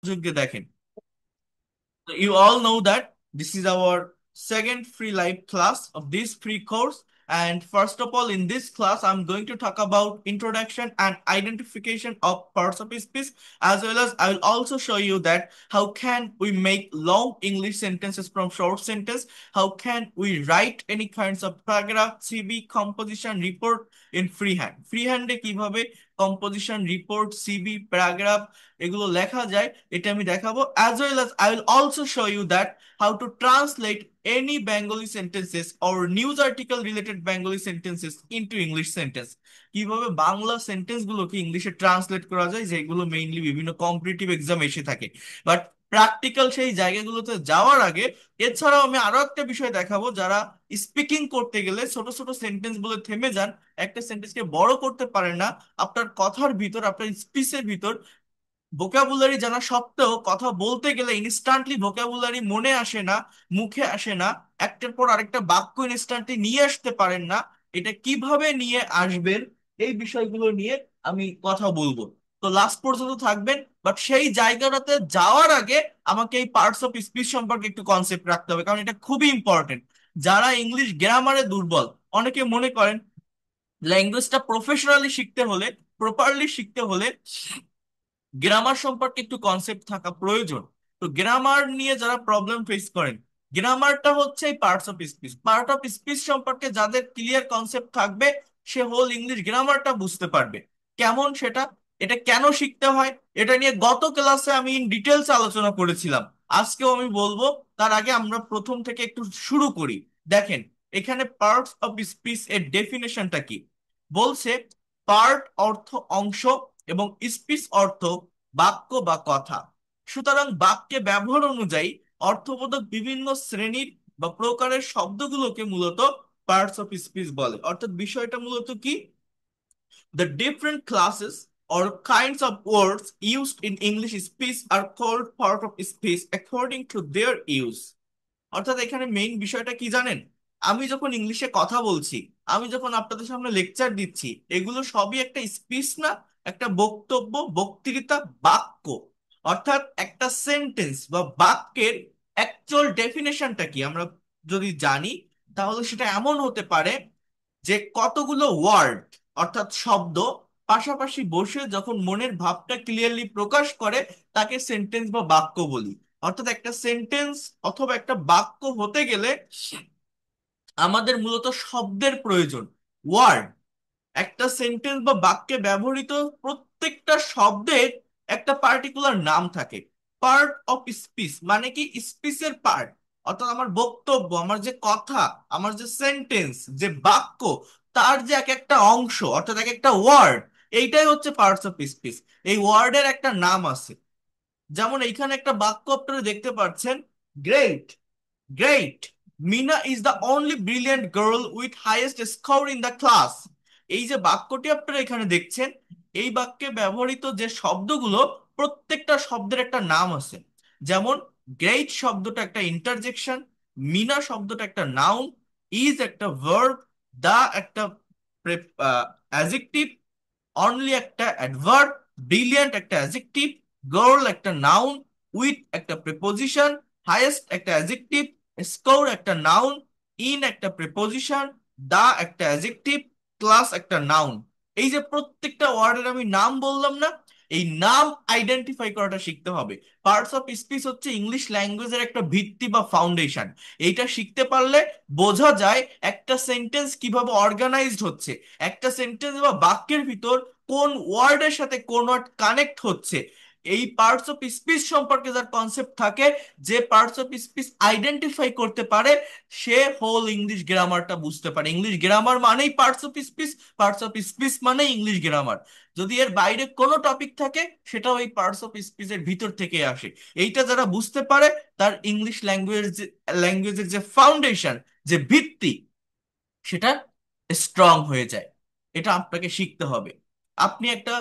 যোগ্য দেখেন, you all know that this is our second free live class of this free course. And first of all, in this class, I'm going to talk about introduction and identification of parts of speech, as well as I will also show you that how can we make long English sentences from short sentence, how can we write any kinds of paragraph, CV, composition, report in freehand. Freehand কিভাবে composition, report, CV, paragraph এগুলো লেখা যায় এটা আমি দেখাবো, as well as I will also show you that how to translate any Bengali sentences or news article related Bengali sentences into English sentence, কিভাবে Bangla sentence গুলোকে ইংলিশে ট্রান্সলেট করা যায়, যেগুলো মেইনলি বিভিন্ন কম্পিটিটিভ এক্সাম এসে থাকে। বাট প্র্যাকটিক্যাল সেই জায়গাগুলোতে যাওয়ার আগে এছাড়াও আমি আরো একটা বিষয় দেখাবো, যারা স্পিকিং করতে গেলে ছোট ছোট সেন্টেন্স বলে থেমে যান, একটা সেন্টেন্সকে বড় করতে পারেন না, আপনার কথার ভিতর আপনার স্পিচের ভিতর ভোকাবুলারি জানা সত্ত্বেও কথা বলতে গেলে ইনস্ট্যান্টলি ভোকাবুলারি মনে আসে না, মুখে আসে না, একটার পর আরেকটা বাক্য ইনস্ট্যান্টলি নিয়ে আসতে পারেন না, এটা কিভাবে নিয়ে আসবেন এই বিষয়গুলো নিয়ে আমি কথা বলবো। তো লাস্ট পর্যন্ত থাকবেন, বাট সেই জায়গাটাতে যাওয়ার আগে আমাকে এই পার্টস অফ স্পিচ সম্পর্কে একটু কনসেপ্ট রাখতে হবে, কারণ এটা খুবই ইম্পর্টেন্ট। যারা ইংলিশ গ্রামারে দুর্বল, অনেকে মনে করেন ল্যাঙ্গুয়েজটা প্রফেশনালি শিখতে হলে, প্রপারলি শিখতে হলে গ্রামার সম্পর্কে একটু কনসেপ্ট থাকা প্রয়োজন। তো গ্রামার নিয়ে যারা প্রবলেম ফেস করেন, গ্রামারটা হচ্ছে এই parts of speech, part of speech সম্পর্কে যাদের ক্লিয়ার কনসেপ্ট থাকবে সে হোল ইংলিশ গ্রামারটা বুঝতে পারবে। কেমন সেটা, এটা কেন শিখতে হয়, এটা নিয়ে গত ক্লাসে আমি ইন ডিটেলস আলোচনা করেছিলাম, আজকেও আমি বলবো। তার আগে আমরা প্রথম থেকে একটু শুরু করি। দেখেন, এখানে পার্টস অফ স্পিচ এর ডেফিনেশনটা কি বলছে। পার্ট অর্থ অংশ এবং স্পিচ অর্থ বাক্য বা কথা। সুতরাং বাক্যে ব্যবহার অনুযায়ী অর্থবোধক বিভিন্ন শ্রেণীর বা প্রকারের শব্দগুলোকে মূলত পার্টস অফ স্পিচ বলে। অর্থাৎ বিষয়টা মূলত কি, the different classes or kinds of words used in English speech are called part of speech according to their use. অর্থাৎ এখানে মেইন বিষয়টা কি জানেন, আমি যখন ইংলিশে কথা বলছি, আমি যখন আপনাদের সামনে লেকচার দিচ্ছি, এগুলো সবই একটা স্পিচ না, একটা বক্তব্য, বক্তৃতা, বাক্য। অর্থাৎ একটা সেন্টেন্স বা বাক্যের অ্যাকচুয়াল ডেফিনেশনটা কি আমরা যদি জানি, তাহলে সেটা এমন হতে পারে যে কতগুলো ওয়ার্ড অর্থাৎ শব্দ পাশাপাশি বসে যখন মনের ভাবটা ক্লিয়ারলি প্রকাশ করে তাকে সেন্টেন্স বা বাক্য বলি। অর্থাৎ একটা সেন্টেন্স অথবা একটা বাক্য হতে গেলে আমাদের মূলত শব্দের প্রয়োজন, ওয়ার্ড। একটা সেন্টেন্স বা বাক্যে ব্যবহৃত প্রত্যেকটা শব্দের একটা পার্টিকুলার নাম থাকে। পার্ট অফ স্পিচ মানে কি, স্পিচের পার্ট, অর্থাৎ আমার বক্তব্য, আমার যে কথা, আমার যে সেন্টেন্স, যে বাক্য, তার যে এক একটা অংশ অর্থাৎ এক একটা ওয়ার্ড, এইটাই হচ্ছে পার্টস অফ স্পিচ। এই ওয়ার্ডের একটা নাম আছে। যেমন এইখানে একটা বাক্য আপনারা দেখতে পাচ্ছেন, great, great, Meena is the only brilliant girl with highest score in the class. এই যে বাক্যটি আপনারা এখানে দেখছেন, এই বাক্যে ব্যবহৃত যে শব্দগুলো, প্রত্যেকটা শব্দের একটা নাম আছে। যেমন গ্রেট শব্দটা একটা ইন্টারজেকশন, মিনা শব্দটা একটা নাউন, ইজ একটা ভার্ব, দা একটা অ্যাজেক্টিভ, অনলি একটা অ্যাডভার্ব, ব্রিলিয়ান্ট একটা অ্যাজেক্টিভ, গার্ল একটা নাউন, উইথ একটা প্রিপোজিশন, হাইয়েস্ট একটা অ্যাজেক্টিভ, স্কোর একটা নাউন, ইন একটা প্রিপোজিশন, দা একটা অ্যাজেক্টিভ, ক্লাস একটা নাউন। এই যে প্রত্যেকটা ওয়ার্ডের আমি নাম বললাম না, এই নাম আইডেন্টিফাই করাটা শিখতে হবে। পার্টস অফ স্পিচ হচ্ছে ইংলিশ ল্যাঙ্গুয়েজের একটা ভিত্তি বা ফাউন্ডেশন। এইটা শিখতে পারলে বোঝা যায় একটা সেন্টেন্স কিভাবে অর্গানাইজড হচ্ছে, একটা সেন্টেন্স বা বাক্যের ভিতর কোন ওয়ার্ডের সাথে কোন ওয়ার্ড কানেক্ট হচ্ছে। এই পার্টস অফ স্পিচ সম্পর্কে যার কনসেপ্ট থাকে, যে পার্টস অফ স্পিচ আইডেন্টিফাই করতে পারে, সে হোল ইংলিশ গ্রামারটা বুঝতে পারে। ইংলিশ গ্রামার মানেই parts of speech, parts of speech মানেই ইংলিশ গ্রামার। যদি এর বাইরে কোনো টপিক থাকে, সেটাও এই পার্টস অফ স্পিচের ভিতর থেকে আসে। এইটা যারা বুঝতে পারে, তার ইংলিশ ল্যাঙ্গুয়েজের যে ফাউন্ডেশন, যে ভিত্তি, সেটা স্ট্রং হয়ে যায়। এটা আপনাকে শিখতে হবে। আপনি একটা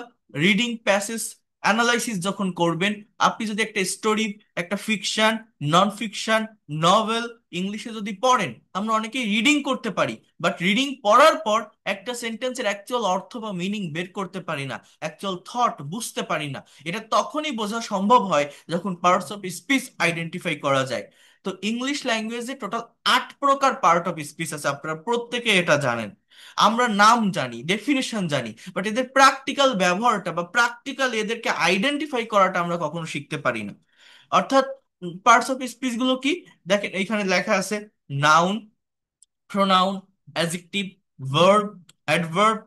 রিডিং প্যাসেজ অ্যানালাইসিস যখন করবেন, আপনি যদি একটা স্টোরি, একটা ফিকশন, নন ফিকশন, নভেল ইংলিশে যদি পড়েন, আমরা অনেকেই রিডিং করতে পারি, বাট রিডিং পড়ার পর একটা সেন্টেন্সের অ্যাকচুয়াল অর্থ বা মিনিং বের করতে পারি না, অ্যাকচুয়াল থট বুঝতে পারি না। এটা তখনই বোঝা সম্ভব হয় যখন পার্টস অফ স্পিচ আইডেন্টিফাই করা যায়। তো ইংলিশ ল্যাঙ্গুয়েজে টোটাল 8 প্রকার পার্ট অফ স্পিচ আছে, আপনারা প্রত্যেকে এটা জানেন। আমরা নাম জানি, ডেফিনেশন জানি, বাট এদের প্র্যাকটিক্যাল ব্যবহারটা বা প্র্যাকটিক্যাল এদেরকে আইডেন্টিফাই করাটা আমরা কখনো শিখতে পারি না। অর্থাৎ পার্টস অফ স্পিচ গুলো কি, দেখেন এইখানে লেখা আছে: noun, pronoun, adjective, verb, adverb,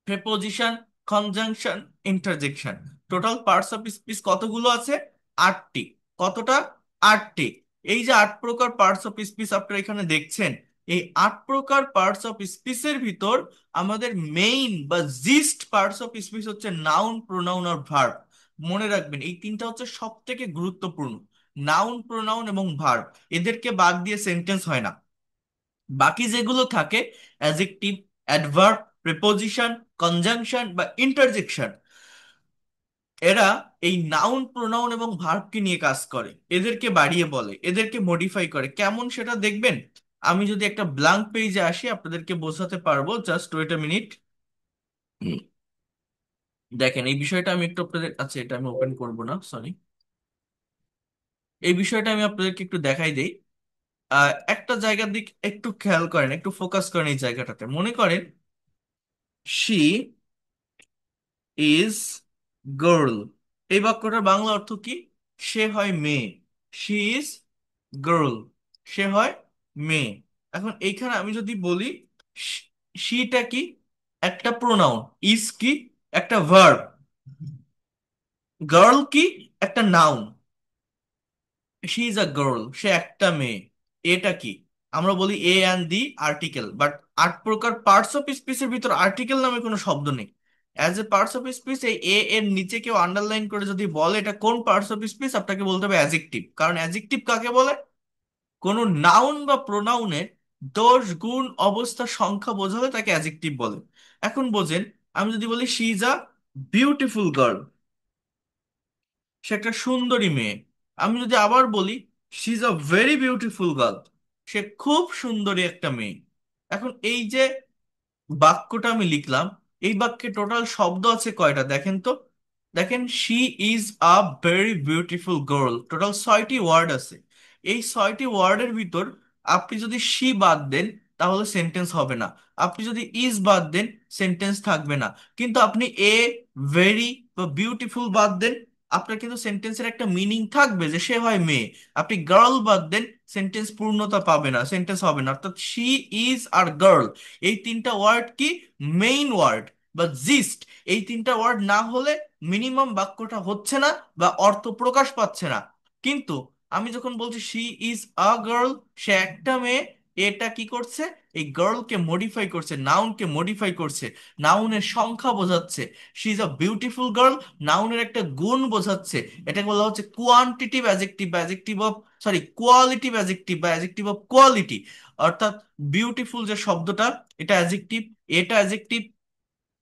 preposition, conjunction, interjection. Total parts of speech কতগুলো আছে? 8টি। কতটা? 8টি। এই যে 8 প্রকার পার্টস অফ স্পিচ আপনারা এখানে দেখছেন, এই 8 প্রকার পার্টস অফ স্পিচের ভিতর আমাদের মেইন বা জিস্ট পার্টস অফ স্পিচ হচ্ছে নাউন, প্রোনাউন আর ভার্ব। মনে রাখবেন এই তিনটা হচ্ছে সব থেকে গুরুত্বপূর্ণ: নাউন, প্রোনাউন এবং ভার্ব। এদেরকে বাদ দিয়ে সেন্টেন্স হয় না। বাকি যেগুলো থাকে, অ্যাডজেক্টিভ, অ্যাডভার্ব, প্রিপোজিশন, কনজাংশন বা ইন্টারজেকশন, এরা এই নাউন, প্রোনাউন এবং ভার্বকে নিয়ে কাজ করে। এদেরকে বাড়িয়ে বলে, এদেরকে মডিফাই করে। কেমন সেটা দেখবেন। আমি যদি একটা ব্ল্যাঙ্ক পেজে আসি আপনাদেরকে বোঝাতে পারবো, জাস্ট ওয়েট আ মিনিট। দেখেন এই বিষয়টা আমি একটু আপনাদের, আচ্ছা এটা আমি ওপেন করব না, সরি। এই বিষয়টা আমি আপনাদেরকে একটু দেখাই দেই। একটা জায়গার দিক একটু খেয়াল করেন, একটু ফোকাস করেন এই জায়গাটাতে। মনে করেন শি ইজ গার্ল। এই বাক্যটার বাংলা অর্থ কি? সে হয় মেয়ে। শি ইজ গার্ল, সে হয় মেয়ে। এখন এইখানে আমি যদি বলি শিটা কি? একটা প্রোনাউন। ইজ কি? একটা ভার্ব। গার্ল কি? একটা noun. She is a girl, সে একটা মেয়ে। এটা কি? আমরা বলি a and the article, but 8 প্রকার পার্টস অফ স্পিচের ভিতর আর্টিকেল নামে কোনো শব্দ নেই। As a parts of speech এই এ এর নিচে কেউ আন্ডারলাইন করে যদি বলে এটা কোন পার্টস অফ স্পিচ, আপনাকে বলতে হবে অ্যাডজেক্টিভ। কারণ অ্যাডজেক্টিভ কাকে বলে? কোনো নাউন বা প্রোনাউনের দোষ, গুণ, অবস্থা, সংখ্যা বোঝালে তাকে অ্যাডজেক্টিভ বলে। এখন বোঝেন, আমি যদি বলি she is a beautiful girl, সে একটা সুন্দরী মেয়ে। আমি যদি আবার বলি she is a very beautiful girl, সে খুব সুন্দরী একটা মেয়ে। এখন এই যে বাক্যটা আমি লিখলাম, এই বাক্যে টোটাল শব্দ আছে কয়টা দেখেন তো। দেখেন, she is a very beautiful girl, total 6টি ওয়ার্ড আছে। এই 6টি ওয়ার্ডের ভিতর আপনি যদি শি বাদ দেন তাহলে সেন্টেন্স হবে না। আপনি যদি ইজ বাদ দেন সেন্টেন্স থাকবে না। কিন্তু আপনি এ, ভেরি বা বিউটিফুল বাদ দেন, আপনার কিন্তু সেন্টেন্সের একটা মিনিং থাকবে যে সে হয় মেয়ে। আপনি গার্ল বাদ দেন, সেন্টেন্স পূর্ণতা পাবে না, সেন্টেন্স হবে না। অর্থাৎ শি, ইজ আর গার্ল, এই তিনটা ওয়ার্ড কি? মেইন ওয়ার্ড বা জিস্ট। এই তিনটা ওয়ার্ড না হলে মিনিমাম বাক্যটা হচ্ছে না বা অর্থ প্রকাশ পাচ্ছে না। কিন্তু আমি যখন বলছি শি ইজ আ গার্ল, সে একটা মেয়ে, এটা কি করছে? এই গার্লকে মডিফাই করছে, নাউনকে মডিফাই করছে, নাউনের সংখ্যা বোঝাচ্ছে। She is a beautiful girl, নাউনের একটা গুণ বোঝাচ্ছে। এটাকে বলা হচ্ছে কোয়ান্টিটিভ অ্যাডজেক্টিভ বা adjective of, sorry, qualitative adjective বা অ্যাডজেক্টিভ অফ কোয়ালিটি। অর্থাৎ বিউটিফুল যে শব্দটা, এটা অ্যাডজেক্টিভ, এটা অ্যাডজেক্টিভ।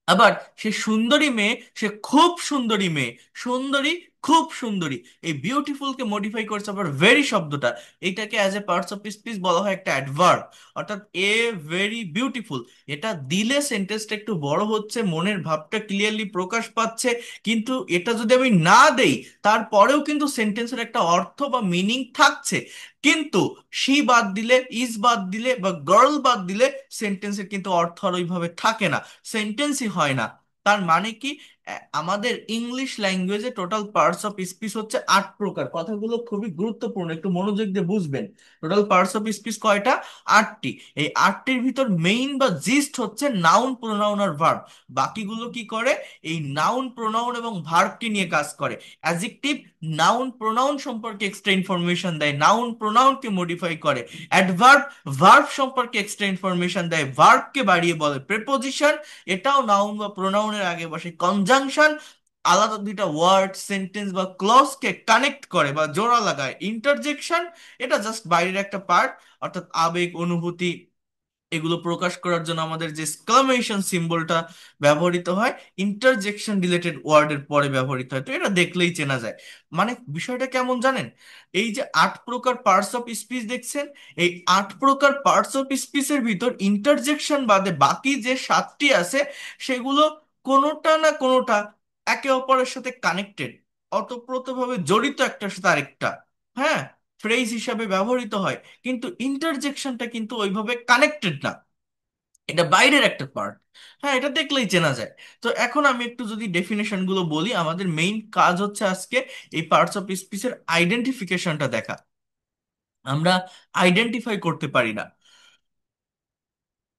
আবার সে সুন্দরী মেয়ে, সে খুব সুন্দরী মেয়ে। সুন্দরী, খুব সুন্দরী, এই বিউটিফুলকে মডিফাই করছে আবার ভেরি শব্দটা। এটাকে as a parts of speech বলা হয় একটা অ্যাডভার্ব। অর্থাৎ এ ভেরি বিউটিফুল, এটা দিলে সেন্টেন্সটা একটু বড় হচ্ছে, মনের ভাবটা ক্লিয়ারলি প্রকাশ পাচ্ছে। কিন্তু এটা যদি আমি না দেই তারপরেও কিন্তু সেন্টেন্সের একটা অর্থ বা মিনিং থাকছে। কিন্তু শি বাদ দিলে, ইজ বাদ দিলে বা গার্ল বাদ দিলে সেন্টেন্সের কিন্তু অর্থ আর ওইভাবে থাকে না, সেন্টেন্সই হয় না। তার মানে কি? আমাদের ইংলিশ ল্যাঙ্গুয়েজে টোটাল পার্টস অফ স্পিচ হচ্ছে 8 প্রকার। কথাগুলো খুবই গুরুত্বপূর্ণ, একটু মনোযোগ দিয়ে বুঝবেন। টোটাল পার্টস অফ স্পিচ কয়টা? 8টি। এই 8টির ভিতর মেইন বা জিস্ট হচ্ছে নাউন, প্রোনাউন আর ভার্ব। বাকিগুলো কি করে? এই নাউন, প্রোনাউন এবং ভার্বকে নিয়ে কাজ করে। অ্যাডজেক্টিভ নাউন, প্রোনাউন সম্পর্কে এক্সট্রা ইনফরমেশন দেয়, নাউন প্রোনাউনকে মডিফাই করে। অ্যাডভার্ব ভার্ব সম্পর্কে এক্সট্রা ইনফরমেশন দেয়, ভার্বকে বাড়িয়ে বলে। প্রেপোজিশন এটাও নাউন বা প্রোনাউনের আগে বসে। কনজাংশন আলাদা দুইটা ওয়ার্ড, সেন্টেন্স বা ক্লজকে কানেক্ট করে বা জোড়া লাগায়। ইন্টারজেকশন এটা জাস্ট বাইরের একটা পার্ট, অর্থাৎ আবেগ, অনুভূতি এগুলো প্রকাশ করার জন্য আমাদের যে এক্সক্লামেশন সিম্বলটা ব্যবহৃত হয় ইন্টারজেকশন রিলেটেড ওয়ার্ডের পরে ব্যবহৃত হয়। তো এটা দেখলেই চেনা যায়। মানে বিষয়টা কেমন জানেন? এই যে 8 প্রকার পার্টস অফ স্পিচ দেখছেন, এই 8 প্রকার পার্টস অফ স্পিচের ভিতর ইন্টারজেকশন বাদে বাকি যে 7টি আছে সেগুলো কোনোটা না কোনোটা একে অপরের সাথে কানেক্টেড, অতপ্রতভাবে জড়িত একটার সাথে আরেকটা। হ্যাঁ, ফ্রেজ হিসাবে ব্যবহৃত হয়, কিন্তু ইন্টারজেকশনটা কিন্তু ওইভাবে কানেক্টেড না, এটা বাইরের একটা পার্ট। হ্যাঁ, এটা দেখলেই চেনা যায়। তো এখন আমি একটু যদি ডেফিনেশন গুলো বলি, আমাদের মেইন কাজ হচ্ছে আজকে এই পার্টস অফ স্পিচের আইডেন্টিফিকেশনটা দেখা। আমরা আইডেন্টিফাই করতে পারি না।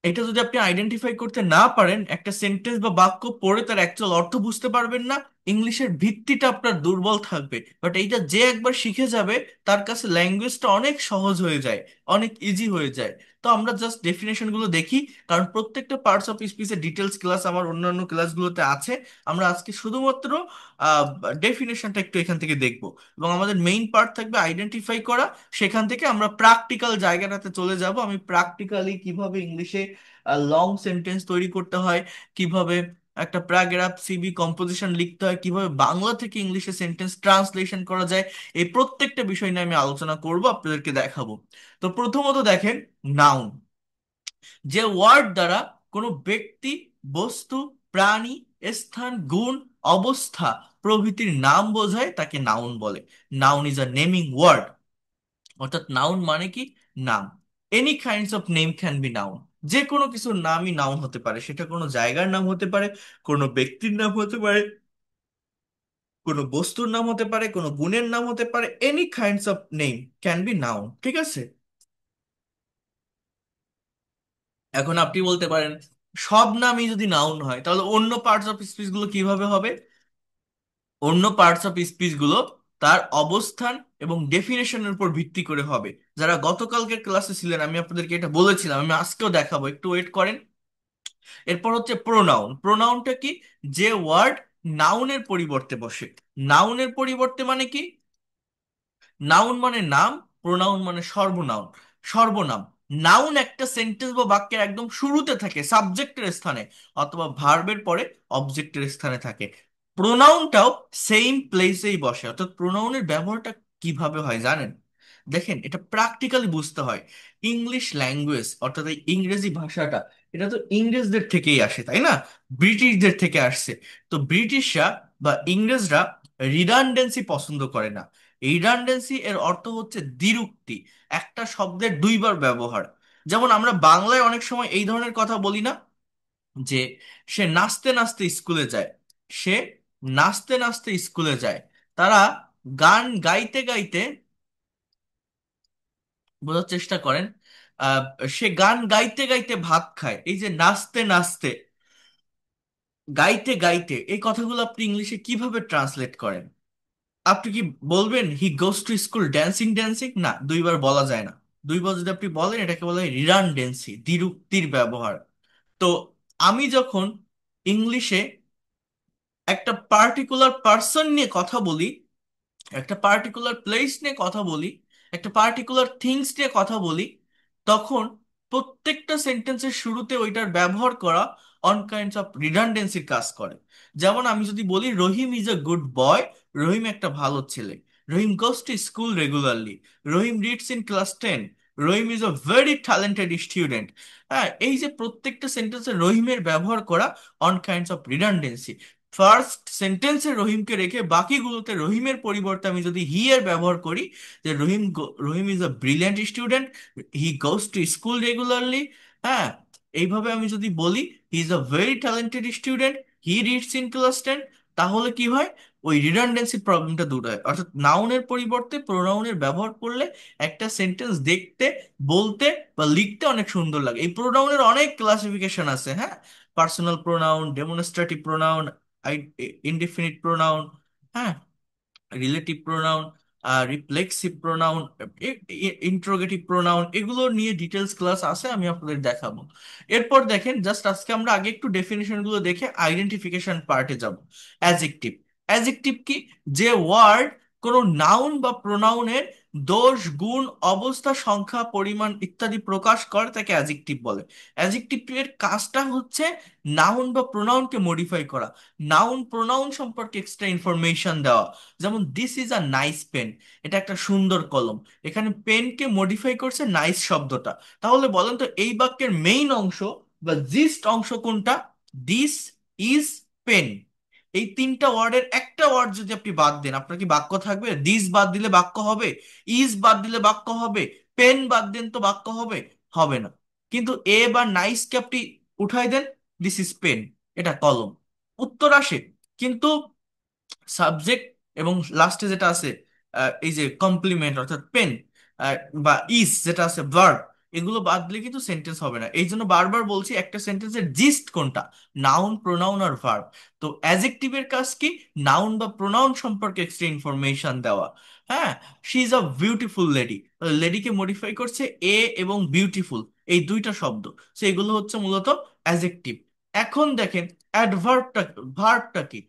এটা যদি আপনি আইডেন্টিফাই করতে না পারেন, একটা সেন্টেন্স বা বাক্য পড়ে তার অ্যাকচুয়াল অর্থ বুঝতে পারবেন না, ইংলিশের ভিত্তিটা আপনার দুর্বল থাকবে। বাট এইটা যে একবার শিখে যাবে তার কাছে ল্যাঙ্গুয়েজটা অনেক সহজ হয়ে যায়, অনেক ইজি হয়ে যায়। তো আমরা জাস্ট ডেফিনেশন গুলো দেখি, কারণ প্রত্যেকটা পার্টস অফ স্পিচের ডিটেলস ক্লাস আমার অন্যান্য ক্লাসগুলোতে আছে। আমরা আজকে শুধুমাত্র ডেফিনেশনটা একটু এখান থেকে দেখবো, এবং আমাদের মেইন পার্ট থাকবে আইডেন্টিফাই করা। সেখান থেকে আমরা প্র্যাকটিক্যাল জায়গাটাতে চলে যাব, আমি প্র্যাকটিক্যালি কিভাবে ইংলিশে লং সেন্টেন্স তৈরি করতে হয়, কিভাবে একটা প্যারাগ্রাফ সিবি কম্পোজিশন লিখতে হয়, কিভাবে বাংলা থেকে ইংলিশে সেন্টেন্স ট্রান্সলেশন করা যায়, এই প্রত্যেকটা বিষয় নিয়ে আমি আলোচনা করব, আপনাদেরকে দেখাবো। তো প্রথমত দেখেন, নাউন। যে ওয়ার্ড দ্বারা কোনো ব্যক্তি, বস্তু, প্রাণী, স্থান, গুণ, অবস্থা প্রভৃতির নাম বোঝায় তাকে নাউন বলে। Noun is a naming word. অর্থাৎ নাউন মানে কি? নাম। Any kinds of name can be noun. যে কোনো কিছুর নামই নাউন হতে পারে, সেটা কোনো জায়গার নাম হতে পারে, কোনো ব্যক্তির নাম হতে পারে, কোনো বস্তুর নাম হতে পারে, কোনো গুণের নাম হতে পারে। Any kinds of name can be noun, ঠিক আছে? এখন আপনি বলতে পারেন, সব নামই যদি নাউন হয় তাহলে অন্য পার্টস অফ স্পিচ গুলো কিভাবে হবে? অন্য পার্টস অফ স্পিচ গুলো তার অবস্থান এবং ডেফিনেশনের উপর ভিত্তি করে হবে। যারা গতকালকের ক্লাসে ছিলেন আমি আপনাদেরকে এটা বলেছিলাম, আমি আজকেও দেখাবো, একটু ওয়েট করেন। এরপর হচ্ছে প্রোনাউন। প্রোনাউনটা কি? যে ওয়ার্ড নাউনের পরিবর্তে বসে। নাউনের পরিবর্তে মানে কি? নাউন মানে নাম, প্রোনাউন মানে সর্বনাম। সর্বনাম। নাউন একটা সেন্টেন্স বা বাক্যের একদম শুরুতে থাকে সাবজেক্টের স্থানে, অথবা ভার্বের পরে অবজেক্টের স্থানে থাকে। প্রোনাউনটাও সেম প্লেসেই বসে। অর্থাৎ প্রোনাউনের ব্যবহারটা কিভাবে হয় জানেন? দেখেন, এটা প্র্যাকটিক্যালি বুঝতে হয়। ইংলিশ ল্যাঙ্গুয়েজ অর্থাৎ এই ইংরেজি ভাষাটা, এটা তো ইংরেজদের থেকেই আসে, তাই না? ব্রিটিশদের থেকে আসছে। তো ব্রিটিশরা বা ইংরেজরা রিডান্ডেন্সি পছন্দ করে না। রিডান্ডেন্সি এর অর্থ হচ্ছে দ্বিরুক্তি, একটা শব্দের দুইবার ব্যবহার। যেমন আমরা বাংলায় অনেক সময় এই ধরনের কথা বলি না, যে সে নাচতে নাচতে স্কুলে যায়। সে নাচতে নাচতে স্কুলে যায়। তারা গান গাইতে গাইতে, বোঝার চেষ্টা করেন, আহ সে গান গাইতে গাইতে ভাত খায়। এই যে নাচতে নাচতে, গাইতে গাইতে, এই কথাগুলো আপনি ইংলিশে কিভাবে ট্রান্সলেট করেন? আপনি কি বলবেন he goes to school dancing dancing? না, দুইবার বলা যায় না। দুইবার যদি আপনি বলেন এটাকে বলা হয় রিডান্ডেন্সি, দ্বিরুক্তির ব্যবহার। তো আমি যখন ইংলিশে একটা পার্টিকুলার পার্সন নিয়ে কথা বলি, একটা পার্টিকুলার প্লেস নিয়ে কথা বলি, একটা পার্টিকুলার থিংস নিয়ে কথা বলি, তখন প্রত্যেকটা সেন্টেন্সের শুরুতে ওইটার ব্যবহার করা অন কাইন্ডস অফ রিডান্ডেন্সির কাজ করে। যেমন আমি যদি বলি রহিম ইজ আ গুড বয়, রহিম একটা ভালো ছেলে। Rahim goes to school regularly, Rahim reads in class 10, Rahim is a very talented student. হ্যাঁ, এই যে প্রত্যেকটা সেন্টেন্সে রহিমের ব্যবহার করা one kinds of redundancy. First সেন্টেন্সে রহিমকে রেখে বাকিগুলোতে রহিমের পরিবর্তে আমি যদি হি এর ব্যবহার করি, যে Rahim is a brilliant student, he goes to school regularly. হ্যাঁ, এইভাবে আমি যদি বলি he is a very talented student, he reads in class 10, তাহলে কি হয়? ওই রিডান্ডেন্সি প্রবলেমটা দূর হয়। অর্থাৎ নাউনের পরিবর্তে প্রোনাউনের ব্যবহার করলে একটা সেন্টেন্স দেখতে, বলতে বা লিখতে অনেক সুন্দর লাগে। এই প্রোনাউনের অনেক ক্লাসিফিকেশন আছে, হ্যাঁ। Personal pronoun, demonstrative pronoun, indefinite pronoun, হ্যাঁ, relative pronoun, reflexive pronoun, interrogative pronoun, এগুলো নিয়ে ডিটেলস ক্লাস আছে, আমি আপনাদের দেখাবো। এরপর দেখেন, জাস্ট আজকে আমরা আগে একটু ডেফিনেশন গুলো দেখে আইডেন্টিফিকেশন পার্টে যাব। অ্যাজেক্টিভ। অ্যাজেক্টিভ কি? যে ওয়ার্ড কোনো নাউন বা প্রোনাউনের দোষ, গুণ, অবস্থা, সংখ্যা, পরিমাণ ইত্যাদি প্রকাশ করে তাকে অ্যাজেক্টিভ বলে। অ্যাজেক্টিভের কাজটা হচ্ছে নাউন বা প্রোনাউনকে মডিফাই করা, নাউন প্রোনাউন সম্পর্কে এক্সট্রা ইনফরমেশন দেওয়া। যেমন this is a nice pen, এটা একটা সুন্দর কলম। এখানে পেনকে মডিফাই করছে নাইস শব্দটা। তাহলে বলেন তো এই বাক্যের মেইন অংশ বা জিস্ট অংশ কোনটা? This is pen. এই তিনটা ওয়ার্ডের একটা ওয়ার্ড যদি আপনি বাদ দেন, আপনার কি বাক্য থাকবে? দিস বাদ দিলে বাক্য হবে? ইজ বাদ দিলে বাক্য হবে? পেন বাদ দেন তো বাক্য হবে? হবে না। কিন্তু এ বা নাইসকে আপনি উঠাই দেন, দিস ইজ পেন, এটা কলম, উত্তর আসে। কিন্তু সাবজেক্ট এবং লাস্টে যেটা আছে এই যে কমপ্লিমেন্ট অর্থাৎ পেন বা ইজ যেটা আছে ভার্ব, এগুলো বাদ দিলে কিন্তু সেন্টেন্স হবে না। এই জন্য বারবার বলছি একটা সেন্টেন্সের জিস্ট কোনটা, নাউন, প্রোনাউন আর ভার্ব। তো অ্যাজেক্টিভের কাজ কি? নাউন বা প্রোনাউন সম্পর্কে এক্সট্রা ইনফরমেশন দেওয়া। হ্যাঁ, she is a beautiful lady, লেডিকে মডিফাই করছে এ এবং বিউটিফুল, এই দুইটা শব্দ। সো এগুলো হচ্ছে মূলত অ্যাজেক্টিভ। এখন দেখেন অ্যাডভার্বটা, ভার্বটা কি?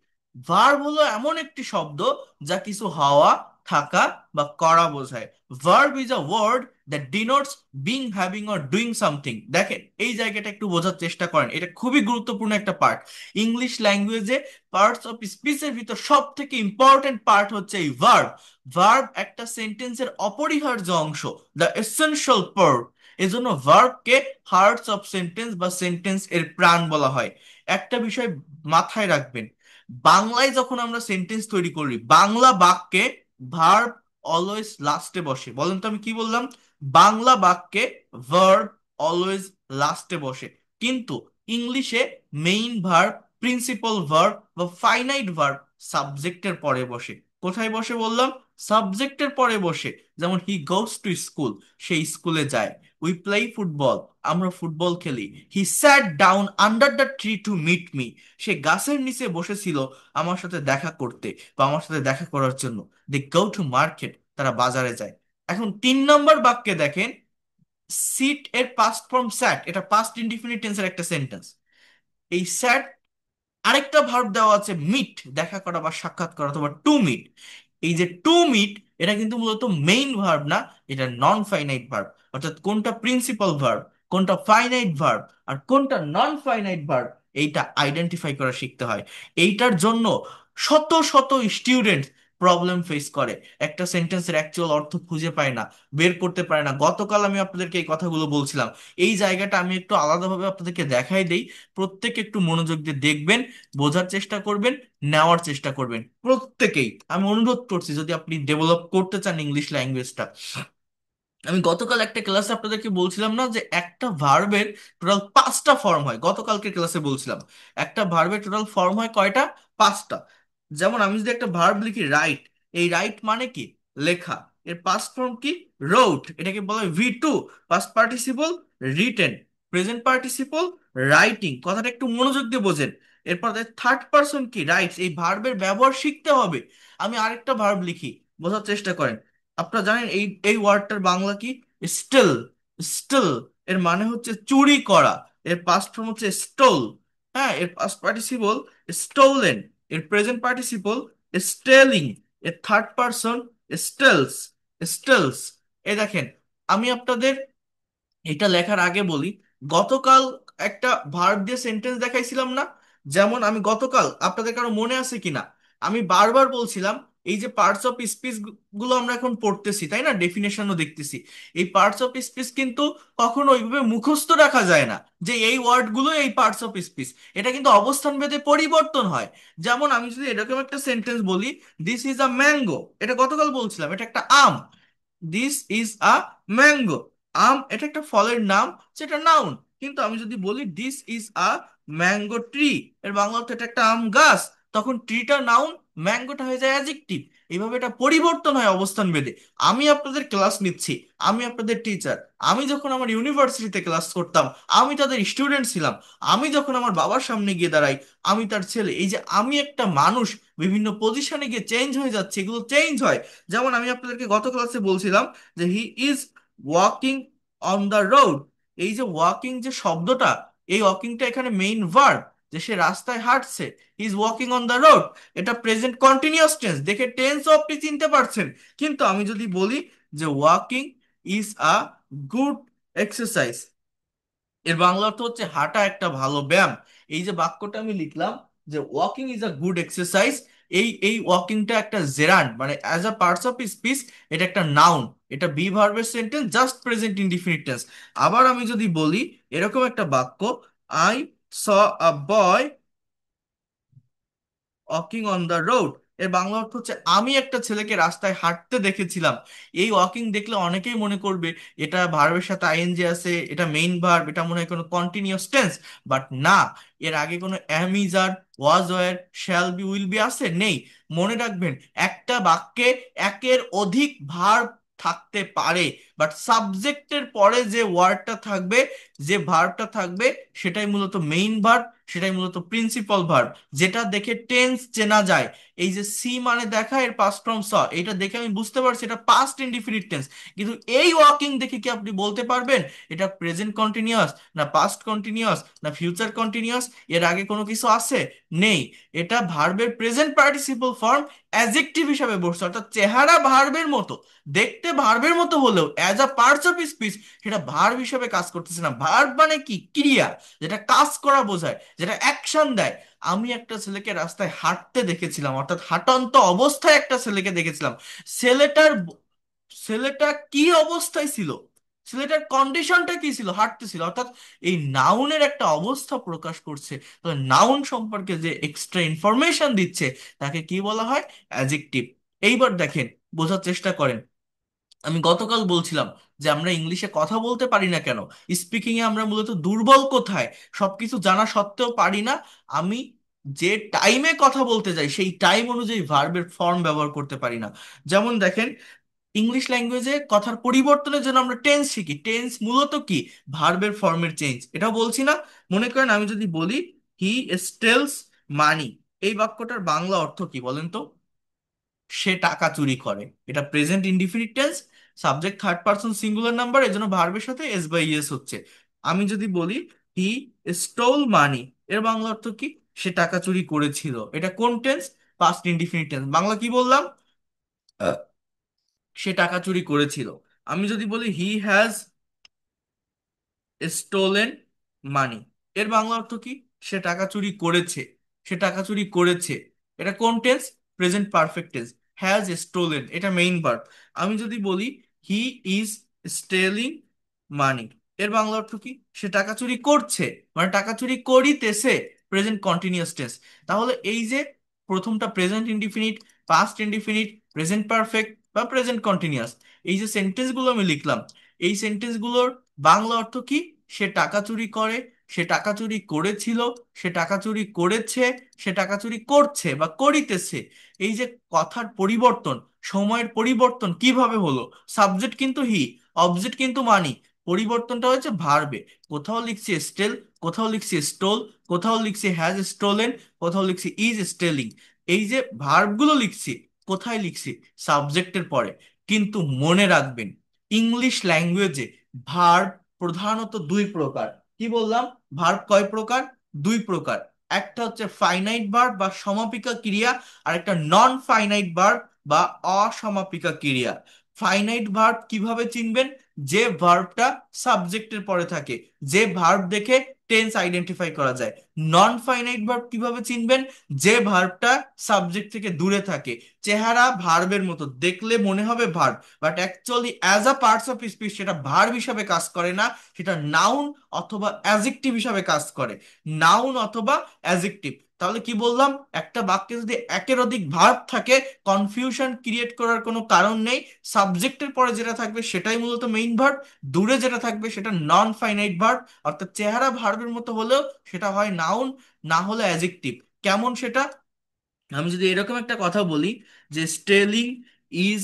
ভার্ব হলো এমন একটি শব্দ যা কিছু হওয়া, থাকা বা করা বোঝায়। Verb is a word that denotes being, having or doing something. দেখেন এই জায়গাটা একটু বোঝার চেষ্টা করেন, এটা খুবই গুরুত্বপূর্ণ একটা পার্ট। ইংলিশ ল্যাঙ্গুয়েজে পার্টস অফ স্পিচের ভিতর সব থেকে ইম্পর্টেন্ট পার্ট হচ্ছে এই ভার্ব। ভার্ব একটা সেন্টেন্সের অপরিহার্য অংশ, দ্য এসেনশিয়াল পার্ট। এজন্য ভার্বকে হার্টস অফ সেন্টেন্স বা সেন্টেন্স এর প্রাণ বলা হয়। একটা বিষয় মাথায় রাখবেন, বাংলায় যখন আমরা সেন্টেন্স তৈরি করি, বাংলা বাক্যে ভার্ব অলওয়েজ লাস্টে বসে। বলেন তো আমি কি বললাম? বাংলা বাক্যে ভার্ব অলওয়েজ লাস্টে বসে। কিন্তু ইংলিশে মেইন ভার্ব, প্রিন্সিপাল ভার্ব বা ফাইনাইট ভার্ব সাবজেক্টের পরে বসে। কোথায় বসে বললাম? সাবজেক্টের পরে বসে। যেমন হি গোস টু স্কুল, সে স্কুলে যায়। উই প্লে ফুটবল, আমরা ফুটবল খেলি। He sat down under the tree to meet me, সে গাছের নিচে বসেছিল আমার সাথে দেখা করতে বা আমার সাথে দেখা করার জন্য। দে গো টু মার্কেট, তারা বাজারে যায়। এখন 3 নম্বর বাক্যে দেখেন, সিট এর পাস্ট ফর্ম স্যাট, এটা পাস্ট ইনডিফিনিট টেন্সের একটা সেন্টেন্স। এই স্যাট আরেকটা ভার্ব দেওয়া আছে মিট, দেখা করা বা সাক্ষাৎ করা অথবা টু মিট। এই যে টু মিট, এটা কিন্তু মূলত মেইন ভার্ব না, এটা নন ফাইনাইট ভার্ব। অর্থাৎ কোনটা প্রিন্সিপাল ভার্ব, কোনটা ফাইনাইট ভার্ব আর কোনটা নন ফাইনাইট ভার্ব, এইটা আইডেন্টিফাই করা শিখতে হয়। এইটার জন্য শত শত স্টুডেন্ট প্রবলেম ফেস করে, একটা সেন্টেন্সের অ্যাকচুয়াল অর্থ খুঁজে পায় না, বের করতে পারে না। গতকাল আমি আপনাদেরকে এই কথাগুলো বলছিলাম। এই জায়গাটা আমি একটু আলাদাভাবে আপনাদেরকে দেখাই দেই, প্রত্যেকে একটু মনোযোগ দিয়ে দেখবেন, বোঝার চেষ্টা করবেন, নেওয়ার চেষ্টা করবেন প্রত্যেকেই। আমি অনুরোধ করছি যদি আপনি ডেভেলপ করতে চান ইংলিশ ল্যাঙ্গুয়েজটা। আমি গতকাল একটা ক্লাসে আপনাদেরকে বলছিলাম না যে একটা ভার্বের টোটাল 5টা ফর্ম হয়, গতকালকে ক্লাসে বলছিলাম একটা ভার্বের টোটাল ফর্ম হয় কয়টা? 5টা। যেমন আমি যদি একটা ভার্ব লিখি রাইট, এই রাইট মানে কি? লেখা। এর পাস্ট ফর্ম কি? রোট, এটাকে বলা হয় V2। Past participle written, present participle writing. কথাটা একটু মনোযোগ দিয়ে বোঝেন। এরপর থার্ড পারসন কি? রাইটস। এই ভার্বের ব্যবহার শিখতে হবে। আমি আরেকটা ভার্ব লিখি, বোঝার চেষ্টা করেন। আপনারা জানেন এই এই ওয়ার্ডটার বাংলা কি? স্টিল। স্টিল এর মানে হচ্ছে চুরি করা। এর পাস্ট ফর্ম হচ্ছে স্টোল। হ্যাঁ, এর পাস্ট পার্টিসিপল স্টোলেন। এর প্রেজেন্ট পার্টিসিপল স্টেলিং। এর থার্ড পারসন স্টেলস। স্টেলস। এই দেখেন, আমি আপনাদের এটা লেখার আগে বলি, গতকাল একটা ভার্ব দিয়ে সেন্টেন্স দেখাইছিলাম না? যেমন আমি গতকাল, আপনাদের কারো মনে আছে কিনা, আমি বারবার বলছিলাম এই যে পার্টস অফ স্পিচ গুলো আমরা এখন পড়তেছি, তাই না, ডেফিনেশনও দেখতেছি। এই পার্টস অফ স্পিচ কিন্তু কখনো ওইভাবে মুখস্থ রাখা যায় না যে এই ওয়ার্ড গুলো এই পার্টস অফ স্পিচ। এটা কিন্তু অবস্থান ভেদে পরিবর্তন হয়। যেমন আমি যদি এরকম একটা সেন্টেন্স বলি, দিস ইজ আ ম্যাঙ্গো, এটা গতকাল বলছিলাম এটা একটা আম। দিস ইজ আ ম্যাঙ্গো, আম এটা একটা ফলের নাম, সেটা নাউন। কিন্তু আমি যদি বলি this is a mango tree, এর বাংলা অর্থ এটা একটা আম গাছ, তখন ট্রিটা নাউন, ম্যাঙ্গোটা হয়ে যায় অ্যাডজেক্টিভ। এইভাবে এটা পরিবর্তন হয় অবস্থান ভেদে। আমি আপনাদের ক্লাস নিচ্ছি, আমি আপনাদের টিচার। আমি যখন আমার ইউনিভার্সিটিতে ক্লাস করতাম, আমি তাদের স্টুডেন্ট ছিলাম। আমি যখন আমার বাবার সামনে গিয়ে দাঁড়াই, আমি তার ছেলে। এই যে আমি একটা মানুষ, বিভিন্ন পজিশনে গিয়ে চেঞ্জ হয়ে যাচ্ছে, এগুলো চেঞ্জ হয়। যেমন আমি আপনাদেরকে গত ক্লাসে বলছিলাম যে he is walking on the road. এই যে ওয়াকিং যে শব্দটা, এই ওয়াকিংটা এখানে মেইন ভার্ব। যে সে রাস্তায় হাঁটছে, he is walking on the road, এটা প্রেজেন্ট কন্টিনিউয়াস টেন্স, দেখে টেন্স আপনি চিনতে পারছেন। কিন্তু আমি যদি বলি যে walking is a good exercise, এর বাংলা অর্থ হচ্ছে হাঁটা একটা ভালো ব্যায়াম। এই যে বাক্যটা আমি লিখলাম যে walking is a good exercise, এই ওয়াকিংটা একটা জেরান্ড, মানে as a parts of speech, এটা একটা নাউন, এটা বি ভার্বের sentence, just present indefinite tense. আবার আমি যদি বলি এরকম একটা বাক্য, I saw a boy walking on the road, এর বাংলা অর্থ হচ্ছে আমি একটা ছেলেকে রাস্তায় হাঁটতে দেখেছিলাম। এই ওয়াকিং দেখলে অনেকেই মনে করবে এটা ভার্বের সাথে আইএনজি আছে, এটা মেইন ভার্ব, এটা মনে হয় কোনো কন্টিনিউয়াস টেন্স। বাট না, এর আগে কোনো am, is, are, was, were, shall be, will be আছে? নেই। মনে রাখবেন, একটা বাক্যে একের অধিক ভার্ব থাকতে পারে, বাট সাবজেক্টের পরে যে ওয়ার্ডটা থাকবে, যে ভার্বটা থাকবে, সেটাই মূলত মেইন ভার্ব, সেটাই মূলত প্রিন্সিপাল ভার্ব, যেটা দেখে টেন্স চেনা যায়। এই যে সি মানে দেখা, এর পাস্ট ফর্ম স, এটা দেখে আমি বুঝতে পারছি এটা পাস্ট ইনডিফিনিট টেন্স। কিন্তু এই ওয়াকিং দেখে কি আপনি বলতে পারবেন এটা প্রেজেন্ট কন্টিনিউয়াস, না পাস্ট কন্টিনিউয়াস, না ফিউচার কন্টিনিউয়াস? এর আগে কোনো কিছু আছে? নেই। এটা ভার্বের প্রেজেন্ট পার্টিসিপল ফর্ম অ্যাজেক্টিভ হিসাবে বসছে, অর্থাৎ চেহারা ভার্বের মতো, দেখতে ভার্বের মতো হলেও as a parts of speech সেটা ভার্ব হিসেবে কাজ করতেছে না। ভার্ব মানে কি? ক্রিয়া, যেটা কাজ করা বোঝায়, যেটা অ্যাকশন দেয়। আমি একটা ছেলেকে রাস্তায় হাঁটতে দেখেছিলাম, অর্থাৎ হাঁটন্ত অবস্থায় একটা ছেলেকে দেখেছিলাম। ছেলেটার ছেলেটা কি অবস্থায় ছিল, ছেলেটার কন্ডিশনটা কি ছিল, হাঁটতেছিল, অর্থাৎ এই নাউনের একটা অবস্থা প্রকাশ করছে। তো নাউন সম্পর্কে যে এক্সট্রা ইনফরমেশন দিচ্ছে তাকে কি বলা হয়? অ্যাডজেক্টিভ। এইবার দেখেন, বোঝার চেষ্টা করেন। আমি গতকাল বলছিলাম যে আমরা ইংলিশে কথা বলতে পারি না কেন, স্পিকিং এ আমরা মূলত দুর্বল কোথায়, সবকিছু জানা সত্ত্বেও পারি না। আমি যে টাইমে কথা বলতে যাই সেই টাইম অনুযায়ী ভার্বের ফর্ম ব্যবহার করতে পারি না। যেমন দেখেন, ইংলিশ ল্যাঙ্গুয়েজে কথার পরিবর্তনের জন্য আমরা টেন্স শিখি, টেন্স মূলত কি? ভার্বের ফর্মের চেঞ্জ। এটা বলছি না? মনে করেন আমি যদি বলি হি স্টেলস মানি, এই বাক্যটার বাংলা অর্থ কি বলেন তো? সে টাকা চুরি করে। এটা present indefinite tense, subject third person singular number, এজন্য ভার্বের সাথে এস বাই ইএস হচ্ছে। আমি যদি বলি হি স্টোল মানি, এর বাংলা অর্থ কি? সে টাকা চুরি করেছিল। এটা কোন tense? Past indefinite tense. Bangla কি বললাম? আহ, সে টাকা চুরি করেছিল। আমি যদি বলি হি হ্যাজ স্টোলেন মানি, এর বাংলা অর্থ কি? সে টাকা চুরি করেছে, সে টাকা চুরি করেছে। এটা কোন tense? Present perfect tense. Has stolen, এটা মেইন ভার্ব। আমি যদি বলি হি ইজ স্টেলিং মানি, এর বাংলা অর্থ কি? সে টাকা চুরি করছে, মানে টাকা চুরি করিতেছে, প্রেজেন্ট কন্টিনিউয়াস টেন্স। তাহলে এই যে প্রথমটা present indefinite, past indefinite, present perfect বা প্রেজেন্ট কন্টিনিউয়াস, এই যে সেন্টেন্সগুলো আমি লিখলাম, এই সেন্টেন্সগুলোর বাংলা অর্থ কি? সে টাকা চুরি করে, সে টাকা চুরি করেছিল, সে টাকা চুরি করেছে, সে টাকা চুরি করছে বা করিতেছে। এই যে কথার পরিবর্তন, সময়ের পরিবর্তন কিভাবে হলো? সাবজেক্ট কিন্তু হি, অবজেক্ট কিন্তু মানি, পরিবর্তনটা হয়েছে ভার্বে। কোথাও লিখছি স্টেল, কোথাও লিখছি স্টোল, কোথাও লিখছি হ্যাজ স্টোলেন, কোথাও লিখছি ইজ স্টেলিং। এই যে ভার্বগুলো লিখছি, কোথায় লিখছি? সাবজেক্টের পরে। কিন্তু মনে রাখবেন, ইংলিশ ল্যাঙ্গুয়েজে ভার্ব প্রধানত দুই প্রকার। কি বললাম? ভার্ব কয় প্রকার? দুই প্রকার। একটা হচ্ছে ফাইনাইট ভার্ব বা সমাপিকা ক্রিয়া, আর একটা নন ফাইনাইট ভার্ব বা অসমাপিকা ক্রিয়া। ফাইনাইট ভার্ব কিভাবে চিনবেন? যে ভার্বটা সাবজেক্টের পরে থাকে, যে ভার্ব দেখে টেন্স আইডেন্টিফাই করা যায়। নন ফাইনাইট ভার্ব কিভাবে চিনবেন? যে ভার্বটা সাবজেক্ট থেকে দূরে থাকে, চেহারা ভার্বের মতো, দেখলে মনে হবে verb, but actually as a parts of speech সেটা ভার্ব হিসাবে কাজ করে না, সেটা নাউন অথবা অ্যাজেক্টিভ হিসাবে কাজ করে। নাউন অথবা অ্যাজেক্টিভ। তাহলে কি বললাম? একটা বাক্যে যদি একের অধিক ভার্ব থাকে, কনফিউশন ক্রিয়েট করার কোনো কারণ নেই। সাবজেক্টের পরে যেটা থাকবে সেটাই মূলত মেইন ভার্ব, দূরে যেটা থাকবে সেটা নন ফাইনাইট ভার্ব, অর্থাৎ চেহারা ভার্বের মতো হলেও সেটা হয় নাউন, না হলে অ্যাজেক্টিভ। কেমন সেটা? আমি যদি এরকম একটা কথা বলি যে stealing is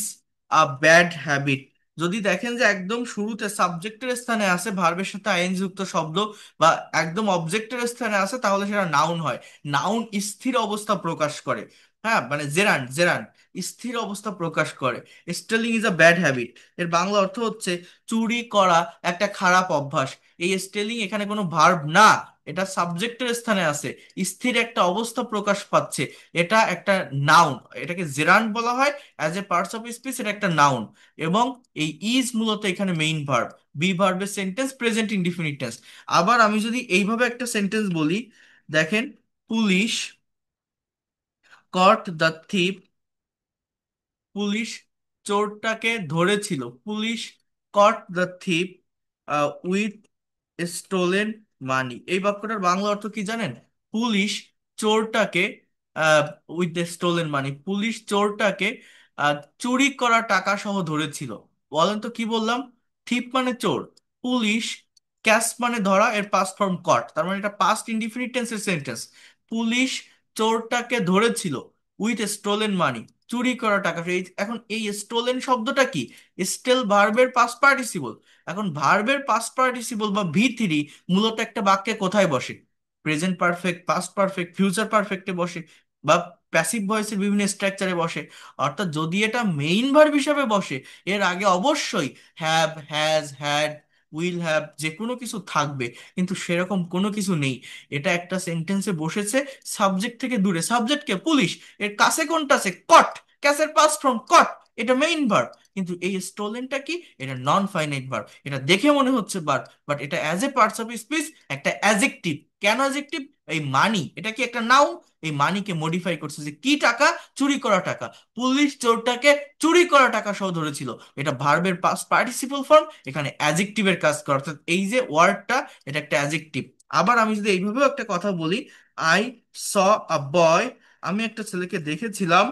a bad habit, যদি দেখেন যে একদম শুরুতে সাবজেক্টের স্থানে আছে ভার্বের সাথে আইএনজি যুক্ত শব্দ, বা একদম অবজেক্টের স্থানে আছে, তাহলে সেটা নাউন হয়। নাউন স্থির অবস্থা প্রকাশ করে। হ্যাঁ, মানে জেরান্ড, জেরান্ড স্থির অবস্থা প্রকাশ করে। Stealing is a bad habit, এর বাংলা অর্থ হচ্ছে চুরি করা একটা খারাপ অভ্যাস। এই স্টেলিং এখানে কোনো ভার্ব না, এটা সাবজেক্টের স্থানে আছে, স্থির একটা অবস্থা প্রকাশ পাচ্ছে, এটা একটা নাউন, এটাকে জেরান্ড বলা হয়। As a parts of speech এটা একটা নাউন। এবং এই ইজ মূলত এখানে মেইন ভার্ব, বি ভার্বের সেন্টেন্স, প্রেজেন্ট ইনডিফিনিট টেন্স। আবার আমি যদি এইভাবে একটা সেন্টেন্স বলি, দেখেন, police caught the thief, police চোরটাকে ধরেছিল, police caught the thief with stolen money. এই বাক্যটার বাংলা অর্থ কি জানেন? পুলিশ চোরটাকে, with the stolen money, police চোরটাকে চুরি করা টাকা সহ ধরেছিল। বলেন তো কি বললাম? থিপ মানে চোর, পুলিশ ক্যাচ মানে ধরা, এর পাস্ট ফর্ম কট, তার মানে এটা পাস্ট ইনডিফিনিট টেন্সের সেন্টেন্স। পুলিশ চোরটাকে ধরেছিল উইথ স্টোলেন মানি, চুরি করা টাকা। এখন এই স্টোলেন শব্দটা কি? স্টেল ভার্বের পাস্ট পার্টিসিপল। এখন ভার্বের পাস্ট পার্টিসিপল বা ভি3 মূলত একটা বাক্যে কোথায় বসে? Present perfect, past perfect, future পারফেক্টে বসে, বা প্যাসিভ ভয়েসের বিভিন্ন স্ট্রাকচারে বসে। অর্থাৎ যদি এটা মেইন ভার্ব হিসাবে বসে, এর আগে অবশ্যই have, has, had, will have যে কোনো কিছু থাকবে। কিন্তু সেরকম কোনো কিছু নেই। এটা একটা সেন্টেন্সে বসেছে সাবজেক্ট থেকে দূরে, সাবজেক্টকে পুলিশ, এর কাছে কোনটা আছে? কট, ক্যাসের পাস্ট ফ্রম কট, এটা মেইন ভার্ব। কিন্তু এই স্টোলেনটা কি? এটা নন ফাইনাইট ভার্ব। এটা দেখে মনে হচ্ছে ভার্ব, বাট এটা as a parts of speech একটা অ্যাজেক্টিভ। কেন অ্যাজেক্টিভ? এই মানি, এটা কি একটা নাউন? এই মানিকে মডিফাই করছে যে কি টাকা? চুরি করা টাকা। পুলিশ চোরটাকে চুরি করা টাকা সহ ধরেছিল, এটা ভার্বের পাস্ট পার্টিসিপল ফর্ম, এখানে অ্যাজেক্টিভের কাজ করে। অর্থাৎ এই যে ওয়ার্ডটা, এটা একটা অ্যাজেক্টিভ। আবার আমি যদি এইভাবেও একটা কথা বলি, আই স আ বয়, আমি একটা ছেলেকে দেখেছিলাম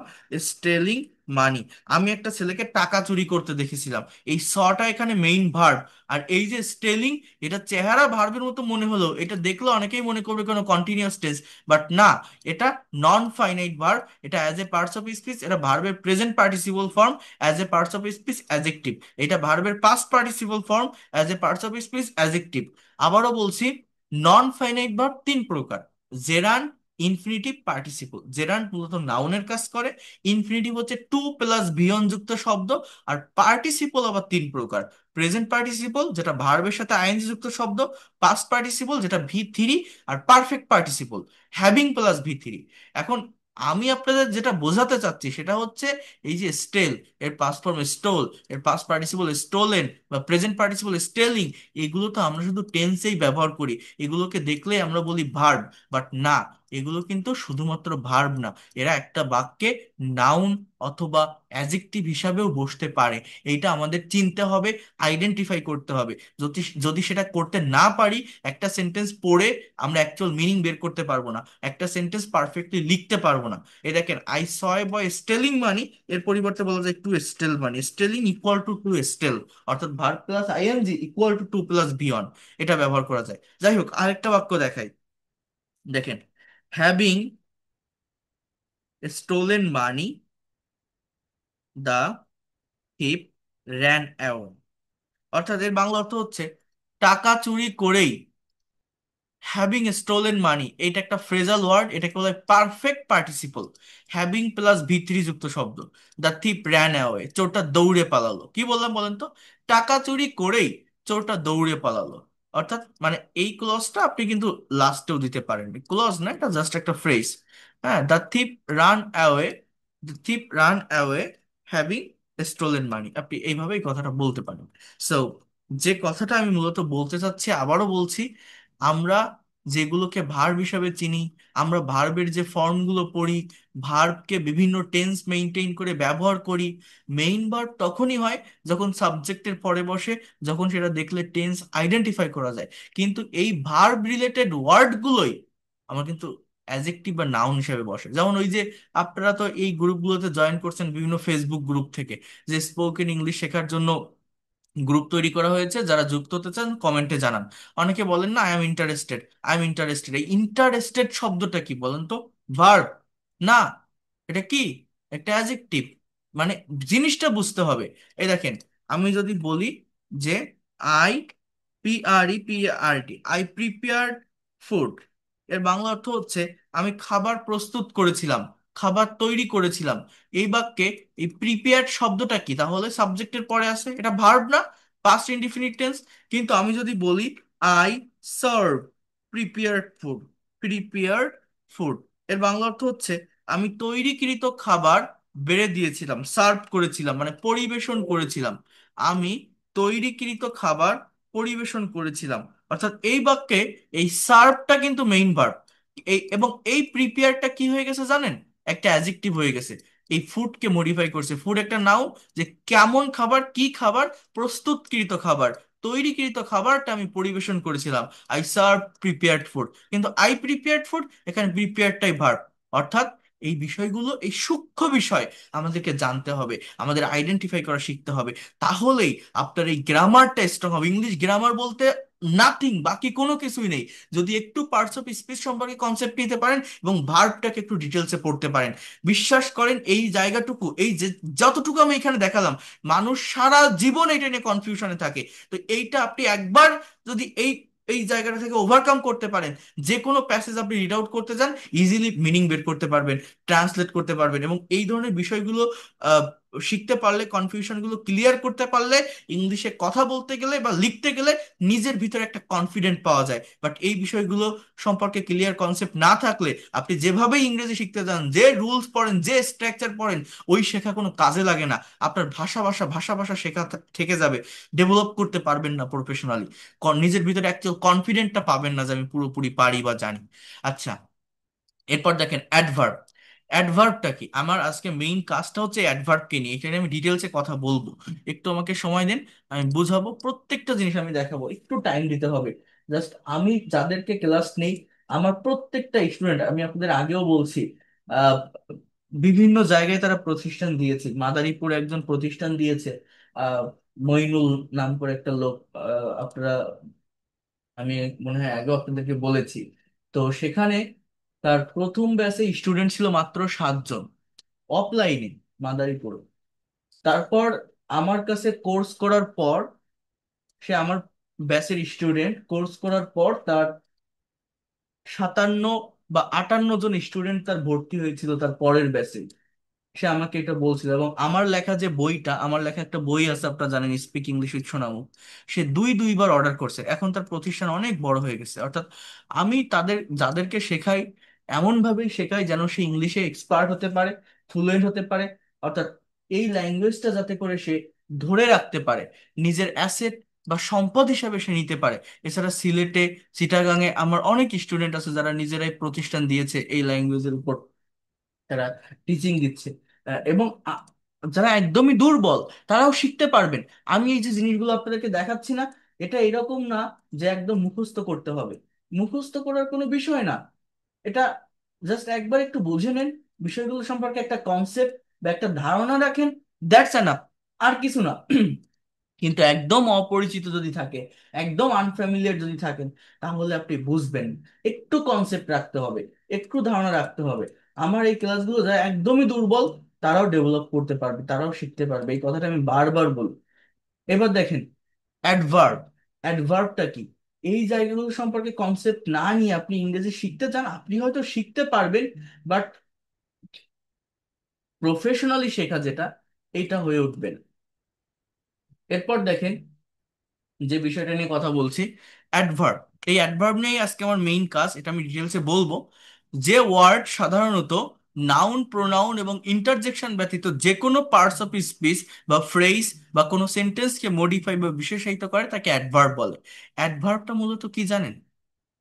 স্টেলিং মানি, আমি একটা ছেলেকে টাকা চুরি করতে দেখেছিলাম। এই সটা এখানে মেইন ভার্ব। আর এই যে স্টেলিং, এটা চেহারা ভার্বের মতো মনে হলো, এটা দেখলে অনেকেই মনে করবে কোনো কন্টিনিউয়াস টেন্স, বাট না, এটা নন ফাইনাইট ভার্ব। এটা as a parts of speech, এটা ভার্বের present participle form as a parts of speech adjective. এটা ভার্বের past participle form as a parts of speech adjective. আবারও বলছি, নন ফাইনাইট ভার্ব তিন প্রকার: জেরান্ড, ইনফিনিটিভ, পার্টিসিপল। জেরান্ড মূলত নাউনের কাজ করে, ইনফিনিটিভ হচ্ছে টু প্লাস ভিয়ন যুক্ত শব্দ, আর পার্টিসিপল আবার তিন প্রকার: প্রেজেন্ট পার্টিসিপল যেটা ভার্বের সাথে আইএনজি যুক্ত শব্দ, পাস্ট পার্টিসিপল যেটা ভি3, আর পারফেক্ট পার্টিসিপল হ্যাভিং প্লাস ভি3। এখন আমি আপনাদের যেটা বোঝাতে চাচ্ছি সেটা হচ্ছে, এই যে স্টেল, এর পাস্ট ফর্ম স্টোল, এর পাস্ট পার্টিসিপল স্টোলেন, বা প্রেজেন্ট পার্টিসিপল স্টেলিং, এগুলো তো আমরা শুধু টেন্সেই ব্যবহার করি, এগুলোকে দেখলে আমরা বলি ভার্ব, বাট না, এগুলো কিন্তু শুধুমাত্র ভার্ব না, এরা একটা বাক্যে নাউন অথবা অ্যাজেক্টিভ হিসাবেও বসতে পারে। এইটা আমাদের চিনতে হবে, আইডেন্টিফাই করতে হবে। যদি যদি সেটা করতে না পারি, একটা সেন্টেন্স পড়ে আমরা অ্যাকচুয়াল মিনিং বের করতে পারবো না, একটা সেন্টেন্স পারফেক্টলি লিখতে পারবো না। এই দেখেন, I saw A boy stealing মানি, এর পরিবর্তে বলা যায় to steal money, stealing equal to to steal, অর্থাৎ verb plus ING equal to to plus V one, এটা ব্যবহার করা যায়। যাই হোক, আরেকটা বাক্য দেখাই, দেখেন, having stolen money the thief ran away। অর্থাৎ এর বাংলা অর্থ হচ্ছে, টাকা চুরি করেই, হ্যাভিং স্টোলেন মানি, এটা একটা ফ্রেজাল ওয়ার্ড, এটাকে বলা হয় পারফেক্ট পার্টিসিপল, হ্যাভিং প্লাস ভি3 যুক্ত শব্দ। দ্য থিপ র্যান অ্যাওয়ে, চোরটা দৌড়ে পালালো। কি বললাম বলেন তো? টাকা চুরি করেই চোরটা দৌড়ে পালালো। অর্থাৎ মানে এই ক্লজটা আপনি কিন্তু লাস্টেও দিতে পারেন, ক্লজ না, এটা জাস্ট একটা ফ্রেজ। হ্যাঁ, the thief run away, the thief run away having stolen money, আপনি এইভাবেই কথাটা বলতে পারেন। সো যে কথাটা আমি মূলত বলতে চাচ্ছি, আবারও বলছি, আমরা যেগুলোকে ভার্ব হিসাবে চিনি, আমরা ভার্বের যে ফর্মগুলো পড়ি, ভার্বকে বিভিন্ন টেন্স মেনটেন করে ব্যবহার করি, মেইন ভার্ব তখনই হয় যখন সাবজেক্টের পরে বসে, যখন সেটা দেখলে টেন্স আইডেন্টিফাই করা যায়। কিন্তু এই ভার্ব রিলেটেড ওয়ার্ডগুলোই আমার কিন্তু অ্যাজেক্টিভ বা নাউন হিসেবে বসে। যেমন ওই যে, আপনারা তো এই গ্রুপগুলোতে জয়েন করছেন বিভিন্ন ফেসবুক গ্রুপ থেকে, যে স্পোকেন ইংলিশ শেখার জন্য গ্রুপ তৈরি করা হয়েছে, যারা যুক্ত হতে চান কমেন্টে জানান। অনেকে বলেন না, I am interested, I am interested, এই ইন্টারেস্টেড শব্দটা কি বলেন তো? ভার্ব না, এটা কি? একটা অ্যাডজেক্টিভ। মানে জিনিসটা বুঝতে হবে। এই দেখেন, আমি যদি বলি যে, আই আই প্রিপেয়ার্ড ফুড, এর বাংলা অর্থ হচ্ছে, আমি খাবার প্রস্তুত করেছিলাম, খাবার তৈরি করেছিলাম। এই বাক্যে এই প্রিপেয়ার্ড শব্দটা কি? তাহলে সাবজেক্টের পরে আছে, এটা ভার্ব না, পাস্ট ইনডিফিনিট টেন্স। কিন্তু আমি যদি বলি, I serve prepared food. Prepared food এর বাংলা অর্থ হচ্ছে আমি তৈরিকৃত খাবার বেড়ে দিয়েছিলাম, সার্ভ করেছিলাম, মানে পরিবেশন করেছিলাম। আমি তৈরিকৃত খাবার পরিবেশন করেছিলাম। অর্থাৎ এই বাক্যে এই সার্ভটা কিন্তু মেইন ভার্ব। এই এবং এই প্রিপেয়ারটা কি হয়ে গেছে জানেন? একটা অ্যাডজেক্টিভ হয়ে গেছে। এই ফুডকে মডিফাই করছে। ফুড একটা নাউন, যে কেমন খাবার, কি খাবার, প্রস্তুতকৃত খাবার, তৈরিকৃত খাবারটা আমি পরিবেশন করেছিলাম। আই সার্ভ প্রিপেয়ার্ড ফুড, কিন্তু আই প্রিপেয়ার্ড ফুড, এখানে প্রিপেয়ারটাই ভার্ব। অর্থাৎ এই বিষয়গুলো, এই সূক্ষ্ম বিষয় আমাদেরকে জানতে হবে, আমাদের আইডেন্টিফাই করা শিখতে হবে। তাহলেই আপনার এই গ্রামারটা স্ট্রং হবে। ইংলিশ গ্রামার বলতে নাথিং, বাকি কোনো কিছুই নেই। যদি একটু পার্টস অফ স্পিচ সম্পর্কে কনসেপ্ট নিতে পারেন এবং ভার্বটাকে একটু ডিটেলসে পড়তে পারেন, বিশ্বাস করেন এই জায়গাটুকু, এই যে যতটুকু আমি এখানে দেখালাম, মানুষ সারা জীবন এটা নিয়ে কনফিউশনে থাকে। তো এইটা আপনি একবার যদি এই এই জায়গাটা থেকে ওভারকাম করতে পারেন, যে কোনো প্যাসেজ আপনি রিড আউট করতে যান, ইজিলি মিনিং বের করতে পারবেন, ট্রান্সলেট করতে পারবেন, এবং এই ধরনের বিষয়গুলো আহ, শিখতে পারলে, কনফিউশনগুলো ক্লিয়ার করতে পারলে, ইংলিশে কথা বলতে গেলে বা লিখতে গেলে নিজের ভিতরে একটা কনফিডেন্ট পাওয়া যায়। বাট এই বিষয়গুলো সম্পর্কে ক্লিয়ার কনসেপ্ট না থাকলে আপনি যেভাবেই ইংরেজি শিখতে যান, যে রুলস পড়েন, যে স্ট্রাকচার পড়েন, ওই শেখা কোনো কাজে লাগে না। আপনার ভাষা ভাষা ভাষা ভাষা শেখা থেকে যাবে, ডেভেলপ করতে পারবেন না প্রফেশনালি। নিজের ভিতরে অ্যাকচুয়াল কনফিডেন্টটা পাবেন না যে আমি পুরোপুরি পারি বা জানি। আচ্ছা, এরপর দেখেন অ্যাডভার্ব। অ্যাডভার্বটা কি? আমার আজকে মেইন কাজটা হচ্ছে অ্যাডভার্বকে নিয়ে, এটা নিয়ে আমি ডিটেলসে কথা বলবো। একটু আমাকে সময় দেন, আমি বুঝাবো, প্রত্যেকটা জিনিস আমি দেখাবো, একটু টাইম দিতে হবে। জাস্ট আমি যাদেরকে ক্লাস নেই, আমার প্রত্যেকটা স্টুডেন্ট, আমি আপনাদের আগেও বলছি, আহ, বিভিন্ন জায়গায় তারা প্রতিষ্ঠান দিয়েছে। মাদারীপুরে একজন প্রতিষ্ঠান দিয়েছে, আহ মইনুল নাম করে একটা লোক, আপনারা, আমি মনে হয় আগেও আপনাদেরকে বলেছি। তো সেখানে তার প্রথম ব্যাচে স্টুডেন্ট ছিল মাত্র 7 জন, অফলাইনে, মাদারীপুরে। তারপর আমার কাছে কোর্স করার পর, সে আমার ব্যাচের স্টুডেন্ট, কোর্স করার পর তার 57 বা 58 জন স্টুডেন্ট তার ভর্তি হয়েছিল তার পরের ব্যাচে। সে আমাকে এটা বলছিল, এবং আমার লেখা যে বইটা, আমার লেখা একটা বই আছে আপনারা জানেন, স্পিক ইংলিশ উইথ সোনামু, সে দুইবার অর্ডার করছে। এখন তার প্রতিষ্ঠান অনেক বড় হয়ে গেছে। অর্থাৎ আমি তাদের, যাদেরকে শেখাই, এমন ভাবেই শেখাই যেন সে ইংলিশে এক্সপার্ট হতে পারে, ফ্লুয়েন্ট হতে পারে। অর্থাৎ এই ল্যাঙ্গুয়েজটা যাতে করে সে ধরে রাখতে পারে, নিজের অ্যাসেট বা সম্পদ হিসাবে সে নিতে পারে। এছাড়া সিলেটে, চিটাগাঙে আমার অনেক স্টুডেন্ট আছে যারা নিজেরাই প্রতিষ্ঠান দিয়েছে এই ল্যাঙ্গুয়েজের উপর, তারা টিচিং দিচ্ছে। এবং যারা একদমই দুর্বল, তারাও শিখতে পারবেন। আমি এই যে জিনিসগুলো আপনাদেরকে দেখাচ্ছি না, এটা এরকম না যে একদম মুখস্থ করতে হবে। মুখস্থ করার কোনো বিষয় না এটা। জাস্ট একবার একটু বুঝে নেন, বিষয়গুলো সম্পর্কে একটা কনসেপ্ট বা একটা ধারণা রাখেন, দ্যাটস এনাফ, আর কিছু না। কিন্তু একদম অপরিচিত যদি থাকে, একদম আনফ্যামিলিয়ার যদি থাকেন, তাহলে আপনি বুঝবেন। একটু কনসেপ্ট রাখতে হবে, একটু ধারণা রাখতে হবে। আমার এই ক্লাসগুলো যারা একদমই দুর্বল, তারাও ডেভেলপ করতে পারবে, তারাও শিখতে পারবে, এই কথাটা আমি বারবার বলি। এবার দেখেন অ্যাডভার্ব। অ্যাডভার্বটা কি? এই জায়গাগুলো সম্পর্কে কনসেপ্ট না নিয়ে আপনি ইংরেজি শিখতে চান, আপনি হয়তো শিখতে পারবেন, বাট প্রফেশনালি শেখা যেটা, এটা হয়ে উঠবে না। এরপর দেখেন যে বিষয়টা নিয়ে কথা বলছি, অ্যাডভার্ব। এই অ্যাডভার্ব নিয়েই আজকে আমার মেইন কাজ, এটা আমি ডিটেলসে বলবো। যে ওয়ার্ড সাধারণত নাউন, প্রোনাউন এবং ইন্টারজেকশন ব্যতীত যে কোনো পার্টস অফ স্পিচ বা ফ্রেজ বা কোনো সেন্টেন্সকে মডিফাই বা বিশেষায়িত করে তাকে অ্যাডভার্ব বলে। অ্যাডভার্বটা মূলত কি জানেন?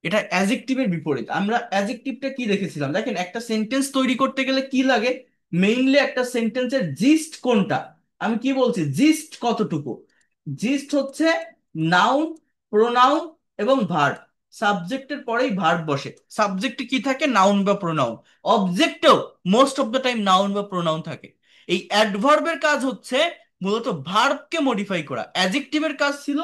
এটা অ্যাজেক্টিভের বিপরীত। আমরা অ্যাজেক্টিভটা কি দেখেছিলাম? দেখেন, একটা সেন্টেন্স তৈরি করতে গেলে কি লাগে? মেইনলি একটা সেন্টেন্সের জিস্ট কোনটা, আমি কি বলছি, জিস্ট কতটুকু। জিস্ট হচ্ছে নাউন, প্রোনাউন এবং ভার্ব। সাবজেক্টের পরেই ভার্ব বসে। সাবজেক্টে কি থাকে? নাউন বা প্রোনাউন। অবজেক্টেও most of the time noun বা প্রোনাউন থাকে। এই অ্যাডভার্বের কাজ হচ্ছে মূলত ভার্বকে মডিফাই করা। অ্যাজেক্টিভের কাজ ছিল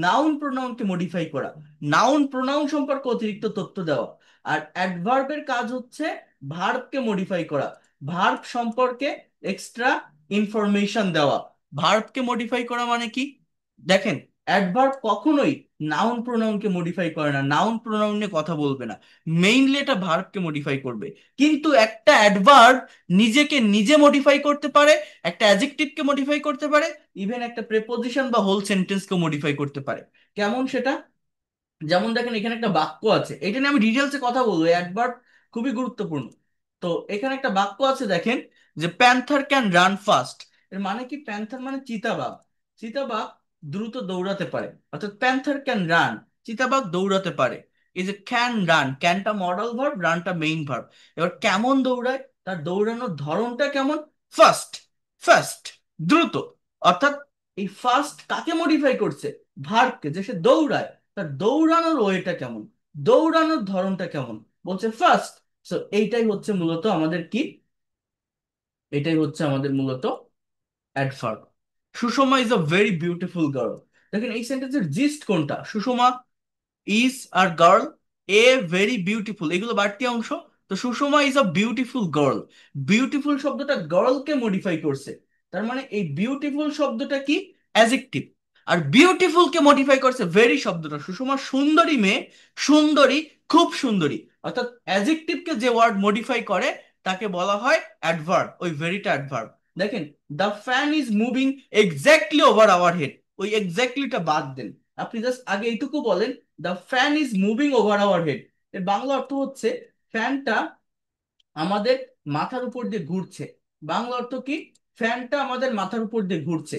নাউন প্রোনাউনকে মডিফাই করা, নাউন প্রোনাউন সম্পর্কে অতিরিক্ত তথ্য দেওয়া। আর অ্যাডভার্বের কাজ হচ্ছে ভার্বকে মডিফাই করা, ভার্ব সম্পর্কে এক্সট্রা ইনফরমেশন দেওয়া। ভার্বকে মডিফাই করা মানে কি? দেখেন, অ্যাডভার্ব কখনোই নাউন প্রোনাউনকে মডিফাই করে না, নাউন প্রোনাউন নিয়ে কথা বলবে না। মেইনলি এটা ভার্বকে মডিফাই করবে। কিন্তু একটা অ্যাডভার্ব নিজেকে নিজে মডিফাই করতে পারে, একটা অ্যাডজেক্টিভকে মডিফাই করতে পারে, ইভেন একটা প্রেপোজিশন বা হোল সেন্টেন্সকে মডিফাই করতে পারে। কেমন সেটা? যেমন দেখেন এখানে একটা বাক্য আছে, এটা নিয়ে আমি ডিটেলসে কথা বলবো, অ্যাডভার্ব খুবই গুরুত্বপূর্ণ। তো এখানে একটা বাক্য আছে দেখেন, যে প্যান্থার ক্যান রান ফাস্ট। এর মানে কি? প্যান্থার মানে চিতাবাঘ, চিতাবাঘ দ্রুত দৌড়াতে পারে, অর্থাৎ প্যান্থার ক্যান রান, চিতাবাঘ দৌড়াতে পারে। এই যে ক্যান রান, ক্যানটা মডাল ভার্ব, রানটা মেইন ভার্ব। এবার কেমন দৌড়ায়, তার দৌড়ানোর ধরনটা কেমন? ফাস্ট, ফাস্ট, দ্রুত। অর্থাৎ এই ফাস্ট কাকে মডিফাই করছে? ভার্বকে, যে সে দৌড়ায়, তার দৌড়ানোর ওয়েটা কেমন, দৌড়ানোর ধরনটা কেমন, বলছে ফার্স্ট। সো এইটাই হচ্ছে মূলত আমাদের কি, এটাই হচ্ছে আমাদের মূলত adverb. Sushma is a very beautiful girl. দেখেন এই সেন্টেন্সের জিস্ট কোনটা? সুষমা ইজ আর গার্ল, এ ভেরি বিউটিফুল, এগুলো বাড়তি অংশ। তো Sushma is a beautiful girl, beautiful শব্দটা গার্লকে মডিফাই করছে। তার মানে এই বিউটিফুল শব্দটা কি? অ্যাজেক্টিভ। আর বিউটিফুল কে মডিফাই করছে ভেরি শব্দটা। সুষমা সুন্দরী মেয়ে, সুন্দরী, খুব সুন্দরী। অর্থাৎ অ্যাজেক্টিভ কে যে ওয়ার্ড মডিফাই করে তাকে বলা হয় অ্যাডভার্ব, ওই ভেরিটা অ্যাডভার্ব। দেখেন the fan is moving exactly over our head, ওই এক্স্যাক্টলিটা বাদ দেন। আপনি জাস্ট আগে এইটুকু বলেন, the fan is moving over our head. এর বাংলা অর্থ হচ্ছে ফ্যানটা আমাদের মাথার উপর দিয়ে ঘুরছে। বাংলা অর্থ কি? ফ্যানটা আমাদের মাথার উপর দিয়ে ঘুরছে,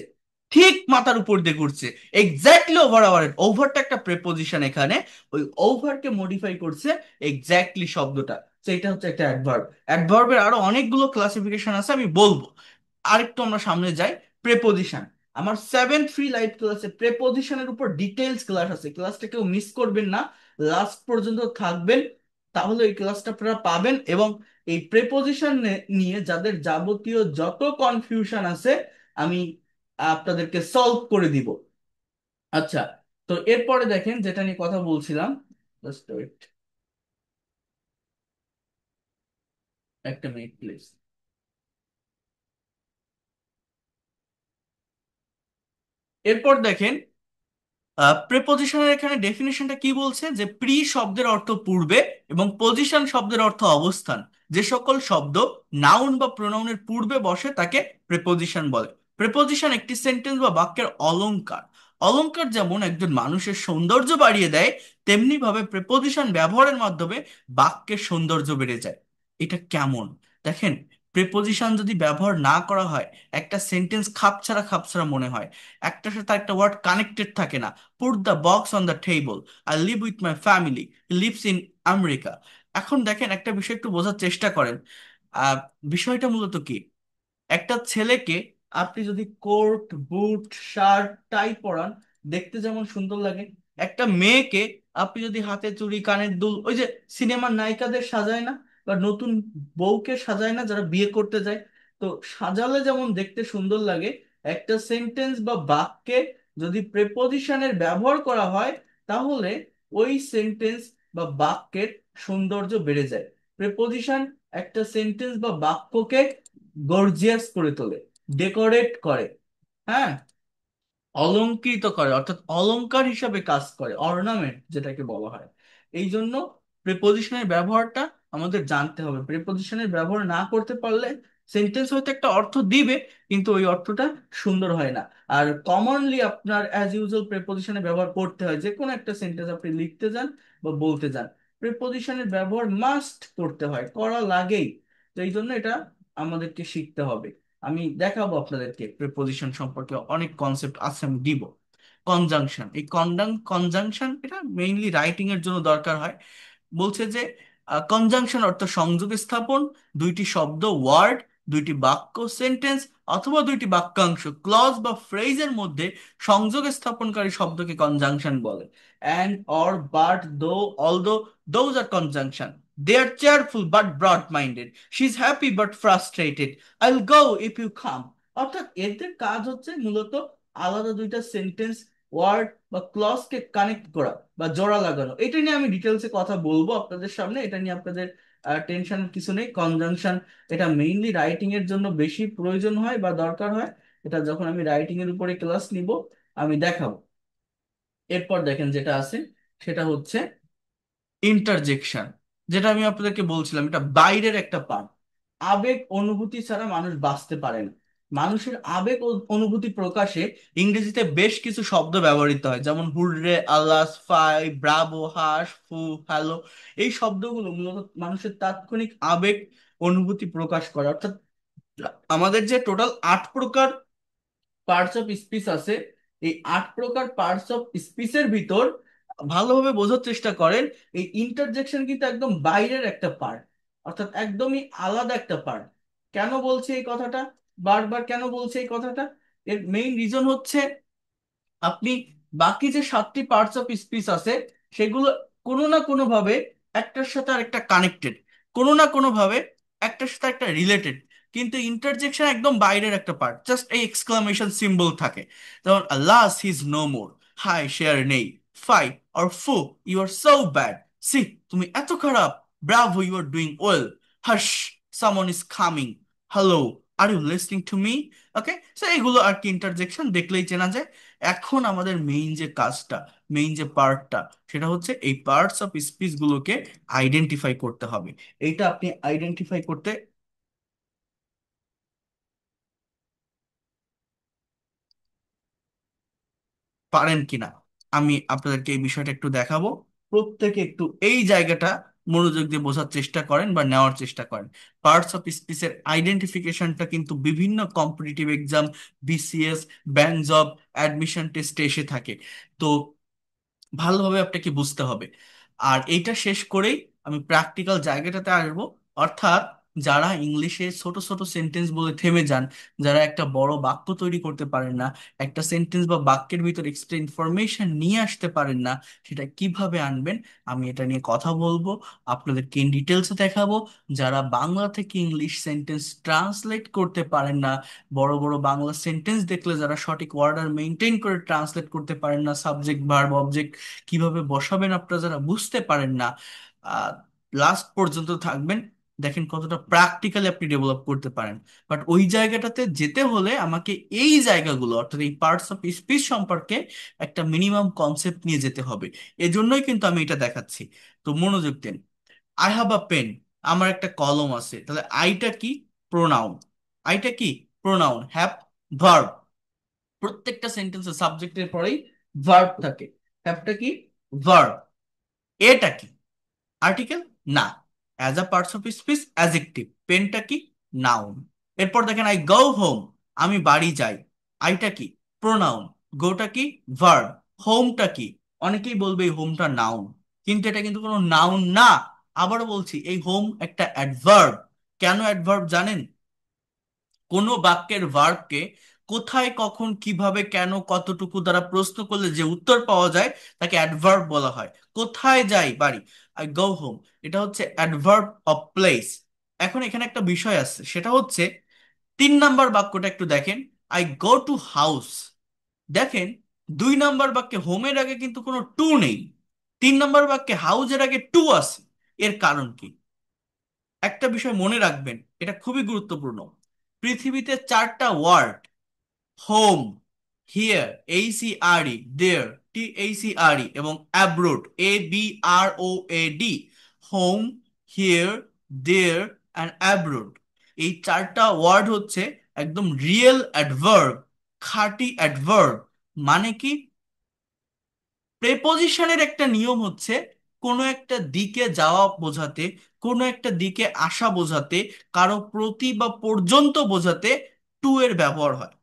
ঠিক মাথার উপর দিয়ে ঘুরছে, এক্স্যাক্টলি ওভার আওয়ার হেড। ওভারটা একটা প্রেপোজিশন এখানে, ওই ওভারকে মডিফাই করছে এক্স্যাক্টলি শব্দটা। তো এটা হচ্ছে একটা অ্যাডভার্ব। অ্যাডভার্বের আরো অনেকগুলো ক্লাসিফিকেশন আছে, আমি বলবো। আরেকটু আমরা সামনে যাই, প্রেপোজিশন। আমার 7 ফ্রি লাইভ ক্লাসে প্রেপোজিশনের উপর ডিটেইলস ক্লাস আছে, ক্লাসটা কেউ মিস করবেন না, লাস্ট পর্যন্ত থাকবেন, তাহলে এই ক্লাসটা আপনারা পাবেন। এবং এই প্রেপোজিশন নিয়ে যাদের যাবতীয় যত কনফিউশন আছে আমি আপনাদেরকে সলভ করে দিব। আচ্ছা, তো এরপরে দেখেন যেটা নিয়ে কথা বলছিলাম, জাস্ট ওয়েট, একটা মিনিট প্লিজ। এরপর দেখেন প্রেপোজিশনের এখানে ডেফিনেশনটা কি বলছে, যে প্রি শব্দের অর্থ পূর্বে এবং পজিশন শব্দের অর্থ অবস্থান। যে সকল শব্দ নাউন বা প্রোনাউনের পূর্বে বসে তাকে প্রেপোজিশন বলে। প্রেপোজিশন একটি সেন্টেন্স বা বাক্যের অলংকার। অলংকার যেমন একজন মানুষের সৌন্দর্য বাড়িয়ে দেয়, তেমনি ভাবে প্রেপোজিশন ব্যবহারের মাধ্যমে বাক্যের সৌন্দর্য বেড়ে যায়। এটা কেমন? দেখেন, প্রেপোজিশন যদি ব্যবহার না করা হয়, একটা সেন্টেন্স খাপছাড়া খাপছাড়া মনে হয়, একটার সাথে একটা ওয়ার্ড কানেক্টেড থাকে না। Put the box on the table, I live with my family, lives in America. এখন দেখেন একটা বিষয় একটু বোঝার চেষ্টা করেন। আহ বিষয়টা মূলত কি, একটা ছেলেকে আপনি যদি কোট, বুট, শার্ট, টাই পরান, দেখতে যেমন সুন্দর লাগে, একটা মেয়েকে আপনি যদি হাতে চুড়ি, কানের দুল, ওই যে সিনেমার নায়িকাদের সাজায় না, বা নতুন বউকে সাজায় না যারা বিয়ে করতে যায়, তো সাজালে যেমন দেখতে সুন্দর লাগে, একটা সেন্টেন্স বা বাক্যে যদি প্রেপোজিশনের ব্যবহার করা হয়, তাহলে ওই সেন্টেন্স বা বাক্যের সৌন্দর্য বেড়ে যায়। প্রেপোজিশন একটা সেন্টেন্স বা বাক্যকে গর্জিয়াস করে তোলে, ডেকোরেট করে, হ্যাঁ, অলংকৃত করে, অর্থাৎ অলংকার হিসাবে কাজ করে, অর্নামেন্ট যেটাকে বলা হয়। এই জন্য প্রিপোজিশনের ব্যবহারটা আমাদের জানতে হবে। প্রিপোজিশনের ব্যবহার না করতে পারলে সেন্টেন্স হয়তো একটা অর্থ দিবে, কিন্তু ওই অর্থটা সুন্দর হয় না। আর কমনলি আপনার অ্যাজ ইউজুয়াল প্রিপোজিশনের ব্যবহার করতে হয়, যে কোনো একটা সেন্টেন্স আপনি লিখতে যান বা বলতে যান, প্রিপোজিশনের ব্যবহার মাস্ট করতে হয়, করা লাগেই। তো এই জন্য এটা আমাদেরকে শিখতে হবে। আমি দেখাবো আপনাদেরকে প্রিপোজিশন সম্পর্কে অনেক কনসেপ্ট আছে, আমি দিব। কনজাংশন, এই কনজাংশন এটা মেইনলি রাইটিং এর জন্য দরকার হয়। বলছে যে কনজাংশন অর্থ সংযোগ স্থাপন, দুইটি শব্দ, ওয়ার্ড, দুইটি বাক্য, সেন্টেন্স, অথবা দুইটি বাক্যাংশ, ক্লজ বা ফ্রেজের মধ্যে সংযোগ স্থাপনকারী শব্দকে কনজাংশন বলে। And, or, but, though, although, those are conjunction. They are cheerful but broad minded, she is happy but frustrated, I will go if you come. অর্থাৎ এদের কাজ হচ্ছে মূলত আলাদা দুইটা সেন্টেন্স, ওয়ার্ড বা ক্লজকে কানেক্ট করা বা জোড়া লাগানো। এটা নিয়ে আমি ডিটেলসে কথা বলবো আপনাদের সামনে, এটা নিয়ে আপনাদের টেনশনের কিছু নেই। কনজাংশন এটা মেইনলি রাইটিং এর জন্য বেশি প্রয়োজন হয় বা দরকার হয়, এটা যখন আমি রাইটিং এর উপরে ক্লাস নিব আমি দেখাবো। এরপর দেখেন যেটা আছে সেটা হচ্ছে ইন্টারজেকশন, যেটা আমি আপনাদেরকে বলছিলাম, এটা বাইরের একটা পার্ট। আবেগ অনুভূতি ছাড়া মানুষ বাঁচতে পারে না। মানুষের আবেগ ও অনুভূতি প্রকাশে ইংরেজিতে বেশ কিছু শব্দ ব্যবহৃত হয়, যেমন হুররে, আল্লাহ, ফাই, ব্রাভো, হাস, ফু, হ্যালো। এই শব্দগুলো মূলত মানুষের তাৎক্ষণিক আবেগ অনুভূতি প্রকাশ করে। অর্থাৎ আমাদের যে টোটাল 8 প্রকার পার্টস অফ স্পিচ আছে, এই 8 প্রকার পার্টস অফ স্পিচের ভিতর ভালোভাবে বোঝার চেষ্টা করেন, এই ইন্টারজেকশন কিন্তু একদম বাইরের একটা পার্ট, অর্থাৎ একদমই আলাদা একটা পার্ট। কেন বলছি এই কথাটা, বারবার কেন বলছি এই কথাটা? এর মেইন রিজন হচ্ছে আপনি বাকি যে 7টি পার্টস অফ স্পিচ আছে সেগুলো কোনো না কোনো ভাবে একটার সাথে আরেকটা কানেক্টেড, কোনো না কোনো ভাবে একটার সাথে একটা রিলেটেড। কিন্তু ইন্টারজেকশন একদম বাইরের একটা পার্ট, জাস্ট এই এক্সক্লামেশন সিম্বল থাকে। যেমন alas is no more, hi share নেই, fie or phew you are so bad, see তুমি এত খারাপ, bravo you are doing well, hush someone is coming, hello are you listening to me. Okay, so এগুলো আর কি interjection দেখলেই চেনা যায়। এখন আমাদের মেইন যে কাজটা, মেইন যে পার্টটা, সেটা হচ্ছে এই পার্টস অফ স্পিচ গুলোকে আইডেন্টিফাই করতে হবে। এইটা আপনি আইডেন্টিফাই করতে পারেন কিনা আমি আপনাদেরকে এই বিষয়টা একটু দেখাবো। প্রত্যেকে একটু এই জায়গাটা মনোযোগ দিয়ে বোঝার চেষ্টা করেন বা নেওয়ার চেষ্টা করেন। পার্টস অফ স্পিচের আইডেন্টিফিকেশনটা কিন্তু বিভিন্ন competitive exam, BCS, bank job, admission টেস্টে এসে থাকে। তো ভালোভাবে আপনাকে বুঝতে হবে। আর এইটা শেষ করেই আমি প্র্যাকটিক্যাল জায়গাটাতে আসবো। অর্থাৎ যারা ইংলিশে ছোট ছোট সেন্টেন্স বলে থেমে যান, যারা একটা বড় বাক্য তৈরি করতে পারেন না, একটা সেন্টেন্স বা বাক্যের ভিতর এক্সট্রা ইনফরমেশন নিয়ে আসতে পারেন না, সেটা কিভাবে আনবেন আমি এটা নিয়ে কথা বলবো, আপনাদেরকে ইন ডিটেলসে দেখাবো। যারা বাংলা থেকে ইংলিশ সেন্টেন্স ট্রান্সলেট করতে পারেন না, বড় বড় বাংলা সেন্টেন্স দেখলে যারা সঠিক অর্ডার মেনটেন করে ট্রান্সলেট করতে পারেন না, সাবজেক্ট ভার্ব অবজেক্ট কিভাবে বসাবেন আপনারা যারা বুঝতে পারেন না, লাস্ট পর্যন্ত থাকবেন, দেখেন কতটা প্র্যাকটিক্যালি আপনি ডেভেলপ করতে পারেন। বাট ওই জায়গাটাতে যেতে হলে আমাকে এই জায়গাগুলো অর্থাৎ এই পার্টস অফ স্পিচ সম্পর্কে একটা মিনিমাম কনসেপ্ট নিয়ে যেতে হবে। এজন্যই কিন্তু আমি এটা দেখাচ্ছি। তো মনোযোগ দেন। আই হ্যাভ আ পেন, আমার একটা কলম আছে, তাহলে আইটা কি? প্রোনাউন। আইটা কি? প্রোনাউন। Have, verb. প্রত্যেকটা সেন্টেন্সের সাবজেক্টের পরেই ভার্ব থাকে। হ্যাভটা কি? ভার্ব। এটা কি? আর্টিকেল? না। As a parts of speech adjective. পেনটা কি? নাউন। এরপর দেখেন আই গো হোম, আমি বাড়ি যাই। আইটা কি? প্রোনাউন। গোটা কি? ভার্ব। হোমটা কি? অনেকেই বলবে এই হোমটা নাউন, কিন্তু এটা কিন্তু কোনো নাউন না। আবারও বলছি, এই হোম একটা অ্যাডভার্ব। কেন অ্যাডভার্ব জানেন? কোনো বাক্যের ভার্বকে কোথায়, কখন, কিভাবে, কেন, কতটুকু দ্বারা প্রশ্ন করলে যে উত্তর পাওয়া যায় তাকে অ্যাডভার্ব বলা হয়। কোথায় যাই? বাড়ি। আই গো হোম, এটা হচ্ছে অ্যাডভার্ব অফ প্লেস। এখন এখানে একটা বিষয় আছে, সেটা হচ্ছে 3 নাম্বার বাক্যটা একটু দেখেন। I go to house. দেখেন, 2 নাম্বার বাক্যে হোমের আগে কিন্তু কোনো টু নেই, 3 নাম্বার বাক্যে হাউজের আগে টু আছে। এর কারণ কি? একটা বিষয় মনে রাখবেন, এটা খুবই গুরুত্বপূর্ণ। পৃথিবীতে 4টা word, home, here, HCRE, there, THERE, এবং abroad, ABROAD। Home, here, there and abroad, এই 4টা ওয়ার্ড হচ্ছে একদম রিয়েল অ্যাডভার্ব, খাঁটি অ্যাডভার্ব। মানে কি? প্রেপোজিশনের একটা নিয়ম হচ্ছে কোনো একটা দিকে যাওয়া বোঝাতে, কোনো একটা দিকে আসা বোঝাতে, কারো প্রতি বা পর্যন্ত বোঝাতে টু এর ব্যবহার হয়।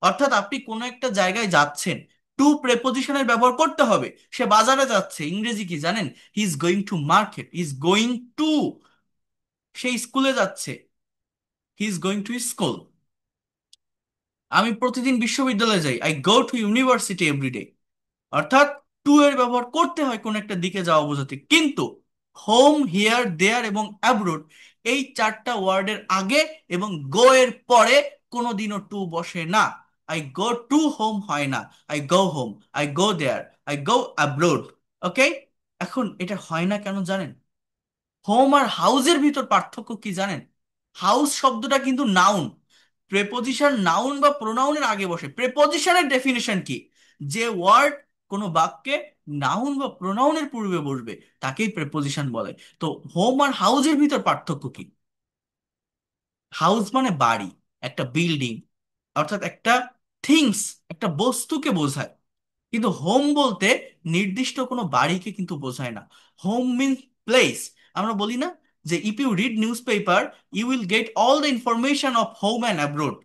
অর্থাৎ আপনি কোনো একটা জায়গায় যাচ্ছেন, টু প্রেপোজিশনের ব্যবহার করতে হবে। সে বাজারে যাচ্ছে, ইংরেজি কি জানেন? He is going to market, he is going to. সে স্কুলে যাচ্ছে, he is going to school. আমি প্রতিদিন বিশ্ববিদ্যালয়ে যাই, I go to university every day. অর্থাৎ টু এর ব্যবহার করতে হয় কোন একটা দিকে যাওয়া বোঝাতে। কিন্তু হোম, হিয়ার, দেয়ার এবং অ্যাব্রোড, এই 4টা ওয়ার্ডের আগে এবং গো এর পরে কোনোদিনও টু বসে না। আই গো টু হোম হয় না, I go home, I go there, I go abroad. Okay, এখন এটা হয় না কেন জানেন? হোম আর হাউসের ভিতর পার্থক্য কি জানেন? হাউস শব্দটা কিন্তু নাউন। প্রেপোজিশন নাউন বা প্রোনাউনের আগে বসে। প্রেপোজিশনের ডেফিনেশন কি? যে ওয়ার্ড কোনো বাক্যে নাউন বা প্রোনাউনের পূর্বে বসবে তাকেই প্রেপোজিশন বলে। তো হোম আর হাউসের ভিতর পার্থক্য কি? হাউস মানে বাড়ি, একটা বিল্ডিং। অর্থাৎ একটা থিংস, একটা বস্তুকে বোঝায়। কিন্তু হোম বলতে নির্দিষ্ট কোনো বাড়িকে কিন্তু বোঝায় না। Home means place. আমরা বলি না যে if you read news paper you will get all the information of home and abroad.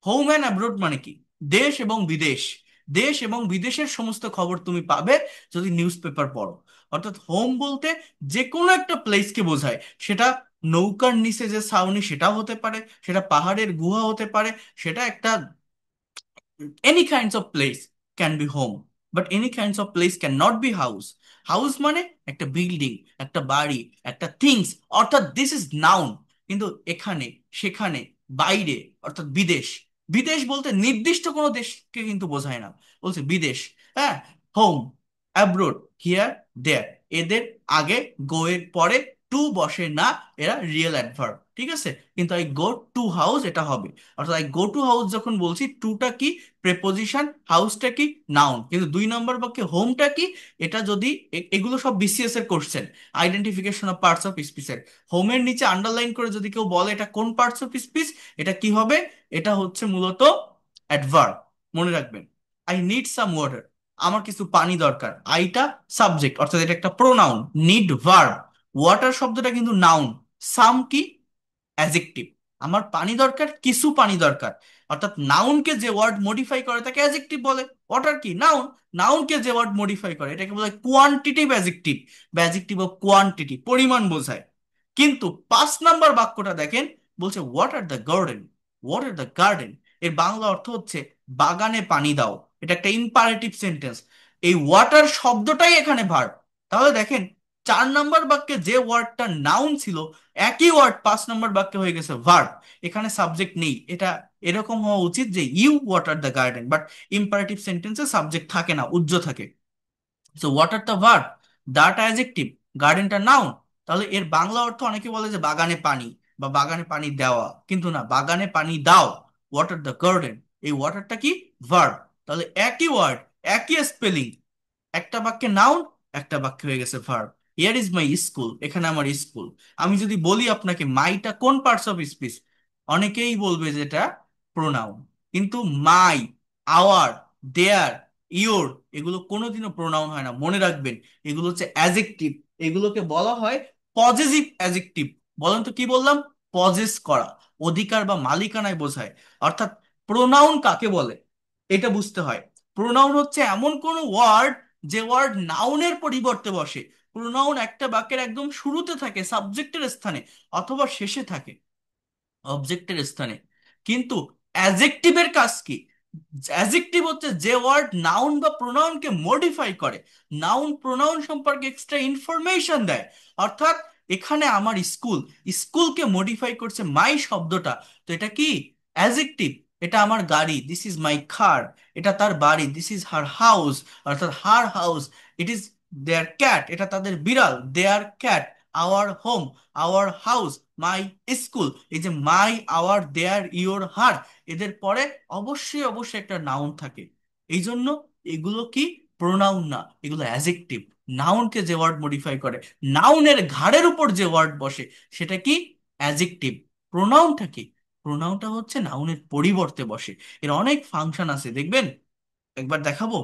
Home and abroad মানে কি? দেশ এবং বিদেশ। দেশ এবং বিদেশের সমস্ত খবর তুমি পাবে যদি নিউজ পেপার পড়ো। অর্থাৎ হোম বলতে যে কোনো একটা প্লেসকে বোঝায়। সেটা নৌকার নিচে যে ছাউনি সেটাও হতে পারে, সেটা পাহাড়ের গুহা হতে পারে, সেটা একটা any kinds of place can be home, but any kinds of place cannot be house. House মানে একটা বিল্ডিং, একটা বাড়ি, একটা থিংস, অর্থাৎ দিস ইজ নাউন। কিন্তু এখানে, সেখানে, বাইরে, অর্থাৎ বিদেশ। বিদেশ বলতে নির্দিষ্ট কোনো দেশকে কিন্তু বোঝায় না, বলছে বিদেশ। হ্যাঁ, হোম, অ্যাব্রোড, হিয়ার, দেয়ার, এদের আগে গো এর পরে টু বসে না, এরা রিয়েল অ্যাডভার্ব, ঠিক আছে? কিন্তু আই গো টু হাউস এটা হবে। অর্থাৎ আই গো টু হাউস যখন বলছি, টুটা কি? প্রেপোজিশন, হাউসটা কি? নাউন। কিন্তু 2 নম্বর বাক্যে হোমটা কি? এটা যদি এগুলো সব বিসিএস এর question, identification of parts of স্পিচের। হোমের নিচে আন্ডারলাইন করে যদি কেউ বলে এটা কোন পার্টস অফ স্পিচ, এটা কি হবে? এটা হচ্ছে মূলত অ্যাডভার্ব। মনে রাখবেন, আই নিড সাম ওয়াটার, আমার কিছু পানি দরকার। আইটা সাবজেক্ট, অর্থাৎ এটা একটা প্রোনাউন। Need verb. ওয়াটার শব্দটা কিন্তু নাউন। সাম কি? অ্যাজেক্টিভ। আমার পানি দরকার, কিছু পানি দরকার। অর্থাৎ নাউনকে যে ওয়ার্ড মডিফাই করে তাকে অ্যাজেক্টিভ বলে। ওয়াটার কি? নাউন। নাউনকে যে ওয়ার্ড মডিফাই করে এটাকে বলে কোয়ান্টিটিভ অ্যাজেক্টিভ। বা অ্যাজেক্টিভ অফ কোয়ান্টিটি, পরিমাণ বোঝায়। কিন্তু 5 নম্বর বাক্যটা দেখেন, বলছে what are the garden. What are the garden, এর বাংলা অর্থ হচ্ছে বাগানে পানি দাও। এটা একটা ইম্পারেটিভ সেন্টেন্স। এই ওয়াটার শব্দটাই এখানে ভার্ব। তাহলে দেখেন, 4 নম্বর বাক্যে যে ওয়ার্ডটা নাউন ছিল, একই ওয়ার্ড 5 নম্বর বাক্যে হয়ে গেছে ভার্ব। এখানে সাবজেক্ট নেই। এটা এরকম হওয়া উচিত যে you water the garden, but imperative সেন্টেন্সে সাবজেক্ট থাকে না, উজ্জ থাকে। সো ওয়াটার দ্য ভার্ব, দাটা অ্যাডজেক্টিভ, গার্ডেনটা নাউন। তাহলে এর বাংলা অর্থ অনেকে বলে যে বাগানে পানি বা বাগানে পানি দেওয়া, কিন্তু না, বাগানে পানি দাও। ওয়াটার দ্য গার্ডেন, এই ওয়াটারটা কি? ভার্ব। তাহলে একই ওয়ার্ড, একই স্পেলিং, একটা বাক্যে নাউন, একটা বাক্যে হয়ে গেছে verb. Here is my school, এখানে আমার স্কুল। আমি যদি বলি আপনাকে মাইটা কোন পার্টস অফ স্পিচ, অনেকেই বলবে যে এটা প্রোনাউন। কিন্তু মাই, আওয়ার, দেয়ার, ইওর, এগুলো কোনোদিনও প্রোনাউন হয় না, মনে রাখবেন। এগুলো হচ্ছে অ্যাজেক্টিভ। এগুলোকে বলা হয় পজেসিভ অ্যাজেক্টিভ। বলেন তো কি বললাম? পজেস করা, অধিকার বা মালিকানায় বোঝায়। অর্থাৎ প্রোনাউন কাকে বলে এটা বুঝতে হয়। প্রোনাউন হচ্ছে এমন কোন ওয়ার্ড যে ওয়ার্ড নাউনের পরিবর্তে বসে। প্রোনাউন একটা বাক্যের একদম শুরুতে থাকে সাবজেক্টের স্থানে, অথবা শেষে থাকে অবজেক্টের স্থানে। কিন্তু অ্যাজেক্টিভের কাজ কি? অ্যাজেক্টিভ হচ্ছে যে ওয়ার্ড নাউন বা প্রোনাউনকে মডিফাই করে, নাউন প্রোনাউন সম্পর্কে এক্সট্রা ইনফরমেশন দেয়। অর্থাৎ এখানে আমার স্কুল, স্কুলকে মডিফাই করছে মাই শব্দটা। তো এটা কি? অ্যাজেক্টিভ। এটা আমার গাড়ি, দিস ইজ মাই কার। এটা তার বাড়ি, দিস ইজ হার হাউস, অর্থাৎ her house. It is there cat, এটা তাদের বিড়াল, there cat. Our home, our house, my school. এই যে মাই, আওয়ার, দেয়ার, ইওর, হার, এদের পরে অবশ্যই অবশ্যই একটা নাউন থাকে। এই জন্য এগুলো কি? প্রোনাউন না, এগুলো অ্যাজেক্টিভ। নাউনকে যে ওয়ার্ড মডিফাই করে, নাউনের ঘাড়ের উপর যে ওয়ার্ড বসে, সেটা কি? অ্যাজেক্টিভ। প্রোনাউনটা কি? প্রোনাউনটা হচ্ছে নাউনের পরিবর্তে বসে। এর অনেক ফাংশন আছে, দেখবেন। একবার দেখাবো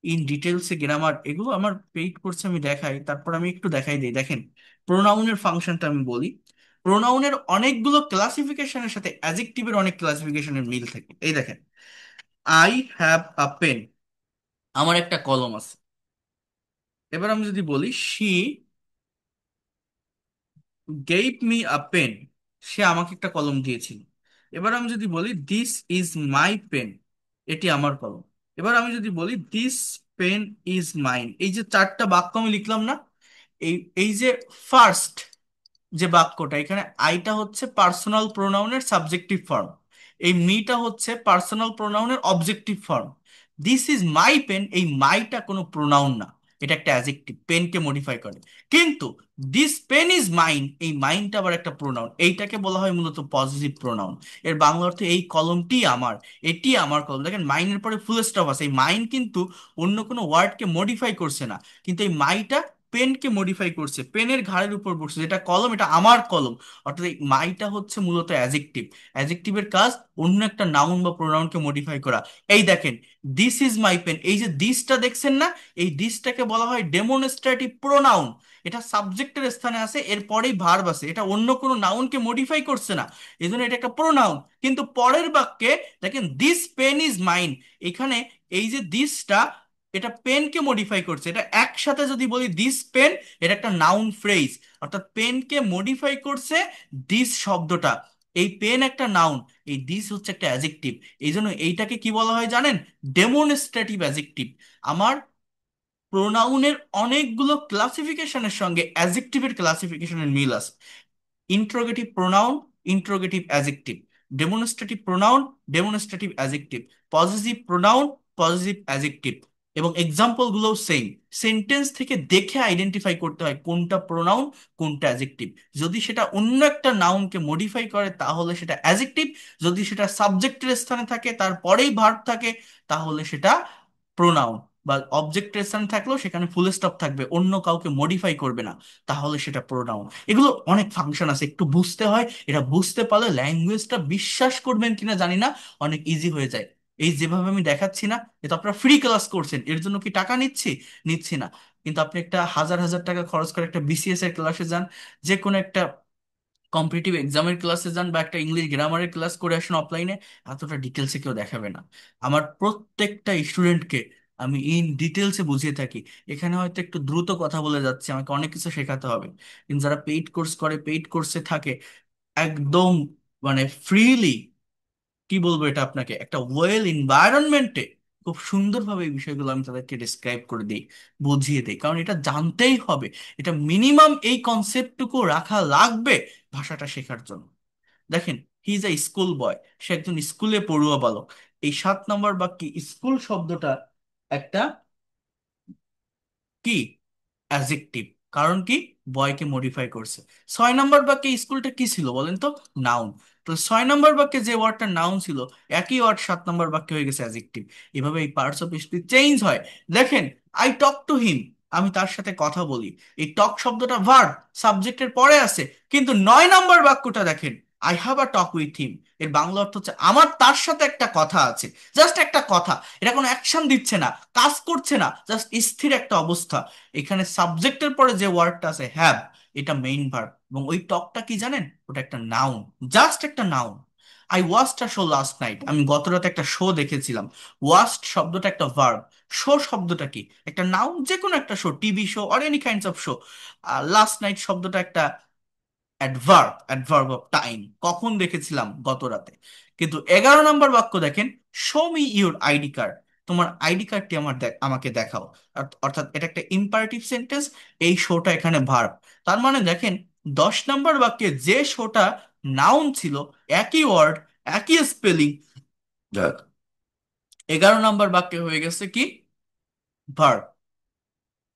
ইন ডিটেলসে, গ্রামার এগুলো আমার পেইড করছে, আমি দেখাই, তারপর আমি একটু দেখাই দিই। দেখেন, প্রোনাউনের ফাংশনটা আমি বলি। প্রোনাউনের অনেকগুলো ক্লাসিফিকেশনের সাথে অ্যাডজেক্টিভের অনেক ক্লাসিফিকেশনের মিল থাকে। এই দেখেন, আই হ্যাভ আ পেন, আমার একটা কলম আছে। এবার আমি যদি বলি she gave me a pen, সে আমাকে একটা কলম দিয়েছিল। এবার আমি যদি বলি দিস ইজ মাই পেন, এটি আমার কলম। এবার আমি যদি বলি দিস পেন ইজ মাইন, এই যে 4টা বাক্য আমি লিখলাম না, এই এই যে ফার্স্ট যে বাক্যটা, এখানে আইটা হচ্ছে পার্সোনাল প্রোনাউনের সাবজেক্টিভ ফর্ম, এই মিটা হচ্ছে পার্সোনাল প্রোনাউনের objective form. This is my pen, এই মাইটা কোনো প্রোনাউন না, এটা একটা অ্যাডজেক্টিভ, পেনকে মডিফাই করে। কিন্তু দিস পেন ইজ মাইন, এই মাইনটা আবার একটা প্রোনাউন, এইটাকে বলা হয় মূলত পজিটিভ প্রোনাউন। এর বাংলা অর্থ এই কলমটি আমার, এটি আমার কলম। দেখেন মাইনের পরে ফুল স্টপ আছে, এই মাইন কিন্তু অন্য কোনো ওয়ার্ডকে মডিফাই করছে না, কিন্তু এই মাইটা পেনকে মডিফাই করছে, পেনের ঘাড়ের উপর বসছে, যেটা কলম, এটা আমার কলম। অর্থাৎ এই মাইটা হচ্ছে মূলত অ্যাজেক্টিভ। অ্যাজেক্টিভের কাজ অন্য একটা নাউন বা প্রোনাউনকে মডিফাই করা। এই দেখেন, দিস ইজ মাই পেন, এই যে দিসটা দেখছেন না, এই দিসটাকে বলা হয় ডেমনস্ট্রেটিভ প্রোনাউন। এটা সাবজেক্টের স্থানে আছে, এরপরেই ভার্ব আছে, এটা অন্য কোনো নাউনকে মডিফাই করছে না, এই জন্য এটা একটা প্রোনাউন। কিন্তু পরের বাক্যে দেখেন, দিস পেন ইজ মাইন, এখানে এই যে দিসটা, এটা পেনকে মডিফাই করছে। এটা একসাথে যদি বলি দিস পেন, এটা একটা নাউন ফ্রেজ, অর্থাৎ পেনকে মডিফাই করছে দিস শব্দটা। এই পেন একটা নাউন, এই দিস হচ্ছে একটা অ্যাজেক্টিভ। এই জন্য এইটাকে কি বলা হয় জানেন? Demonstrative adjective. আমার প্রোনাউনের অনেকগুলো ক্লাসিফিকেশনের সঙ্গে অ্যাজেক্টিভের ক্লাসিফিকেশনের মিল আছে। Interrogative pronoun, interrogative adjective; demonstrative pronoun, demonstrative adjective; positive pronoun, positive adjective. এবং এক্সাম্পল গুলোও সেম। সেন্টেন্স থেকে দেখে আইডেন্টিফাই করতে হয় কোনটা প্রোনাউন, কোনটা অ্যাজেক্টিভ। যদি সেটা অন্য একটা নাউনকে মডিফাই করে তাহলে সেটা অ্যাজেক্টিভ, যদি সেটা সাবজেক্টের স্থানে থাকে তারপরেই ভার্ব থাকে তাহলে সেটা প্রোনাউন। বা অবজেক্টের স্থানে থাকলেও সেখানে ফুল স্টপ থাকবে, অন্য কাউকে মডিফাই করবে না, তাহলে সেটা প্রোনাউন। এগুলো অনেক ফাংশন আছে, একটু বুঝতে হয়। এটা বুঝতে পারলে ল্যাঙ্গুয়েজটা, বিশ্বাস করবেন কিনা জানি না, অনেক ইজি হয়ে যায়। এই যেভাবে আমি দেখাচ্ছি না, এ তো আপনারা ফ্রি ক্লাস করছেন, এর জন্য কি টাকা নিচ্ছি? নিচ্ছি না। কিন্তু আপনি একটা হাজার হাজার টাকা খরচ করে একটা বিসিএস এর ক্লাসে যান, যে কোনো একটা কম্পিটিটিভ এক্সামের ক্লাসে যান, বা একটা ইংলিশ গ্রামারের ক্লাস করে আসুন অফলাইনে, এতটা ডিটেলসে কেউ দেখাবে না। আমার প্রত্যেকটা স্টুডেন্টকে আমি ইন ডিটেলসে বুঝিয়ে থাকি। এখানে হয়তো একটু দ্রুত কথা বলে যাচ্ছে, আমাকে অনেক কিছু শেখাতে হবে। কিন্তু যারা পেইড কোর্স করে, পেইড কোর্সে থাকে, একদম মানে ফ্রিলি, কি বলবো এটা আপনাকে, একটা ওয়েল এনভায়রনমেন্টে খুব সুন্দরভাবে এই বিষয়গুলো আমি তাদেরকে ডিসক্রাইব করে দিই, বুঝিয়ে দিই, কারণ এটা জানতেই হবে। এটা মিনিমাম এই কনসেপ্টটুকু রাখা লাগবে ভাষাটা শেখার জন্য। দেখেন, হি ইজ এ স্কুল বয়, সে একজন স্কুলে পড়ুয়া বালক। এই 7 নম্বর বাক্যে স্কুল শব্দটা একটা কি, অ্যাজেক্টিভ। কারণ কি, বয়কে মডিফাই করছে। 6 নম্বর বাক্যে স্কুলটা কি ছিল বলেন তো? নাউন। তো 6 নম্বর বাক্যে যে ওয়ার্ডটা নাউন ছিল, একই ওয়ার্ড 7 নম্বর বাক্যে হয়ে গেছে অ্যাজেক্টিভ। এভাবে এই পার্টস অফ স্পিচ চেঞ্জ হয়। দেখেন, আই টক টু হিম, আমি তার সাথে কথা বলি। এই টক শব্দটা ভার্ব, সাবজেক্টের পরে আছে। কিন্তু 9 নম্বর বাক্যটা দেখেন, I have a talk with him, এর বাংলা অর্থ হচ্ছে আমার তার সাথে একটা কথা আছে। জাস্ট একটা কথা, এটা কোনো অ্যাকশন দিচ্ছে না, কাজ করছে না, জাস্ট স্থির একটা অবস্থা। এখানে সাবজেক্টের পরে যে ওয়ার্ডটা আছে হ্যাভ, এটা মেইন ভার্ব। এবং ওই টকটা কি জানেন? ওটা একটা নাউন, জাস্ট একটা noun. I watched a show last night, আমি গত রাতে একটা শো দেখেছিলাম। ওয়াচড শব্দটা একটা ভার্ব, শো শব্দটা কি, একটা নাউন, যে কোনো একটা show, TV show or any kinds of show. আর লাস্ট নাইট শব্দটা একটা অ্যাডভার্ব, অ্যাডভার্ব অফ টাইম, কখন দেখেছিলাম, গত রাতে। কিন্তু 11 নম্বর বাক্য দেখেন, show me your ID card, তোমার আইডি কার্ডটি আমাকে দেখাও। অর্থাৎ এটা একটা ইম্পারেটিভ সেন্টেন্স, এই শোটা এখানে ভার্ব। তার মানে দেখেন, 10 নম্বর বাক্যে যে শোটা নাউন ছিল, একই ওয়ার্ড, একই স্পেলিং, 11 নম্বর বাক্যে হয়ে গেছে কি, verb.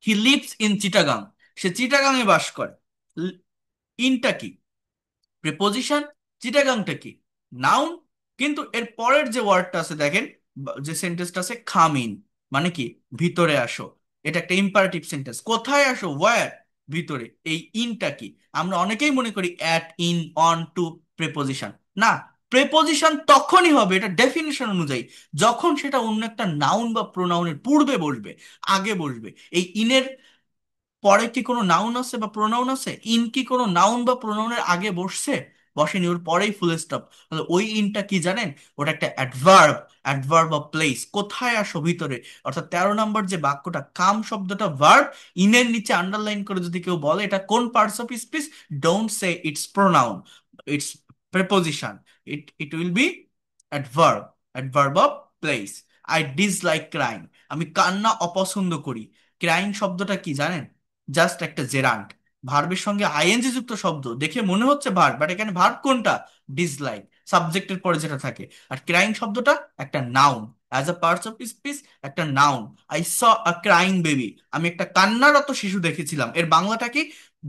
He lives in Chittagong, সে চিটাগাং এ বাস করে। ইনটা কি, প্রিপোজিশন। চিটাগাংটা কি, নাউন। কিন্তু এর পরের যে ওয়ার্ডটা আছে দেখেন, যে সেন্টেন্সটা আছে, কাম ইন, মানে কি, ভিতরে আসো। এটা একটা ইম্পারেটিভ সেন্টেন্স। কোথায় আসো, ওয়্যার, ভিতরে। এই ইনটা কি, আমরা অনেকেই মনে করি at, in, on, to, preposition. না, প্রেপোজিশন তখনই হবে, এটা ডেফিনেশন অনুযায়ী, যখন সেটা অন্য একটা নাউন বা প্রোনাউনের পূর্বে বসবে, আগে বসবে। এই ইনের পরে কি কোনো নাউন আছে বা প্রোনাউন আছে? ইন কি কোনো নাউন বা প্রোনাউনের আগে বসছে? বসেনি, ওর পরেই ফুল স্টপ। তাহলে ওই ইনটা কি জানেন? ওটা একটা অ্যাডভার্ব, অ্যাডভার্ব অফ প্লেস, কোথায় আসো, ভিতরে। অর্থাৎ 13 নম্বর যে বাক্যটা, কাম শব্দটা ভার্ব, ইনের নিচে আন্ডারলাইন করে যদি কেউ বলে এটা কোন parts of speech, don't say it's pronoun, it's preposition, it will be adverb, adverb of place. I dislike crime, আমি কান্না অপছন্দ করি। ক্রাইম শব্দটা কি জানেন? জাস্ট একটা জেরান্ড, ভার্বের সঙ্গে আইএনজি যুক্ত শব্দ, দেখে মনে হচ্ছে ভার্ব, বাট এখানে ভার্ব কোনটা? ডিসলাইক, সাবজেক্টের পরে যেটা থাকে। আর ক্রাইং শব্দটা একটা noun, as a parts of speech একটা noun. I saw a crying baby, আমি একটা কান্নারত শিশু দেখেছিলাম। এর বাংলাটা কি?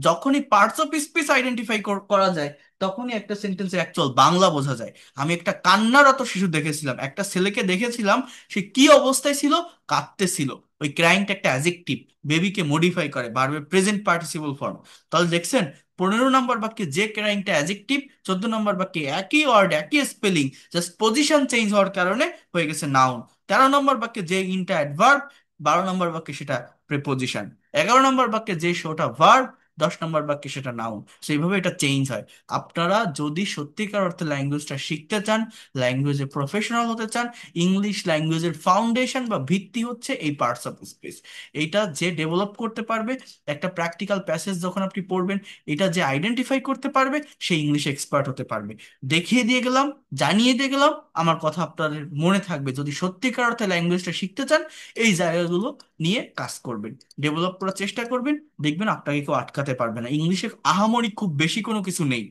যখনই পার্টস অফ স্পিচ আইডেন্টিফাই করা যায়, তখনই একটা সেন্টেন্সের অ্যাকচুয়াল বাংলা বোঝা যায়। আমি একটা কান্নারত শিশু দেখেছিলাম, একটা ছেলেকে দেখেছিলাম, সে কি অবস্থায় ছিল? কাঁদতেছিল। ওই ক্রাইংটা একটা অ্যাজেক্টিভ, বেবিকে মডিফাই করে ভার্বের প্রেজেন্ট পার্টিসিপল ফর্ম। তাহলে দেখছেন 15 নম্বর বাক্যে যে ক্রাইংটা অ্যাজেক্টিভ, 14 নম্বর বাক্যে একই ওয়ার্ড একই স্পেলিং, জাস্ট পজিশন চেঞ্জ হওয়ার কারণে হয়ে গেছে নাউন। 13 নম্বর বাক্যে যে ইনটা অ্যাডভার্ব, 12 নম্বর বাক্যে সেটা প্রেপোজিশন, 11 নম্বর বাক্যে যে শোটা ভার্ব, 10 নম্বর বাক্যে সেটা নাউন। সেইভাবে এটা চেঞ্জ হয়। আপনারা যদি সত্যিকার অর্থে ল্যাঙ্গুয়েজটা শিখতে চান, ল্যাঙ্গুয়েজে প্রফেশনাল হতে চান, ইংলিশ ল্যাঙ্গুয়েজের ফাউন্ডেশন বা ভিত্তি হচ্ছে এই পার্টস অফ স্পিচ। এইটা যে ডেভেলপ করতে পারবে, একটা প্র্যাকটিক্যাল প্যাসেজ যখন আপনি পড়বেন, এটা যে আইডেন্টিফাই করতে পারবে, সে ইংলিশ এক্সপার্ট হতে পারবে। দেখিয়ে দিয়ে গেলাম, জানিয়ে দিয়ে গেলাম, আমার কথা আপনাদের মনে থাকবে। যদি সত্যিকার অর্থে ল্যাঙ্গুয়েজটা শিখতে চান, এই জায়গাগুলো নিয়ে কাজ করবেন, ডেভেলপ করার চেষ্টা করবেন, দেখবেন আপনাকে কেউ আটকাতে পারবে না। ইংলিশে আহামরি খুব বেশি কোনো কিছু নেই,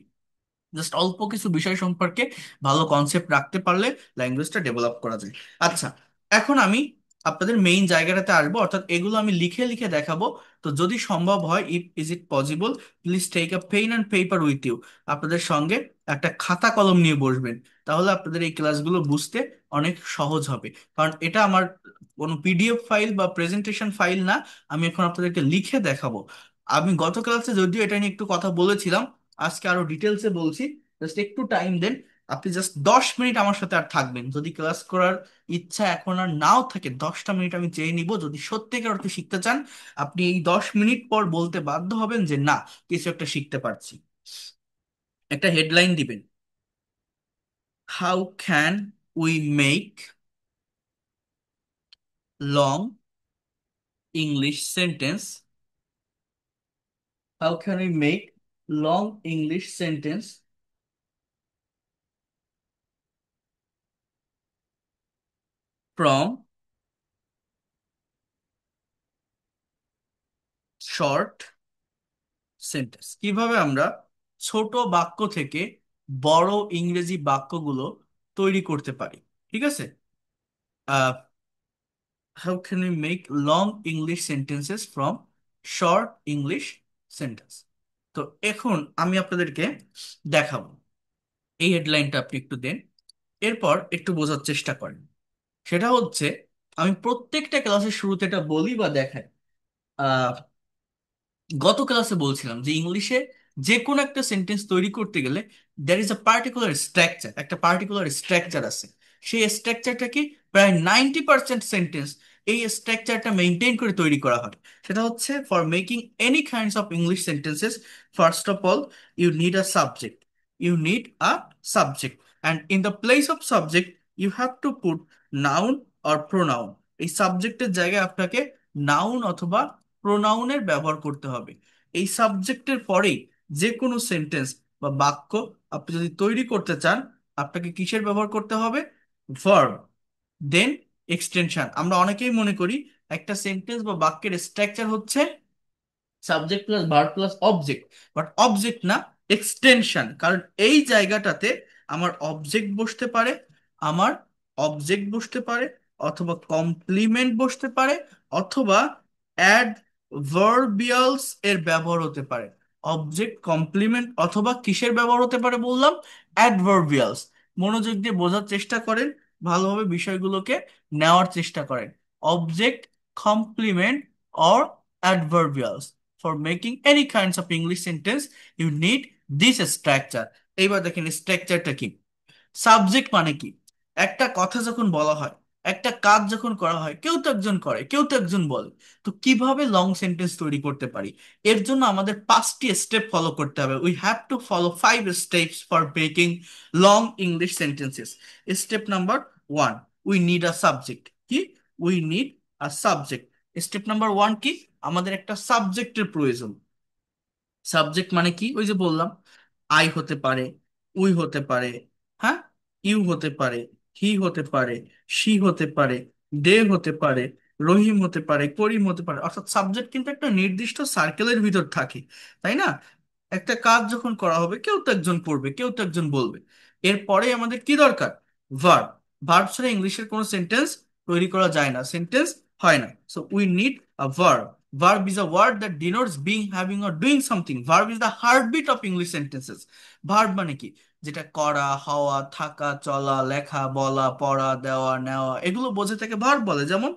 জাস্ট অল্প কিছু বিষয় সম্পর্কে ভালো কনসেপ্ট রাখতে পারলে ল্যাঙ্গুয়েজটা ডেভেলপ করা যায়। আচ্ছা, এখন আমি আপনাদের মেইন জায়গাটাতে আসবো, অর্থাৎ এগুলো আমি লিখে লিখে দেখাবো। তো যদি সম্ভব হয়, is it possible, please take a pen and paper with you. আপনাদের সঙ্গে একটা খাতা কলম নিয়ে বসবেন, তাহলে আপনাদের এই ক্লাসগুলো বুঝতে অনেক সহজ হবে। কারণ এটা আমার কোনো পিডিএফ ফাইল বা প্রেজেন্টেশন ফাইল না, আমি এখন আপনাদেরকে লিখে দেখাবো। আমি গত ক্লাসে যদিও এটা নিয়ে একটু কথা বলেছিলাম, আজকে আরো ডিটেলসে বলছি। জাস্ট একটু টাইম দেন, আপনি জাস্ট 10 মিনিট আমার সাথে আর থাকবেন। যদি ক্লাস করার ইচ্ছা এখন আর নাও থাকে, 10টা মিনিট আমি চেয়ে নিব। যদি সত্যিকার অর্থে শিখতে চান, আপনি এই 10 মিনিট পর বলতে বাধ্য হবেন যে না, কিছু একটা শিখতে পারছি। একটা হেডলাইন দিবেন, how can we make long English sentence, how can we make long English sentence from short sentence. কিভাবে আমরা ছোট বাক্য থেকে বড় ইংরেজি বাক্যগুলো তৈরি করতে পারি, ঠিক আছে? How can we make long English sentences from short English sentence. তো এখন আমি আপনাদেরকে দেখাবো। এই হেডলাইনটা আপনি একটু দেন, এরপর একটু বোঝার চেষ্টা করেন। সেটা হচ্ছে, আমি প্রত্যেকটা ক্লাসের শুরুতে এটা বলি বা দেখাই। গত ক্লাসে বলছিলাম যে ইংলিশে যে কোনো একটা সেন্টেন্স তৈরি করতে গেলে there is a particular structure, একটা পার্টিকুলার স্ট্রাকচার আছে। সেই স্ট্রাকচারটা কি, প্রায় 90% সেন্টেন্স এই স্ট্রাকচারটা মেনটেন করে তৈরি করা হয়। সেটা হচ্ছে, for making any kinds of English sentences, first of all you need a subject, you need a subject, and in the place of subject you have to put noun or pronoun. এই সাবজেক্টের জায়গায় আপনাকে noun অথবা প্রোনাউনের ব্যবহার করতে হবে। এই সাবজেক্টের পরেই যে কোনো সেন্টেন্স বা বাক্য আপনি যদি তৈরি করতে চান, আপনাকে কিসের ব্যবহার করতে হবে? Verb, then extension. আমরা অনেকেই মনে করি একটা সেন্টেন্স বা বাক্যের স্ট্রাকচার হচ্ছে subject plus verb plus object, but object না, এক্সটেনশন। কারণ এই জায়গাটাতে আমার অবজেক্ট বসতে পারে, আমার অবজেক্ট বসতে পারে, অথবা কমপ্লিমেন্ট বসতে পারে, অথবা অ্যাডভার্বিয়ালস এর ব্যবহার হতে পারে। অবজেক্ট, কমপ্লিমেন্ট অথবা কিসের ব্যবহার হতে পারে বললাম? অ্যাডভার্বিয়ালস। মনোযোগ দিয়ে বোঝার চেষ্টা করেন, ভালোভাবে বিষয়গুলোকে নেওয়ার চেষ্টা করেন। Object, complement or adverbials. For making any kinds of English sentence, you need this structure. এইবার দেখেন স্ট্রাকচারটা কি। সাবজেক্ট মানে কি? একটা কথা যখন বলা হয়, একটা কাজ যখন করা হয়, কেউ তো একজন করে, কেউ তো একজন বলে। তো কিভাবে লং সেন্টেন্স তৈরি করতে পারি? এর জন্য আমাদের 5টি স্টেপ ফলো করতে হবে। We have to follow 5 steps for making long English sentences. Step number 1, we need a subject. কি? We need a subject. Step number 1 কি? আমাদের একটা সাবজেক্টের প্রয়োজন। সাবজেক্ট মানে কি? ওই যে বললাম, আই হতে পারে, উই হতে পারে, হ্যাঁ, ইউ হতে পারে, হি হতে পারে, শি হতে পারে, দে হতে পারে, রহিম হতে পারে, করিম হতে পারে। অর্থাৎ সাবজেক্ট কিন্তু একটা নির্দিষ্ট সার্কেলের ভিতর থাকে, তাই না? একটা কাজ যখন করা হবে, কেউ তো একজন করবে, কেউ তো একজন বলবে। এরপরে আমাদের কি দরকার? ভার্ব। ভার্ব ছাড়া ইংলিশের কোনো সেন্টেন্স তৈরি করা যায় না, সেন্টেন্স হয় না। So we need a verb. Verb is a word that denotes being, having, or doing something. Verb is the heartbeat of English sentences. Verb মানে কি? যেটা করা, হওয়া, থাকা, চলা, লেখা, বলা, পড়া, দেওয়া, নেওয়া, এগুলো বোঝে থেকে ভার্ব বলে। যেমন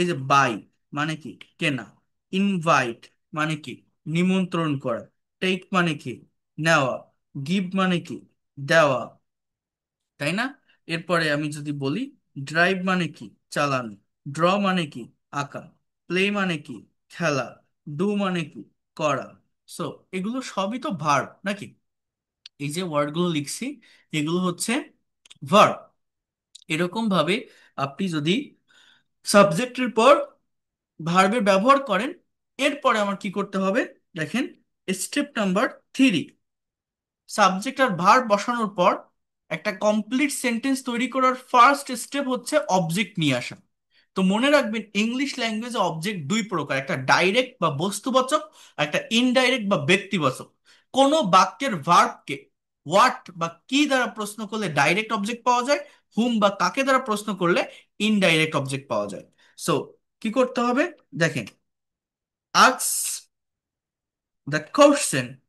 এই যে বাই, মানে কি? কেনা। ইনভাইট মানে কি? নিমন্ত্রণ করা। টেক মানে কি? নেওয়া। গিভ মানে কি? দেওয়া, তাই না? এরপরে আমি যদি বলি ড্রাইভ মানে কি? চালানো। ড্র মানে কি? আঁকা। প্লে মানে কি? খেলা। ডু মানে কি? করা। সো এগুলো সবই তো ভার্ব নাকি? এই যে ওয়ার্ডগুলো লিখছি, এগুলো হচ্ছে ভার্ব। এরকম ভাবে আপনি যদি সাবজেক্টের পর ভার্বের ব্যবহার করেন, এরপরে আমার কি করতে হবে? দেখেন, স্টেপ নাম্বার 3, সাবজেক্ট আর ভার্ব বসানোর পর একটা কমপ্লিট সেন্টেন্স তৈরি করার ফার্স্ট স্টেপ হচ্ছে অবজেক্ট নিয়ে আসা। তো মনে রাখবেন, ইংলিশ ল্যাঙ্গুয়েজে অবজেক্ট দুই প্রকার, একটা ডাইরেক্ট বা বস্তুবাচক, আর একটা ইনডাইরেক্ট বা ব্যক্তিবাচক। কোনো বাক্যের ভার্বকে হোয়াট বা কি দ্বারা প্রশ্ন করলে ডাইরেক্ট অবজেক্ট পাওয়া যায়, হুম বা কাকে দ্বারা প্রশ্ন করলে ইনডাইরেক্ট অবজেক্ট পাওয়া যায়। সো কি করতে হবে? দেখেন, ask the question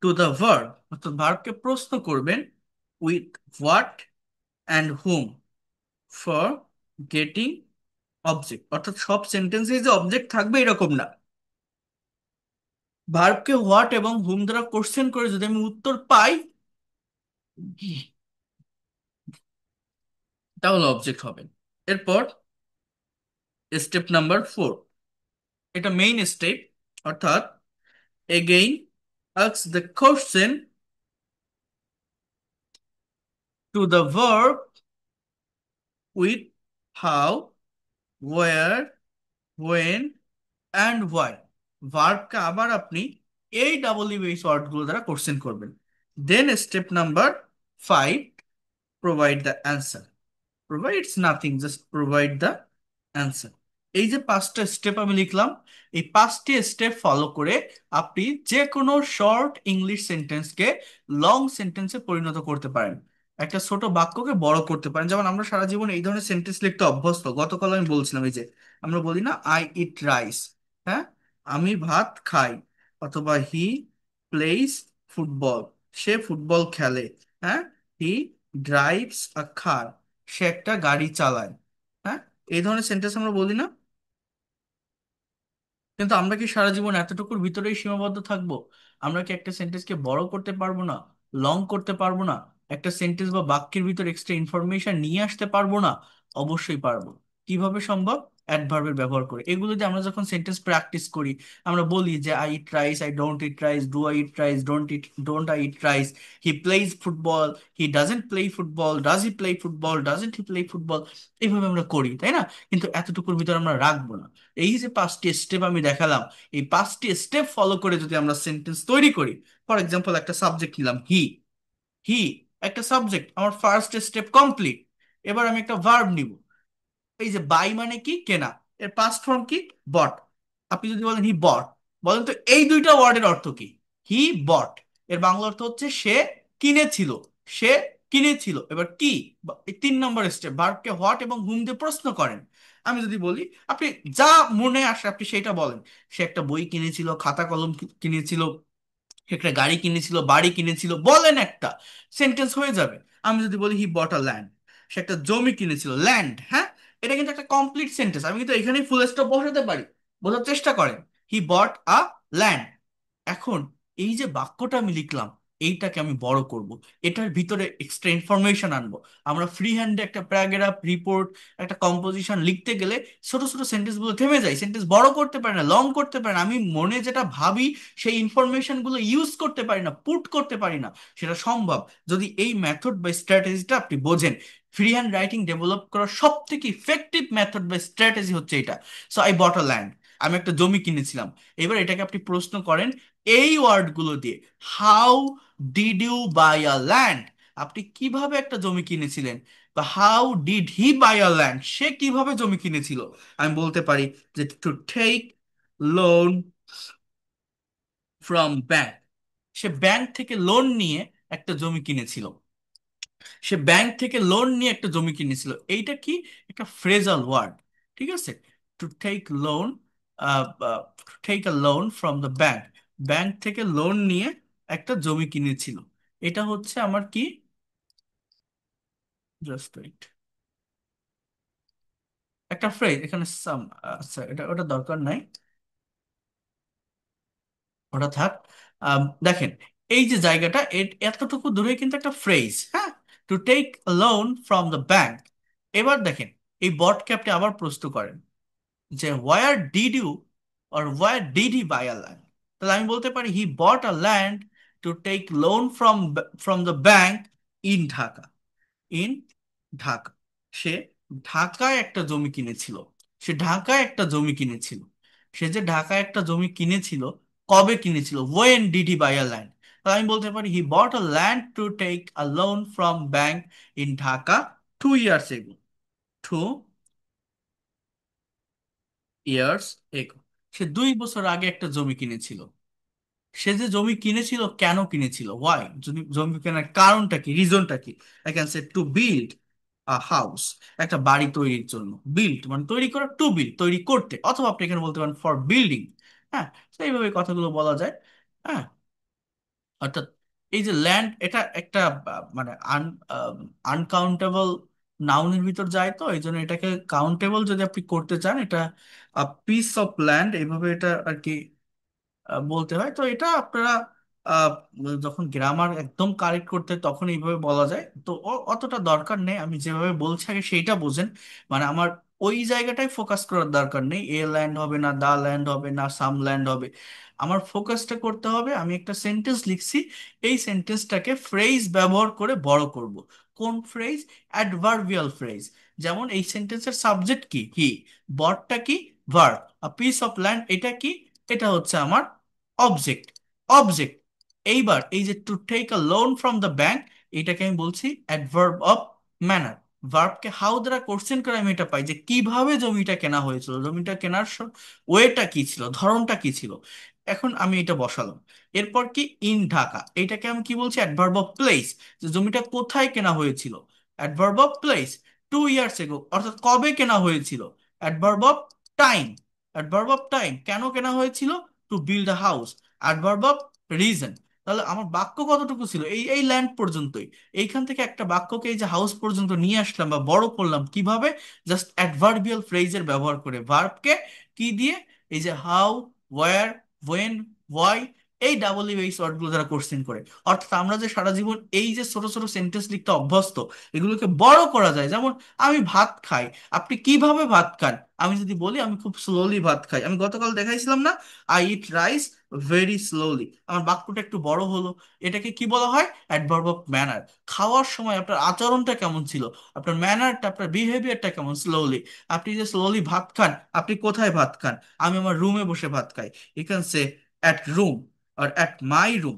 two the verb, অর্থাৎ ভার্বকে প্রশ্ন করবেন with what and hmm for getting object. অর্থাৎ সব সেন্টেন্সে যে অবজেক্ট থাকবে এরকম না। ভার্বকে হোয়াট এবং হুম দ্বারা কোশ্চেন করে যদি আমি উত্তর পাই, তাহলে অবজেক্ট হবে। এরপর স্টেপ নাম্বার 4, এটা মেইন স্টেপ, অর্থাৎ again ask the question to the verb with how, where, when and why. ভার্বকে আবার আপনি এই ডাবল ইউএস ওয়ার্ডগুলো দ্বারা কোশ্চেন করবেন। Then step number 5, provide the answer. Provides nothing, just provide the answer. এই যে পাঁচটা স্টেপ আমি লিখলাম, এই পাঁচটি স্টেপ ফলো করে আপনি যে কোনো শর্ট ইংলিশ সেন্টেন্সকে লং সেন্টেন্সে পরিণত করতে পারেন। একটা ছোট বাক্যকে বড় করতে পারেন। যেমন আমরা সারা জীবন এই ধরনের সেন্টেন্স লিখতে অভ্যস্ত। গতকাল আমি বলছিলাম, এই যে আমরা বলি না আই ইট রাইস, হ্যাঁ, আমি ভাত খাই। অথবা হি প্লেইস ফুটবল, সে ফুটবল খেলে। হ্যাঁ, হি ড্রাইভস আ কার, সে একটা গাড়ি চালায়। হ্যাঁ, এই ধরনের সেন্টেন্স আমরা বলি না? কিন্তু আমরা কি সারা জীবন এতটুকুর ভিতরেই সীমাবদ্ধ থাকবো? আমরা কি একটা সেন্টেন্সকে বড় করতে পারবো না? লং করতে পারবো না? একটা সেন্টেন্স বা বাক্যের ভিতর এক্সট্রা ইনফরমেশন নিয়ে আসতে পারবো না? অবশ্যই পারবো। কিভাবে সম্ভব? অ্যাডভার্বের ব্যবহার করে। এগুলো দিয়ে আমরা যখন সেন্টেন্স প্র্যাকটিস করি, আমরা বলি যে I eat rice, I don't eat rice, do I eat rice, don't I eat rice, he plays football, he doesn't play football, does he play football, doesn't he play football. এইভাবে আমরা করি, তাই না? কিন্তু এতটুকুর ভিতর আমরা রাখবো না। এই যে পাঁচটি স্টেপ আমি দেখালাম, এই পাঁচটি স্টেপ ফলো করে যদি আমরা সেন্টেন্স তৈরি করি, ফর এক্সাম্পল একটা সাবজেক্ট নিলাম হি। হি একটা সাবজেক্ট, আমার ফার্স্ট স্টেপ কমপ্লিট। এবার আমি একটা ভার্ব নিব। এই যে বাই মানে কি? কেনা। এর পাস্ট ফর্ম কি? বট। আপনি যদি বলেন হি বট, বলেন তো এই দুইটা ওয়ার্ডের অর্থ কি? হি বট এর বাংলা অর্থ হচ্ছে সে কিনেছিল। সে কিনেছিল। এবার কি? এই 3 নম্বর স্টেপ, ভার্বকে হোয়াট এবং হুম দিয়ে প্রশ্ন করেন। আমি যদি বলি, আপনি যা মনে আসে আপনি সেটা বলেন। সে একটা বই কিনেছিল, খাতা কলম কিনেছিল, একটা গাড়ি কিনেছিল, বাড়ি কিনেছিল, বলেন, একটা সেন্টেন্স হয়ে যাবে। আমি যদি বলি হি বট আ ল্যান্ড, সে একটা জমি কিনেছিল, ল্যান্ড, হ্যাঁ, এটা কিন্তু একটা কমপ্লিট সেন্টেন্স। আমি কিন্তু এখানেই ফুল স্টপ বসাতে পারি। বোঝার চেষ্টা করেন, হি বট আ ল্যান্ড। এখন এই যে বাক্যটা আমি লিখলাম, এইটাকে আমি বড় করব, এটার ভিতরে এক্সট্রা ইনফরমেশন আনবো। আমরা ফ্রি হ্যান্ডে একটা প্যারাগ্রাফ, রিপোর্ট, একটা কম্পোজিশন লিখতে গেলে ছোট ছোট সেন্টেন্স গুলো থেমে যায়, সেন্টেন্স বড় করতে পারে না, লং করতে পারে না। আমি মনে যেটা ভাবি সেই ইনফরমেশন গুলো ইউজ করতে পারি না, পুট করতে পারি না। সেটা সম্ভব যদি এই মেথড বা স্ট্র্যাটেজিটা আপনি বোঝেন। ফ্রি হ্যান্ড রাইটিং ডেভেলপ করার সব থেকে ইফেক্টিভ মেথড বা স্ট্র্যাটেজি হচ্ছে এটা। So I bought a land, আমি একটা জমি কিনেছিলাম। এবার এটাকে আপনি প্রশ্ন করেন এই ওয়ার্ডগুলো দিয়ে, how did you buy a land, আপনি কিভাবে একটা জমি কিনেছিলেন? বা how did he buy a land, সে কিভাবে জমি কিনেছিল? আমি বলতে পারি যে to take loan from bank, সে ব্যাংক থেকে লোন নিয়ে একটা জমি কিনেছিল। সে ব্যাংক থেকে লোন নিয়ে একটা জমি কিনেছিল। এইটা কি? একটা ফ্রেজাল ওয়ার্ড, ঠিক আছে? To take loan, take a loan from the bank, bank থেকে লোন নিয়ে একটা জমি কিনেছিল। এটা হচ্ছে আমার কি? জাস্ট ওয়েট, একটা ফ্রেজ এখানে সাম, আচ্ছা এটা ওটা দরকার নাই, ওটা থাক। দেখেন এই যে জায়গাটা এতটুকু দূরে কিন্তু একটা ফ্রেজ, হ্যাঁ, to take loan from the bank. এবার দেখেন এই বটকে আপনি আবার প্রশ্ন করেন যে where did you or where did he buy a land. তাহলে আমি বলতে পারি he bought a land to take loan from the bank in Dhaka. In Dhaka, সে ঢাকায় একটা জমি কিনেছিল। সে ঢাকায় একটা জমি কিনেছিল। সে যে ঢাকায় একটা জমি কিনেছিল, কবে কিনেছিল, when did he buy a land. তাহলে আমি বলতে পারি he bought a land to take a loan from bank in Dhaka 2 years ago. 2 years এগো, সে 2 বছর আগে একটা জমি কিনেছিল। সে যে জমি কিনেছিল কেন কিনেছিল, ওয়াই, জমি জমি কেনার কারণটা কি, রিজনটা কি? I can say to build a house, একটা বাড়ি তৈরির জন্য। বিল্ড মানে তৈরি করা, টু বিল্ড তৈরি করতে, অথবা আপনি এখানে বলতে পারেন ফর বিল্ডিং। হ্যাঁ, তো এইভাবে কথাগুলো বলা যায়। হ্যাঁ, অর্থাৎ এই যে ল্যান্ড, এটা একটা মানে আনকাউন্টেবল নাউনের ভিতর যায়, তো এই জন্য এটাকে কাউন্টেবল যদি আপনি করতে চান, এটা পিস অফ ল্যান্ড, এইভাবে এটা আর কি বলতে হয়। তো এটা আপনারা আহ, যখন গ্রামার একদম কারেক্ট করতে তখন এইভাবে বলা যায়, তো অতটা দরকার নেই। আমি যেভাবে বলছি আগে সেইটা বোঝেন, মানে আমার ওই জায়গাটায় ফোকাস করার দরকার নেই, এ ল্যান্ড হবে না, দা ল্যান্ড হবে না, সাম ল্যান্ড হবে। আমার ফোকাসটা করতে হবে, আমি একটা সেন্টেন্স লিখছি, এই সেন্টেন্সটাকে ফ্রেজ ব্যবহার করে বড় করব। কোন ফ্রেজ? Adverbial phrase. যেমন এই সেন্টেন্সের সাবজেক্ট কি, হি, বরটা কি, verb, a piece of land এটা কি, এটা হচ্ছে আমার অবজেক্ট। অবজেক্ট। এইবার এই যে to take a loan from the bank, এটাকে আমি বলছি অ্যাডভার্ব অফ ম্যানার। ভার্বকে হাউ দ্বারা কোশ্চেন করে আমি এটা পাই যে কিভাবে জমিটা কেনা হয়েছিল, জমিটা কেনার ওয়েটা কি ছিল, ধরনটা কি ছিল। এখন আমি এটা বসালাম। এরপর কি, ইন ঢাকা, এটাকে আমি কি বলছি, অ্যাডভার্ব অফ প্লেস, যে জমিটা কোথায় কেনা হয়েছিল, অ্যাডভার্ব অফ প্লেস। 2 ইয়ার্স এগো, অর্থাৎ কবে কেনা হয়েছিল, adverb of time. Adverb of time, কেন কেনা হয়েছিল, to build a house. Adverb of reason. তাহলে আমার বাক্য কতটুকু ছিল, এই এই ল্যান্ড পর্যন্তই। এইখান থেকে একটা বাক্যকে এই যে হাউস পর্যন্ত নিয়ে আসলাম বা বড় করলাম কিভাবে, জাস্ট অ্যাডভার্বিয়াল ফ্রেজের ব্যবহার করে, ভার্বকে কি দিয়ে, এই যে হাউ, ওয়্যার, ওয়েন, ওয়াই, এই ডাবল এই ওয়ার্ডগুলো যারা কোশ্চেন করে। অর্থাৎ আমরা যে সারা জীবন এই যে ছোট ছোট সেন্টেন্স লিখতে অভ্যস্ত, এগুলোকে বড় করা যায়। যেমন আমি ভাত খাই, আপনি কিভাবে ভাত খান? আমি যদি বলি আমি খুব স্লোলি ভাত খাই, আমি গতকাল দেখাইছিলাম না, I eat rice very slowly, আমার বাক্যটা একটু বড় হলো। এটাকে কি বলা হয়, অ্যাডভার্ব অফ ম্যানার। খাওয়ার সময় আপনার আচরণটা কেমন ছিল, আপনার ম্যানারটা, আপনার বিহেভিয়ারটা কেমন, স্লোলি। আপনি যে স্লোলি ভাত খান, আপনি কোথায় ভাত খান? আমি আমার রুমে বসে ভাত খাই, you can say at room or at my room.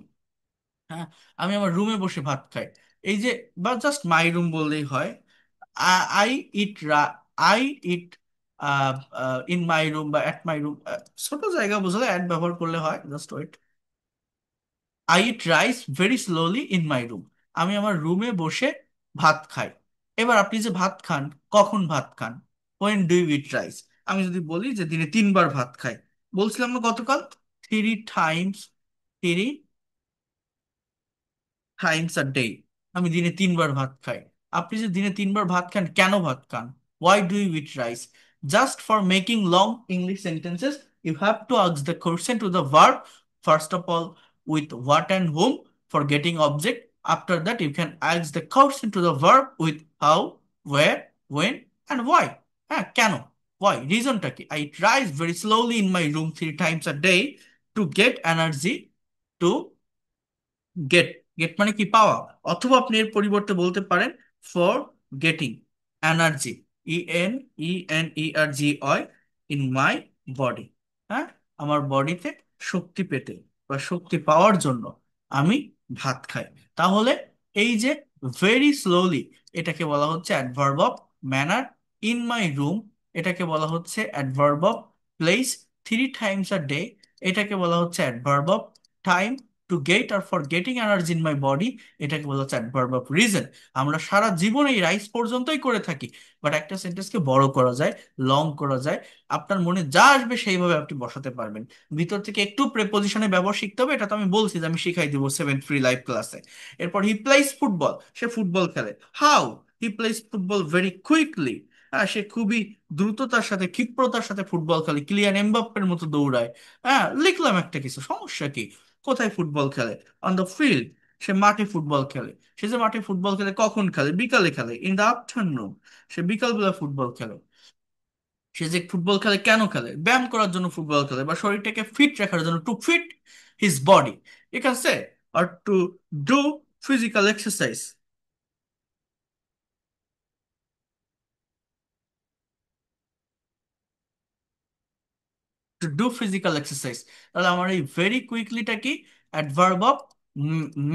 হ্যাঁ, আমি আমার রুমে বসে ভাত খাই। এই যে, বা জাস্ট মাই রুম বললেই হয়। I eat, I eat in my room বা অ্যাট মাই রুম, ছোট জায়গা বুঝলে অ্যাট ব্যবহার করলে হয়, just wait. I eat rice very slowly in my room, আমি আমার রুমে বসে ভাত খাই। এবার আপনি যে ভাত খান, কখন ভাত খান, when do you eat rice. আমি যদি বলি যে দিনে 3 বার ভাত খাই, বলছিলাম না গতকাল, 3 টাইমস, টাইমস আ ডে, আমি দিনে 3 বার ভাত খাই। আপনি যে দিনে 3 বার ভাত খান, কেন ভাত খান, why do you eat rice. Just for making long English sentences, you have to ask the question to the verb, first of all with what and whom for getting object. After that, you can ask the question to the verb with how, where, when, and why. হ্যাঁ, কেন, why, রিজনটা কি, I rise very slowly in my room 3 times a day to get energy to get. Get মানে কি, পাওয়া। অথবা আপনি এর পরিবর্তে বলতে পারেন for getting energy, ENERGY in my body. হ্যাঁ, আমার বডিতে শক্তি পেতে বা শক্তি পাওয়ার জন্য আমি ভাত খাই। তাহলে এই যে ভেরি স্লোলি, এটাকে বলা হচ্ছে adverb of manner. In my room, এটাকে বলা হচ্ছে adverb of place. 3 times a day, এটাকে বলা হচ্ছে adverb of time. To get or for getting energy in my body, এটাকে বলা হচ্ছে অ্যাডভার্ব অফ রিজন। আমরা সারা জীবন এই রাইস পর্যন্তই করে থাকি, বাট একটা সেন্টেন্সকে বড় করা যায়, লং করা যায়। আপনার মনে যা আসবে সেইভাবে আপনি বসাতে পারবেন। ভিতর থেকে একটু প্রেপোজিশনে ব্যবহার শিখতে হবে, এটা তো আমি বলছি যে আমি শিখাই দিব 7 ফ্রি লাইফ ক্লাসে। এরপর হি প্লেস ফুটবল, সে ফুটবল খেলে। How, he plays football very quickly. হ্যাঁ, সে খুবই দ্রুততার সাথে ক্ষিপ্রতার সাথে ফুটবল খেলে, কিলিয়ান এমবাপ্পের মতো দৌড়ায়। হ্যাঁ, লিখলাম একটা কিছু, সমস্যা কি? কোথায় ফুটবল খেলে? On the field. সে মাঠে ফুটবল খেলে। সে যে মাঠে ফুটবল খেলে কখন খেলে? বিকালে খেলে, ইন দ্য আফটারনুন। সে বিকালবেলা ফুটবল খেলে। সে যে ফুটবল খেলে কেন খেলে? ব্যায়াম করার জন্য ফুটবল খেলে, বা শরীরটাকে ফিট রাখার জন্য, টু ফিট হিজ বডি, ঠিক আছে, আর to do physical exercise. To do physical exercise. তাহলে আমার এই ভেরি কুইকলিটা কি? Adverb of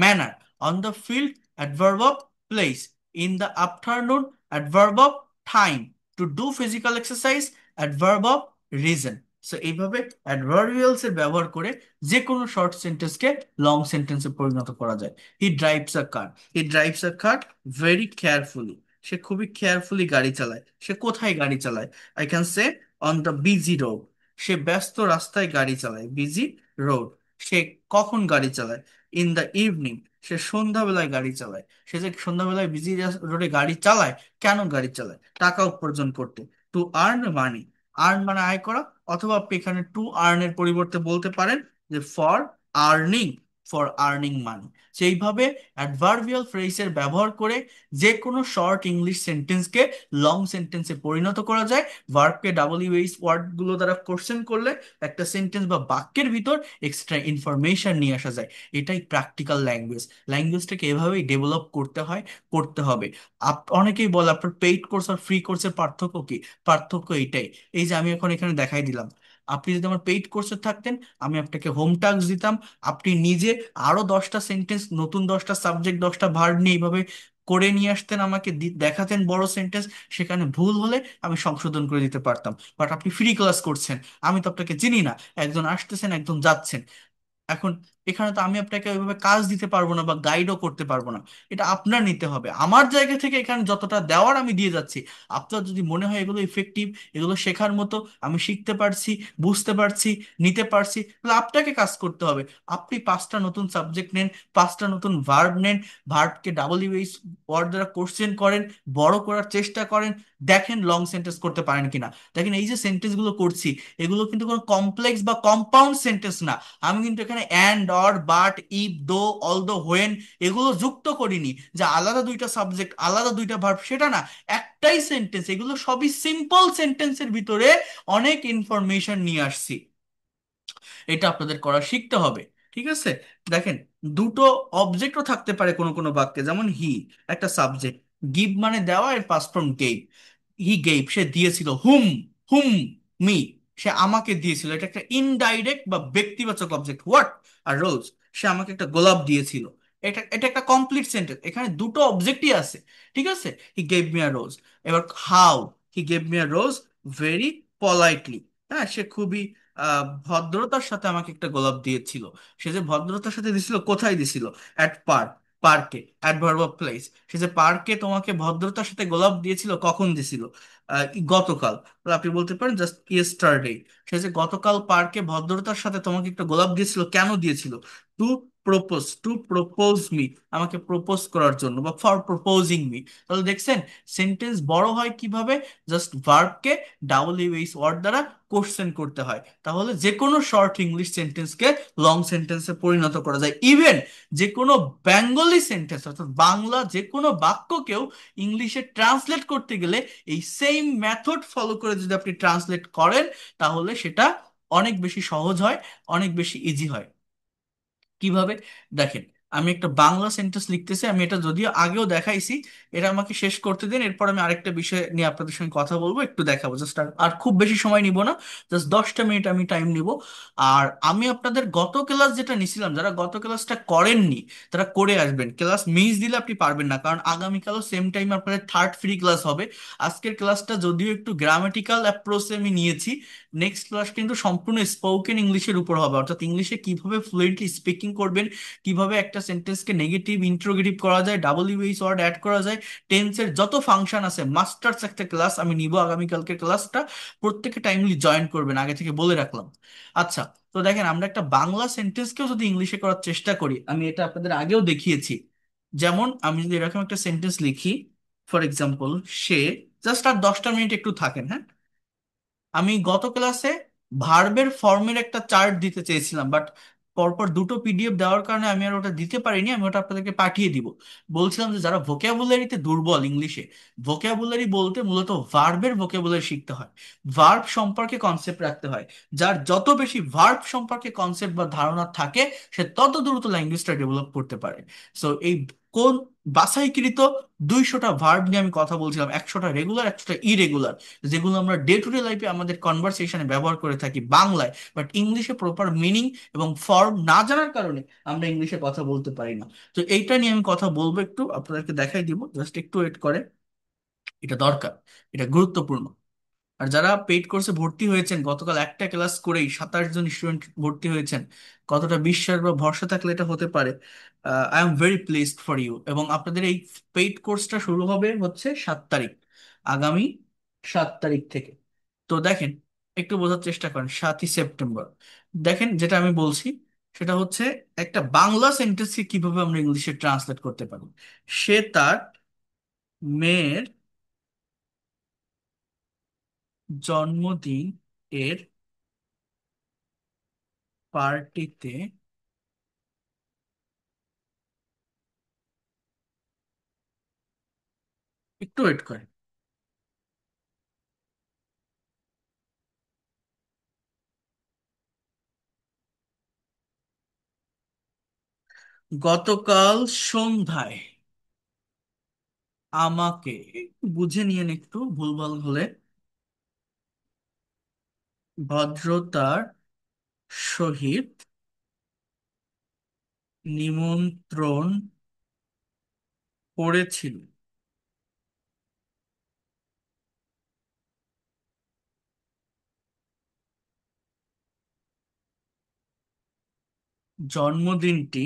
manner. On the field, adverb of place. In the afternoon, adverb of time. To do physical exercise, adverb of reason. So এইভাবে adverbials এর ব্যবহার করে যে কোনো শর্ট সেন্টেন্সকে লং সেন্টেন্সে পরিণত করা যায়। He drives a car. He drives a car very carefully. সে খুবই কেয়ারফুলি গাড়ি চালায়। সে কোথায় গাড়ি চালায়? I can say on the busy road. সে ব্যস্ত রাস্তায় গাড়ি চালায়, বিজি রোড। সে কখন গাড়ি চালায়? In the evening. সে সন্ধ্যাবেলায় গাড়ি চালায়। সে যে সন্ধ্যাবেলায় বিজি রোডে গাড়ি চালায়, কেন গাড়ি চালায়? টাকা উপার্জন করতে, টু আর্ন মানি। আর্ন মানে আয় করা। অথবা আপনি এখানে টু আর্ন এর পরিবর্তে বলতে পারেন যে for earning, for earning money. সেইভাবে অ্যাডভার্বিয়াল ফ্রেজের ব্যবহার করে যে কোনো শর্ট ইংলিশ সেন্টেন্সকে লং সেন্টেন্সে পরিণত করা যায়। ভার্বকে ডাব্লিউএইচ ওয়ার্ড গুলো দ্বারা কোশ্চেন করলে একটা সেন্টেন্স বা বাক্যের ভিতর এক্সট্রা ইনফরমেশন নিয়ে আসা যায়। এটাই প্র্যাকটিক্যাল ল্যাঙ্গুয়েজ। ল্যাঙ্গুয়েজটাকে এভাবেই ডেভেলপ করতে হয়, করতে হবে। অনেকেই বলে আপনার পেইড কোর্স আর ফ্রি কোর্সের পার্থক্য কি? পার্থক্য এইটাই, এই যে আমি এখন এখানে দেখাই দিলাম। আপনি যদি আমার পেইড কোর্সে থাকতেন, আমি আপনাকে হোম টাস্ক দিতাম, আপনি নিজে আরো 10টা সেন্টেন্স, নতুন 10টা সাবজেক্ট, 10টা ভার্ব নিয়ে এইভাবে করে নিয়ে আসতেন, আমাকে দেখাতেন বড় সেন্টেন্স। সেখানে ভুল হলে আমি সংশোধন করে দিতে পারতাম। বাট আপনি ফ্রি ক্লাস করছেন, আমি তো আপনাকে চিনি না, একজন আসতেছেন একজন যাচ্ছেন। এখন এখানে তো আমি আপনাকে ওইভাবে কাজ দিতে পারবো না বা গাইডও করতে পারবো না। এটা আপনার নিতে হবে। আমার জায়গা থেকে এখানে যতটা দেওয়ার আমি দিয়ে যাচ্ছি। আপনার যদি মনে হয় এগুলো ইফেক্টিভ, এগুলো শেখার মতো, আমি শিখতে পারছি, বুঝতে পারছি, নিতে পারছি, তাহলে আপনাকে কাজ করতে হবে। আপনি 5টা নতুন সাবজেক্ট নেন, 5টা নতুন ভার্ব নেন, ভার্বকে ডাব্লিউএইচ ওয়ার্ড দ্বারা কোশ্চেন করেন, বড় করার চেষ্টা করেন, দেখেন লং সেন্টেন্স করতে পারেন কিনা। দেখেন এই যে সেন্টেন্স গুলো করছি, এগুলো কিন্তু কোনো কমপ্লেক্স বা কম্পাউন্ড সেন্টেন্স না। আমি কিন্তু এখানে অ্যান্ড, অর, বাট, ইফ, দো, অলদো, হোয়েন এগুলো যুক্ত করিনি যে আলাদা দুইটা সাবজেক্ট, আলাদা দুইটা ভার্ব, সেটা না। একটাই সেন্টেন্স, এগুলো সবই সিম্পল সেন্টেন্সের ভিতরে অনেক ইনফরমেশন নিয়ে আসছি। এটা আপনাদের করা শিখতে হবে, ঠিক আছে? দেখেন, দুটো অবজেক্টও থাকতে পারে কোনো কোনো বাক্যে, যেমন হি একটা সাবজেক্ট, গিভ মানে দেওয়া, এর past form gave. He gave, সে দিয়েছিল। হুম, হুম, মি, সে আমাকে দিয়েছিল। এটা একটা ইনডাইরেক্ট বা ব্যক্তিবাচক অবজেক্ট। হোয়াট, আর রোজ, সে আমাকে একটা গোলাপ দিয়েছিল। এটা এটা একটা কমপ্লিট সেন্টেন্স, এখানে দুটো অবজেক্টই আছে, ঠিক আছে? হি গেভ মি আ রোজ। এবার how, he gave me a rose very politely. হ্যাঁ, সে খুবই ভদ্রতার সাথে আমাকে একটা গোলাপ দিয়েছিল। সে যে ভদ্রতার সাথে দিছিল, কোথায় দিছিল? অ্যাট পার্ক, পার্কে, অ্যাডভার্ব অফ প্লেস। সে যে পার্কে তোমাকে ভদ্রতার সাথে গোলাপ দিয়েছিল, কখন দিছিল? গতকাল। তাহলে আপনি বলতে পারেন জাস্ট ইয়েস্টারডে। সে যে গতকাল পার্কে ভদ্রতার সাথে তোমাকে একটা গোলাপ দিয়েছিল, কেন দিয়েছিল? Two propose, two propose me, আমাকে প্রপোজ করার জন্য, বা ফর প্রপোজিং মি। তাহলে দেখছেন সেন্টেন্স বড় হয় কিভাবে? জাস্ট ভার্বকে ডাব্লিউএইচ ওয়ার্ড দ্বারা কোশ্চেন করতে হয়। তাহলে যে কোনো শর্ট ইংলিশ সেন্টেন্সকে লং সেন্টেন্সে পরিণত করা যায়। ইভেন যে কোনো বেঙ্গলি সেন্টেন্স, অর্থাৎ বাংলা যে কোনো বাক্যকেও ইংলিশে ট্রান্সলেট করতে গেলে এই সেম মেথড ফলো করে যদি আপনি ট্রান্সলেট করেন, তাহলে সেটা অনেক বেশি সহজ হয়, অনেক বেশি ইজি হয়। কিভাবে? দেখেন, আমি একটা বাংলা সেন্টেন্স লিখতেছি, আমি এটা যদিও আগেও দেখাইছি। এটা আমাকে শেষ করতে দিন, এরপর আমি আরেকটা বিষয় নিয়ে আপনাদের সঙ্গে কথা বলবো, একটু দেখাবো জাস্ট। আর আর খুব বেশি সময় নিব না, জাস্ট 10টা মিনিট আমি টাইম নিব। আর আমি আপনাদের গত ক্লাস যেটা নিছিলাম, যারা গত ক্লাসটা করেননি তারা করে আসবেন। ক্লাস মিস দিলে আপনি পারবেন না, কারণ আগামীকালও সেম টাইম আপনাদের থার্ড ফ্রি ক্লাস হবে। আজকের ক্লাসটা যদিও একটু গ্রামাটিক্যাল অ্যাপ্রোচে আমি নিয়েছি, নেক্সট ক্লাস কিন্তু সম্পূর্ণ স্পোকেন ইংলিশের উপর হবে, অর্থাৎ ইংলিশে কিভাবে ফ্লুয়েন্টলি স্পিকিং করবেন, কিভাবে একটা সেন্টেন্সকে নেগেটিভ ইন্ট্রোগেটিভ করা যায়, ডাব্লিউএইচ ওয়ার্ড অ্যাড করা যায়, টেন্সের যত ফাংশন আছে, মাস্টার্স একটা ক্লাস আমি নিব আগামীকালকে ক্লাসটা। প্রত্যেকে টাইমলি জয়েন করবেন, আগে থেকে বলে রাখলাম। আচ্ছা, তো দেখেন, আমরা একটা বাংলা সেন্টেন্সকেও যদি ইংলিশে করার চেষ্টা করি, আমি এটা আপনাদের আগেও দেখিয়েছি। যেমন আমি যদি এরকম একটা সেন্টেন্স লিখি, ফর এক্সাম্পল, সে জাস্ট আর 10টা মিনিট একটু থাকেন, হ্যাঁ। আমি গত ক্লাসে ভার্বের ফর্মের একটা চার্ট দিতে চেয়েছিলাম, বাট পরপর দুটো পিডিএফ দেওয়ার কারণে আমি আর ওটা দিতে পারিনি। আমি ওটা আপনাদেরকে পাঠিয়ে দিব। বলছিলাম যে যারা ভোকাবুলারিতে দুর্বল ইংলিশে, ভোকাবুলারি বলতে মূলত ভার্বের ভোকাবুলারি শিখতে হয়, ভার্ব সম্পর্কে কনসেপ্ট রাখতে হয়। যার যত বেশি ভার্ব সম্পর্কে কনসেপ্ট বা ধারণা থাকে, সে তত দ্রুত ল্যাঙ্গুয়েজটা ডেভেলপ করতে পারে। সো এই কোন বাছাইকৃত 200টা ভার্ব নিয়ে আমি কথা বলছিলাম, 100টা রেগুলার, 100টা ইরেগুলার, যেগুলো আমরা ডে টু ডে লাইফে আমাদের কনভারসেশনে ব্যবহার করে থাকি বাংলায়, বাট ইংলিশে প্রপার মিনিং এবং ফর্ম না জানার কারণে আমরা ইংলিশে কথা বলতে পারি না। তো এইটা নিয়ে আমি কথা বলবো, একটু আপনাদেরকে দেখাই দিব, জাস্ট একটু ওয়েট করে। এটা দরকার, এটা গুরুত্বপূর্ণ। আর যারা পেইড কোর্সে ভর্তি হয়েছেন, গতকাল একটা ক্লাস করেই 27 জন স্টুডেন্ট ভর্তি হয়েছেন, কতটা বিশ্বাস বা ভরসা থাকলে এটা হতে পারে। I am very pleased for you. এবং আপনাদের এই পেইড কোর্সটা শুরু হবে হচ্ছে 7 তারিখ, আগামী 7 তারিখ থেকে। তো দেখেন, একটু বোঝার চেষ্টা করেন, 7ই সেপ্টেম্বর। দেখেন যেটা আমি বলছি সেটা হচ্ছে একটা বাংলা সেন্টেন্সকে কিভাবে আমরা ইংলিশে ট্রান্সলেট করতে পারি। সে তার মেয়ের জন্মদিন এর পার্টিতে একটু ওয়েট করেন। গতকাল সন্ধ্যায় আমাকে, একটু বুঝে নিয়েন একটু ভুলভাল হলে, ভদ্রতার সহিত নিমন্ত্রণ করেছিল। জন্মদিনটি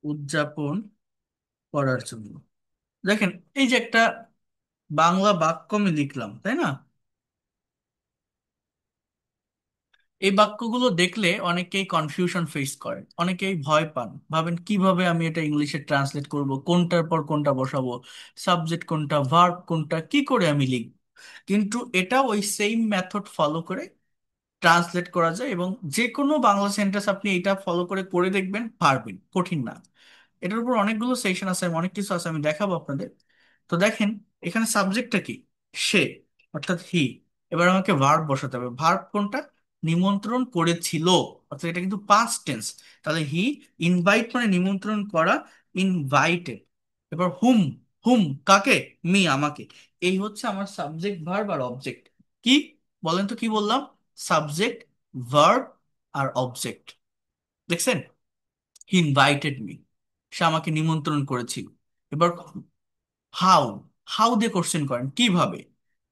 উদযাপন করার জন্য। দেখেন, এই যে একটা বাংলা বাক্য আমি লিখলাম, তাই না? এই বাক্যগুলো দেখলে অনেকেই কনফিউশন ফেস করেন, অনেকেই ভয় পান, ভাবেন কিভাবে আমি এটা ইংলিশে ট্রান্সলেট করব, কোনটার পর কোনটা বসাবো, সাবজেক্ট কোনটা, ভার্ব কোনটা, কি করে আমি লিখব। কিন্তু এটা ওই সেম মেথড ফলো করে ট্রান্সলেট করা যায়, এবং যে কোনো বাংলা সেন্টেন্স আপনি এটা ফলো করে করে দেখবেন, পারবেন, কঠিন না। এটার উপর অনেকগুলো সেশন আছে, অনেক কিছু আছে, আমি দেখাবো আপনাদের। তো দেখেন, এখানে সাবজেক্টটা কি? সে, অর্থাৎ হি। এবার আমাকে ভার্ব বসাতে হবে। ভার্ব কোনটা? নিমন্ত্রণ করেছিল, অর্থাৎ এটা কিন্তু পাস্ট টেন্স। তাহলে হি ইনভাইট মানে নিমন্ত্রণ করা, ইনভাইটেড। এবার হুম, হুম কাকে? মি, আমাকে। এই হচ্ছে আমার সাবজেক্ট, ভার্ব আর অবজেক্ট। কি বলেন তো, কি বললাম? সাবজেক্ট, ভার্ব আর অবজেক্ট। দেখছেন? হি ইনভাইটেড মি, সে আমাকে নিমন্ত্রণ করেছিল। এবার হাউ, হাউ দিয়ে কোশ্চেন করেন, কিভাবে?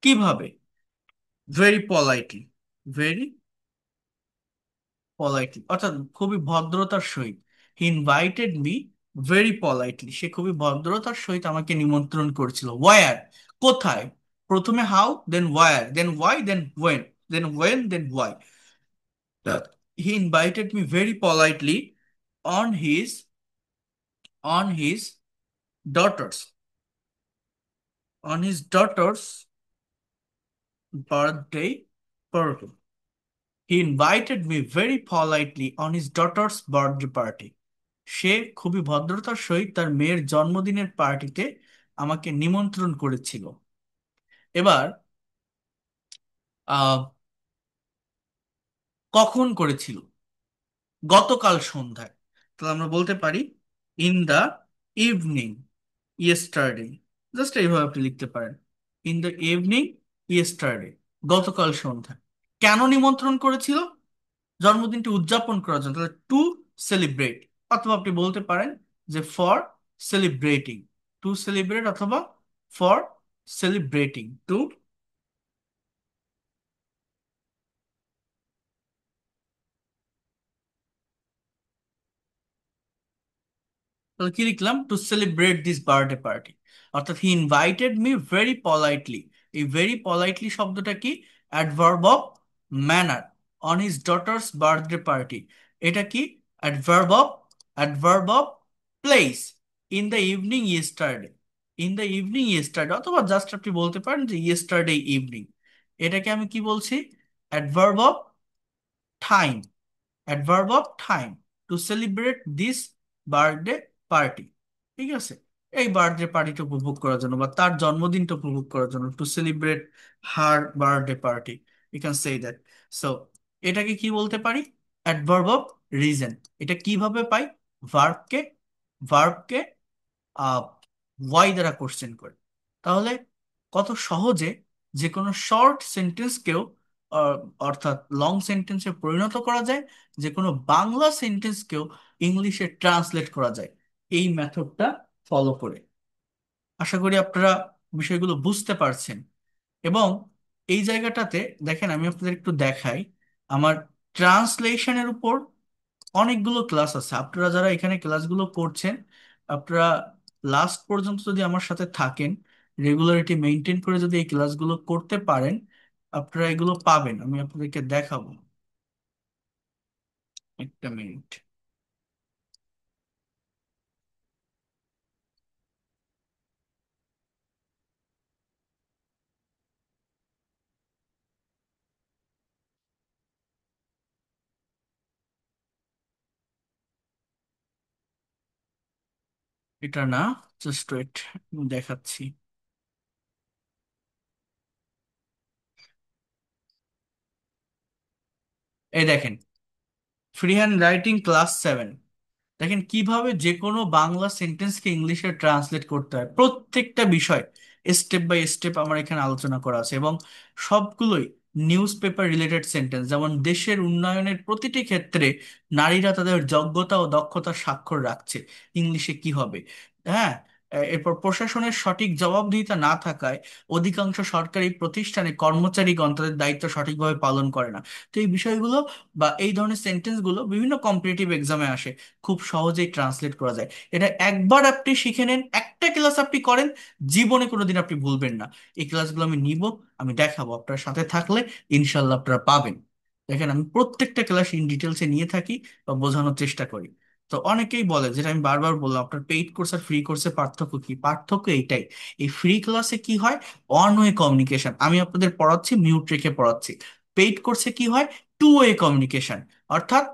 কিভাবে? ভেরি পলাইটলি, ভেরি পলাইটলি, অর্থাৎ খুবই ভদ্রতার সহিত। He invited me very politely, সে খুবই ভদ্রতার সহিত আমাকে নিমন্ত্রণ করেছিল। ওয়ার, কোথায়? প্রথমে how, then where, then why, then when, then when, then why. He invited me very politely on his, on his daughters, on his daughter's birthday party. He invited me very politely on his daughter's birthday party. সে খুবই ভদ্রতার সহিত তার মেয়ের জন্মদিনের পার্টিতে আমাকে নিমন্ত্রণ করেছিল। এবার আহ কখন করেছিল? গতকাল সন্ধ্যায়। তাহলে আমরা বলতে পারি in the evening yesterday. Just এইভাবে আপনি লিখতে পারেন, ইন দ্য ইভিনিং ইয়েস্টারডে, গতকাল সন্ধ্যায়। কেন নিমন্ত্রণ করেছিল? জন্মদিনটি উদযাপন করার জন্য, তাহলে টু সেলিব্রেট। অথবা আপনি বলতে পারেন যে ফর সেলিব্রেটিং, টু সেলিব্রেট, অথবা ফর সেলিব্রেটিং, টু। তাহলে কি লিখলাম? To celebrate this birthday party. অর্থাৎ he invited me very politely. এই ভেরি পলাইটলি শব্দটা কি? Adverb of manner, on his daughter's birthday party. এটা কি? Adverb of, adverb of place, in the evening yesterday. In the evening yesterday, অথবা just আপনি বলতে পারেন যে ইয়েস্টারডে ইভিনিং। এটাকে আমি কি বলছি? Adverb of time. Adverb of time two celebrate this birthday party. ঠিক আছে? এই বার্থডে পার্টিটা উপভোগ করার জন্য বা তার জন্মদিনটা উপভোগ করার জন্য, to celebrate her birthday party, you can say that. So এটাকে কি বলতে পারি? Adverb of reason. এটা কিভাবে পাই? ভার্বকে ভার্বকে ওয়াই দ্বারা কোশ্চেন করে। তাহলে কত সহজে যে কোনো শর্ট সেন্টেন্সকেও অর্থাৎ লং সেন্টেন্সে পরিণত করা যায়, যে কোনো বাংলা সেন্টেন্সকেও ইংলিশে ট্রান্সলেট করা যায় এই মেথডটা ফলো করে। আশা করি আপনারা বিষয়গুলো বুঝতে পারছেন। এবং এই জায়গাটাতে দেখেন, আমি আপনাদের একটু দেখাই আমার ট্রান্সলেশনের উপর অনেকগুলো ক্লাস আছে। আপনারা যারা এখানে ক্লাসগুলো করছেন, আপনারা লাস্ট পর্যন্ত যদি আমার সাথে থাকেন, রেগুলারিটি মেনটেন করে যদি এই ক্লাসগুলো করতে পারেন, আপনারা এগুলো পাবেন। আমি আপনাদেরকে দেখাবো, একটা মিনিট। এটা না, জাস্ট ওয়েট, দেখাচ্ছি। এই দেখেন, ফ্রি হ্যান্ড রাইটিং ক্লাস 7। দেখেন কিভাবে যে কোনো বাংলা সেন্টেন্সকে ইংলিশে ট্রান্সলেট করতে হয়, প্রত্যেকটা বিষয় স্টেপ বাই স্টেপ আমার এখানে আলোচনা করা আছে। এবং সবগুলোই নিউজ পেপার রিলেটেড সেন্টেন্স। যেমন দেশের উন্নয়নের প্রতিটি ক্ষেত্রে নারীরা তাদের যোগ্যতা ও দক্ষতার স্বাক্ষর রাখছে, ইংলিশে কি হবে? হ্যাঁ। এরপর প্রশাসনের সঠিক জবাবদিহিতা না থাকায় অধিকাংশ সরকারি প্রতিষ্ঠানে কর্মচারীগণ তাদের দায়িত্ব সঠিকভাবে পালন করে না। তো এই বিষয়গুলো বা এই ধরনের সেন্টেন্সগুলো বিভিন্ন কম্পিটিটিভ এক্সামে আসে, খুব সহজেই ট্রান্সলেট করা যায়। এটা একবার আপনি শিখে নেন, একটা ক্লাস আপনি করেন, জীবনে কোনোদিন আপনি ভুলবেন না। এই ক্লাসগুলো আমি নিব, আমি দেখাবো, আপনার সাথে থাকলে ইনশাল্লাহ আপনারা পাবেন। দেখেন, আমি প্রত্যেকটা ক্লাস ইন ডিটেলসে নিয়ে থাকি বা বোঝানোর চেষ্টা করি। তো অনেকেই বলে, যেটা আমি বারবার বললাম, আপনার পেইড কোর্স আর ফ্রি কোর্সের পার্থক্য কি? পার্থক্য এইটাই, এই ফ্রি ক্লাসে কি হয়? ওয়ান ওয়ে কমিউনিকেশন, আমি আপনাদের পড়াচ্ছি, মিউট রেখে পড়াচ্ছি। পেইড কোর্সে কি হয়? Two way communication. অর্থাৎ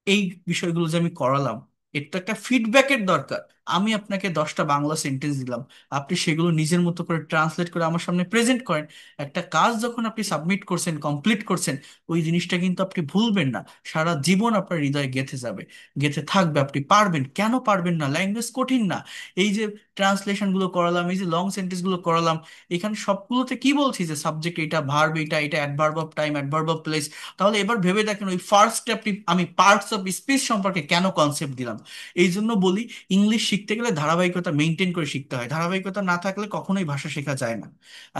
এই বিষয়গুলো যে আমি করালাম, এর তো একটা ফিডব্যাকের দরকার। আমি আপনাকে 10টা বাংলা সেন্টেন্স দিলাম, আপনি সেগুলো নিজের মতো করে ট্রান্সলেট করে আমার সামনে প্রেজেন্ট করেন। একটা কাজ যখন আপনি সাবমিট করছেন, কমপ্লিট করছেন, ওই জিনিসটা কিন্তু আপনি ভুলবেন না, সারা জীবন আপনার হৃদয়ে গেঁথে যাবে, গেঁথে থাকবে। আপনি পারবেন, কেন পারবেন না? ল্যাঙ্গুয়েজ কঠিন না। এই যে ট্রান্সলেশন গুলো করালাম, এই যে লং সেন্টেন্স গুলো করালাম, এখানে সবগুলোতে কি বলছি? যে সাবজেক্ট এটা, ভার্ব এটা, এটা adverb of time, adverb of place. তাহলে এবার ভেবে দেখেন, ওই ফার্স্টে আপনি আমি পার্টস অফ স্পিচ সম্পর্কে কেন কনসেপ্ট দিলাম। এই জন্য বলি, ইংলিশ শিখতে গেলে ধারাবাহিকতা মেনটেন করে শিখতে হয়। ধারাবাহিকতা না থাকলে কখনোই ভাষা শেখা যায় না।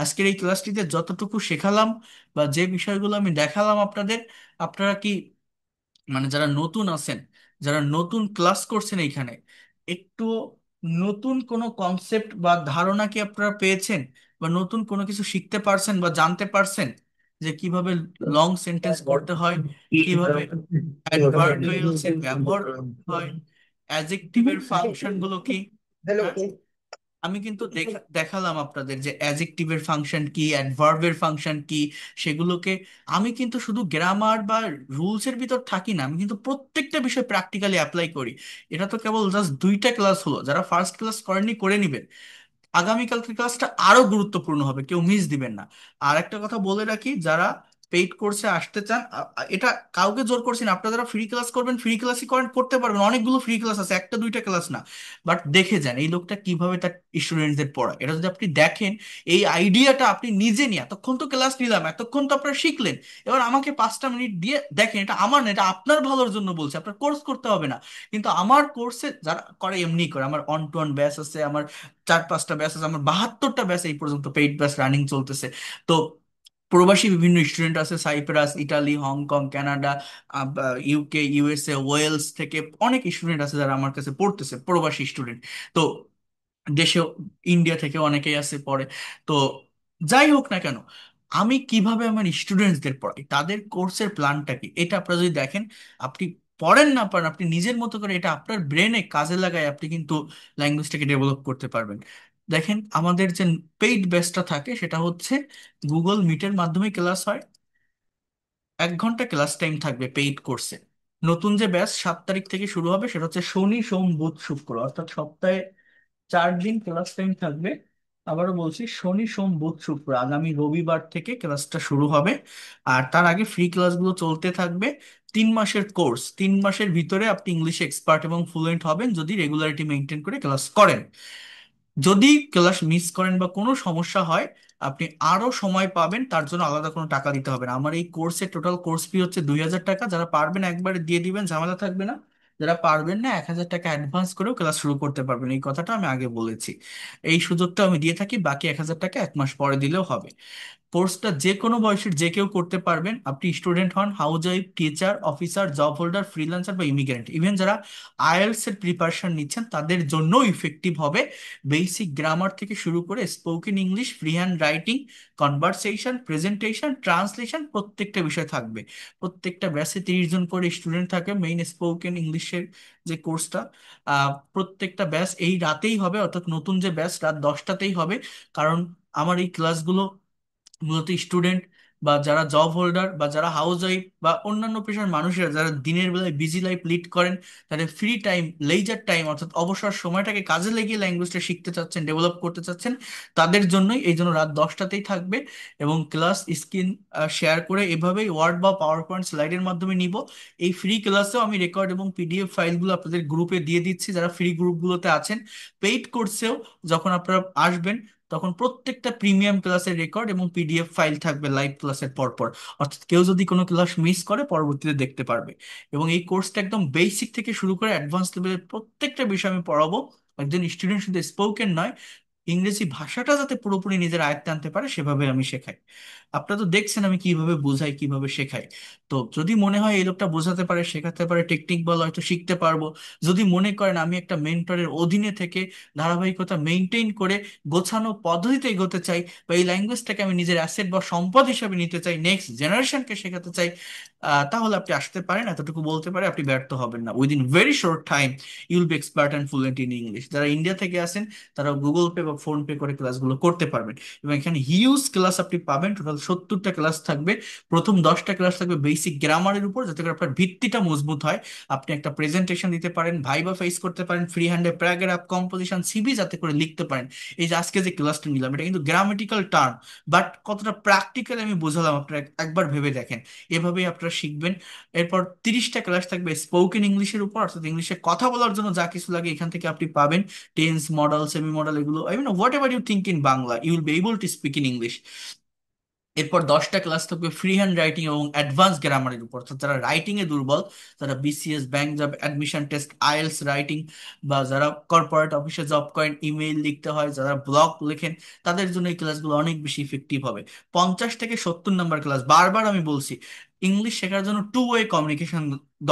আজকের এই ক্লাসটিতে যতটুকু শেখালাম বা যে বিষয়গুলো আমি দেখালাম আপনাদের, আপনারা কি, মানে যারা নতুন আছেন, যারা নতুন ক্লাস করছেন এইখানে, একটু নতুন কোনো কনসেপ্ট বা ধারণা কি আপনারা পেয়েছেন? বা নতুন কোনো কিছু শিখতে পারছেন বা জানতে পারছেন যে কিভাবে লং সেন্টেন্স করতে হয়, কিভাবে অ্যাডভার্বিয়ালস এর ব্যবহার করতে হয়, অ্যাডজেক্টিভের ফাংশন গুলো কি? হ্যাঁ, আমি কিন্তু দেখালাম আপনাদের যে অ্যাডজেক্টিভের ফাংশন কি, অ্যাডভার্বের ফাংশন কি, সেগুলোকে আমি কিন্তু শুধু গ্রামার বা রুলস এর ভিতর থাকি না, আমি কিন্তু প্রত্যেকটা বিষয় প্র্যাকটিক্যালি অ্যাপ্লাই করি। এটা তো কেবল জাস্ট 2টা ক্লাস হলো, যারা ফার্স্ট ক্লাস করেননি করে নিবেন। আগামীকালকে ক্লাসটা আরো গুরুত্বপূর্ণ হবে, কেউ মিস দিবেন না। আর একটা কথা বলে রাখি, যারা পেইড কোর্সে আসতে চান, এটা কাউকে জোর করছি না, আপনারা যারা ফ্রি ক্লাস করবেন, ফ্রি ক্লাসই করেন, করতে পারবেন, অনেকগুলো ফ্রি ক্লাস আছে, একটা দুইটা ক্লাস না। বাট দেখে যান এই লোকটা কিভাবে তার স্টুডেন্টদের পড়ায়, এটা যদি আপনি দেখেন, এই আইডিয়াটা আপনি নিজে নিয়ে, এতক্ষণ তো ক্লাস নিলাম, এতক্ষণ তো আপনারা শিখলেন, এবার আমাকে 5টা মিনিট দিয়ে দেখেন, এটা আমার না, এটা আপনার ভালোর জন্য বলছে, আপনার কোর্স করতে হবে না। কিন্তু আমার কোর্সে যারা করে এমনি করে, আমার অন টু অন ব্যাচ আছে, আমার 4-5টা ব্যাচ আছে, আমার 72টা ব্যাচ এই পর্যন্ত পেইড ব্যাচ রানিং চলতেছে। তো প্রবাসী বিভিন্ন স্টুডেন্ট আছে, Cyprus, Italy, Hong Kong, Canada, UK, USA, Wales থেকে অনেক স্টুডেন্ট আছে যারা আমার কাছে পড়তেছে, প্রবাসী স্টুডেন্ট। তো দেশে ইন্ডিয়া থেকে অনেকেই আছে পড়ে। তো যাই হোক না কেন, আমি কিভাবে আমার স্টুডেন্টসদের পড়াই, তাদের কোর্সের প্ল্যানটা কি, এটা আপনারা যদি দেখেন, আপনি পড়েন না পারেন, আপনি নিজের মতো করে এটা আপনার ব্রেনে কাজে লাগায় আপনি কিন্তু ল্যাঙ্গুয়েজটাকে ডেভেলপ করতে পারবেন। দেখেন আমাদের যে পেইড ব্যাচটা থাকে সেটা হচ্ছে গুগল মিটের মাধ্যমে ক্লাস হয়। 1 ঘন্টা ক্লাস টাইম থাকবে পেইড কোর্সে। নতুন যে ব্যাচ 7 তারিখ থেকে শুরু হবে সেটা হচ্ছে শনি সোম বুধ শুক্র, অর্থাৎ সপ্তাহে 4 দিন ক্লাস টাইম থাকবে। আবারও বলছি, শনি সোম বুধ শুক্র আগামী রবিবার থেকে ক্লাসটা শুরু হবে। আর তার আগে ফ্রি ক্লাসগুলো চলতে থাকবে। 3 মাসের কোর্স, 3 মাসের ভিতরে আপনি ইংলিশে এক্সপার্ট এবং ফ্লুয়েন্ট হবেন যদি রেগুলারিটি মেনটেন করে ক্লাস করেন। যদি ক্লাস মিস করেন বা কোনো সমস্যা হয়, আপনি আরো সময় পাবেন, তার জন্য আলাদা কোনো টাকা দিতে হবে না। আমার এই কোর্সের টোটাল কোর্স ফি হচ্ছে 2,000 টাকা। যারা পারবেন একবারে দিয়ে দিবেন, ঝামেলা থাকবে না। যারা পারবেন না 1,000 টাকা অ্যাডভান্স করেও ক্লাস শুরু করতে পারবেন, এই কথাটা আমি আগে বলেছি। এই সুযোগটা আমি দিয়ে থাকি, বাকি 1,000 টাকা 1 মাস পরে দিলেও হবে। কোর্সটা যে কোনো বয়সের যে কেউ করতে পারবেন, আপনি স্টুডেন্ট হন, house wife, teacher, officer, job holder, freelancer বা ইমিগ্রেন্ট, ইভেন যারা আইএলটিএস এর প্রিপারেশন নিচ্ছেন তাদের জন্য ইফেক্টিভ হবে। বেসিক গ্রামার থেকে শুরু করে spoken English, free hand writing, conversation, presentation, translation, প্রত্যেকটা বিষয় থাকবে। প্রত্যেকটা ব্যাচে 30 জন করে স্টুডেন্ট থাকে। মেইন স্পোকেন ইংলিশের যে কোর্সটা, প্রত্যেকটা ব্যাচ এই রাতেই হবে, অর্থাৎ নতুন যে ব্যাচ রাত 10টাতেই হবে। কারণ আমার এই ক্লাসগুলো মূলত স্টুডেন্ট বা যারা জব হোল্ডার বা যারা হাউস ওয়াইফ বা অন্যান্য পেশার মানুষেরা যারা দিনের বেলায় বিজি লাইফ লিড করেন, তাদের ফ্রি টাইম, লেইজার টাইম অর্থাৎ অবসর সময়টাকে কাজে লাগিয়ে ল্যাঙ্গুয়েজটা শিখতে চাচ্ছেন, ডেভেলপ করতে চাচ্ছেন, তাদের জন্যই। এই জন্য রাত 10টাতেই থাকবে। এবং ক্লাস স্ক্রিন শেয়ার করে এভাবেই ওয়ার্ড বা পাওয়ার পয়েন্ট স্লাইডের মাধ্যমে নিব। এই ফ্রি ক্লাসেও আমি রেকর্ড এবং পিডিএফ ফাইলগুলো আপনাদের গ্রুপে দিয়ে দিচ্ছি যারা ফ্রি গ্রুপগুলোতে আছেন। পেইড কোর্সেও যখন আপনারা আসবেন, তখন প্রত্যেকটা প্রিমিয়াম ক্লাসের রেকর্ড এবং পিডিএফ ফাইল থাকবে লাইভ ক্লাসের পরপর। অর্থাৎ কেউ যদি কোনো ক্লাস মিস করে পরবর্তীতে দেখতে পারবে। এবং এই কোর্সটা একদম বেসিক থেকে শুরু করে অ্যাডভান্স লেভেলের প্রত্যেকটা বিষয় আমি পড়াবো। একজন স্টুডেন্ট শুধু স্পোকেন নয়, ইংরেজি ভাষাটা যাতে পুরোপুরি নিজের আয়ত্তে আনতে পারে সেভাবে আমি শেখাই। আপনারা তো দেখছেন আমি কিভাবে বোঝাই, কিভাবে শেখাই। তো যদি মনে হয় এই লোকটা বোঝাতে পারে, শেখাতে পারে, টেকনিক বলা হয়তো শিখতে পারবো। যদি মনে করেন আমি একটা মেন্টরের অধীনে থেকে ধারাবাহিকতা মেনটেন করে গোছানো পদ্ধতিতে এগোতে চাই, বা এই ল্যাঙ্গুয়েজটাকে আমি নিজের অ্যাসেট বা সম্পদ হিসেবে নিতে চাই, নেক্সট জেনারেশনকে শেখাতে চাই, তাহলে আপনি আসতে পারেন। এতটুকু বলতে পারে আপনি ব্যর্থ হবেন না। Within very short time you'll be expert and fluent in English. যারা ইন্ডিয়া থেকে আসেন তারা গুগল পে বা ফোন পে করে ক্লাসগুলো করতে পারবেন। এবং এখানে হিউজ ক্লাস আপনি পাবেন, টোটাল 70টা ক্লাস থাকবে। প্রথম 10টা ক্লাস থাকবে বেসিক গ্রামারের উপর, যাতে করে আপনার ভিত্তিটা মজবুত হয়, আপনি একটা প্রেজেন্টেশন দিতে পারেন, ভাইবা ফেস করতে পারেন, ফ্রি হ্যান্ডে প্যারাগ্রাফ, কম্পোজিশন, সিভি যাতে করে লিখতে পারেন। এই যে আজকে যে ক্লাসটা নিলাম এটা কিন্তু গ্রামাটিক্যাল টার্ম, বাট কতটা প্র্যাকটিক্যালি আমি বোঝালাম আপনারা একবার ভেবে দেখেন। এভাবেই আপনারা শিখবেন। এরপর 30টা ক্লাস থাকবে স্পোকেন ইংলিশের উপর, অর্থাৎ ইংলিশে কথা বলার জন্য যা কিছু লাগে এখান থেকে আপনি পাবেন। টেন্স, মডেল, সেমি মডেল, এগুলো I mean whatever you think in Bangla you will be able to speak in English. এরপর 10টা ক্লাস থাকবে ফ্রি হ্যান্ড রাইটিং এবং অ্যাডভান্স গ্রামারের উপর, অর্থাৎ যারা রাইটিং এ দুর্বল, যারা BCS, bank job, admission test, IELTS writing, বা যারা কর্পোরেট অফিসে জব করেন, ইমেইল লিখতে হয়, যারা ব্লগ লেখেন, তাদের জন্য এই ক্লাসগুলো অনেক বেশি ইফেক্টিভ হবে। 50 থেকে 70 নাম্বার ক্লাস। বারবার আমি বলছি, ইংলিশ শেখার জন্য টু ওয়ে কমিউনিকেশন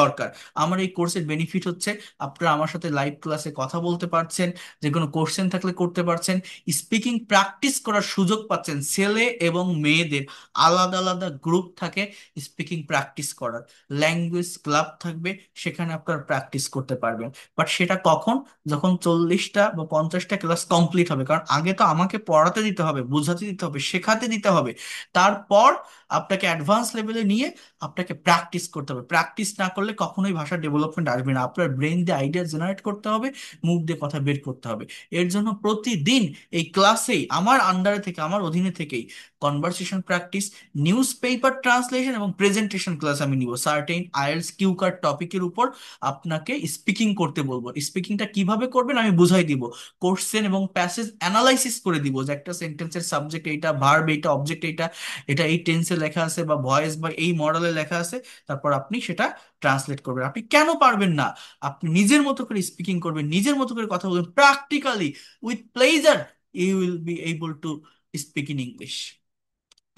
দরকার। আমার এই কোর্সের বেনিফিট হচ্ছে আপনারা আমার সাথে লাইভ ক্লাসে কথা বলতে পারছেন, যে কোনো কোশ্চেন থাকলে করতে পারছেন, স্পিকিং প্র্যাকটিস করার সুযোগ পাচ্ছেন। ছেলে এবং মেয়েদের আলাদা আলাদা গ্রুপ থাকে স্পিকিং প্র্যাকটিস করার, ল্যাঙ্গুয়েজ ক্লাব থাকবে, সেখানে আপনারা প্র্যাকটিস করতে পারবেন। বাট সেটা কখন? যখন 40টা বা 50টা ক্লাস কমপ্লিট হবে। কারণ আগে তো আমাকে পড়াতে দিতে হবে, বোঝাতে দিতে হবে, শেখাতে দিতে হবে। তারপর আপনাকে অ্যাডভান্স লেভেলে নিয়ে আপনাকে প্র্যাকটিস করতে হবে। প্র্যাকটিস না করলে কখনোই ভাষা ডেভেলপমেন্ট আসবে না। আপনার ব্রেন দিয়ে আইডিয়া জেনারেট করতে হবে, মুখ দিয়ে কথা বের করতে হবে। এর জন্য প্রতিদিন এই ক্লাসেই আমার আন্ডারে থেকে, আমার অধীনে থেকেই conversation practice, news paper translation এবং প্রেজেন্টেশন ক্লাস আমি নিব। সার্টেইন আইএলটিএস কিউ কার্ড টপিকের উপর আপনাকে স্পিকিং করতে বলবো। স্পিকিংটা কিভাবে করবেন আমি বুঝাই দিব। কোশ্চেন এবং প্যাসেজ অ্যানালাইসিস করে দিব, যে একটা সেন্টেন্সের সাবজেক্ট এইটা, ভার্ব এইটা, অবজেক্ট এইটা, এটা এই টেন্সে লেখা আছে বা ভয়েস বা এই মডেলে লেখা আছে। তারপর আপনি সেটা ট্রান্সলেট করবেন। আপনি কেন পারবেন না? আপনি নিজের মতো করে স্পিকিং করবেন, নিজের মতো করে কথা বলবেন practically, with pleasure you will be able to speak in English.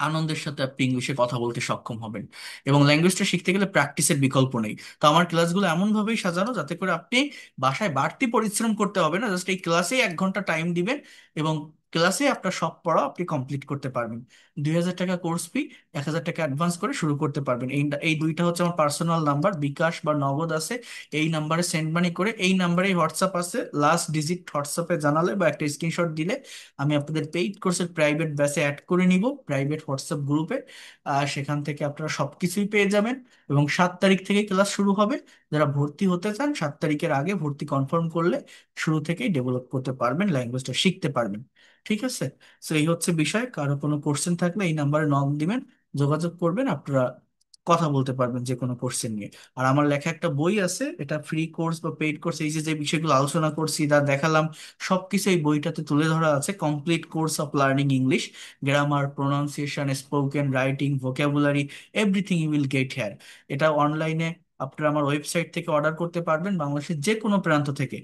আনন্দের সাথে আপনি ইংলিশে কথা বলতে সক্ষম হবেন। এবং ল্যাঙ্গুয়েজটা শিখতে গেলে প্র্যাকটিসের বিকল্প নেই। তো আমার ক্লাসগুলো এমন ভাবেই সাজানো যাতে করে আপনি বাসায় বাড়তি পরিশ্রম করতে হবে না, জাস্ট এই ক্লাসেই 1 ঘন্টা টাইম দিবেন এবং ক্লাসে আপনার সব পড়া আপনি কমপ্লিট করতে পারবেন। 2,000 টাকা কোর্স ফি, 1,000 টাকা অ্যাডভান্স করে শুরু করতে পারবেন। এই দুইটা হচ্ছে আমার পার্সোনাল নাম্বার, বিকাশ বা নগদ আছে। এই নাম্বারে সেন্ড মানি করে, এই নাম্বারে হোয়াটসঅ্যাপ আছে, লাস্ট ডিজিট হোয়াটসঅ্যাপে জানালে বা একটা স্ক্রিনশট দিলে আমি আপনাদের পেইড কোর্সের প্রাইভেট ব্যাচে অ্যাড করে নিব, প্রাইভেট হোয়াটসঅ্যাপ গ্রুপে। সেখান থেকে আপনারা সবকিছুই পেয়ে যাবেন। এবং 7 তারিখ থেকে ক্লাস শুরু হবে। যারা ভর্তি হতে চান 7 তারিখের আগে ভর্তি কনফার্ম করলে শুরু থেকেই ডেভেলপ করতে পারবেন, ল্যাঙ্গুয়েজটা শিখতে পারবেন। ঠিক আছে? তো এই হচ্ছে বিষয়। কারো কোনো কোশ্চেন থাকলে এই নাম্বারে নক দিবেন, যোগাযোগ করবেন, আপনারা কথা বলতে পারবেন যে কোনো কোশ্চেন নিয়ে। আর আমার লেখা একটা বই আছে, এটা ফ্রি কোর্স বা পেইড কোর্স, এই যে যে বিষয়গুলো আলোচনা করছি যা দেখালাম সবকিছু এই বইটাতে তুলে ধরা আছে। Complete course of learning English, grammar, pronunciation, spoken, writing, vocabulary, everything you will get here. এটা অনলাইনে আপনারা আমার ওয়েবসাইট থেকে অর্ডার করতে পারবেন, বাংলাদেশের যে কোনো প্রান্ত থেকে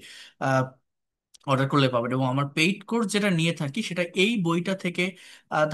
অর্ডার করলে পাবেন। এবং আমার পেইড কোর্স যেটা নিয়ে থাকি সেটা এই বইটা থেকে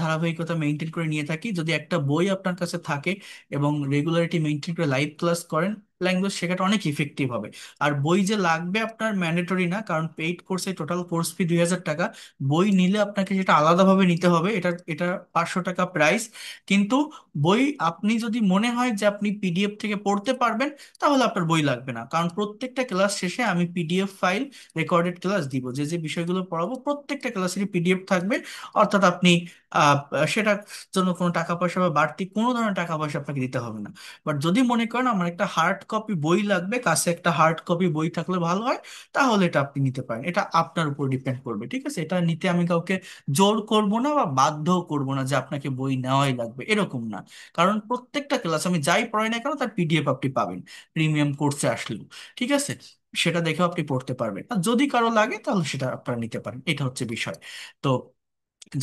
ধারাবাহিকতা মেনটেন করে নিয়ে থাকি। যদি একটা বই আপনার কাছে থাকে এবং রেগুলারিটি মেনটেন করে লাইভ ক্লাস করেন, ল্যাঙ্গুয়েজ শেখাটা অনেক ইফেক্টিভ হবে। আর বই যে লাগবে আপনার ম্যান্ডেটরি না, কারণ পেইড কোর্সে টোটাল কোর্স ফি 2,000 টাকা। বই নিলে আপনাকে সেটা আলাদাভাবে নিতে হবে, এটা 500 টাকা প্রাইস। কিন্তু বই আপনি যদি মনে হয় যে আপনি পিডিএফ থেকে পড়তে পারবেন, তাহলে আপনার বই লাগবে না, কারণ প্রত্যেকটা ক্লাস শেষে আমি পিডিএফ ফাইল, রেকর্ডেড ক্লাস দিব, যে যে বিষয়গুলো পড়াবো প্রত্যেকটা ক্লাসেরই পিডিএফ থাকবে। অর্থাৎ আপনি আহ, সেটার জন্য কোনো টাকা পয়সা বা বাড়তি কোনো ধরনের টাকা পয়সা আপনাকে দিতে হবে না। বাট যদি মনে করেন আমার একটা হার্ড কপি বই লাগবে, কাছে একটা হার্ড কপি বই থাকলে ভালো হয়, তাহলে এটা আপনি নিতে পারেন। এটা আপনার উপর ডিপেন্ড করবে। ঠিক আছে? এটা নিতে আমি কাউকে জোর করব না বা বাধ্য করব না যে আপনাকে বই নেওয়াই লাগবে, এরকম না। কারণ প্রত্যেকটা ক্লাস আমি যাই পড়াই না কেন তার পিডিএফ আপনি পাবেন প্রিমিয়াম কোর্সে আসলেও। ঠিক আছে? সেটা দেখেও আপনি পড়তে পারবেন, আর যদি কারো লাগে তাহলে সেটা আপনারা নিতে পারেন। এটা হচ্ছে বিষয়। তো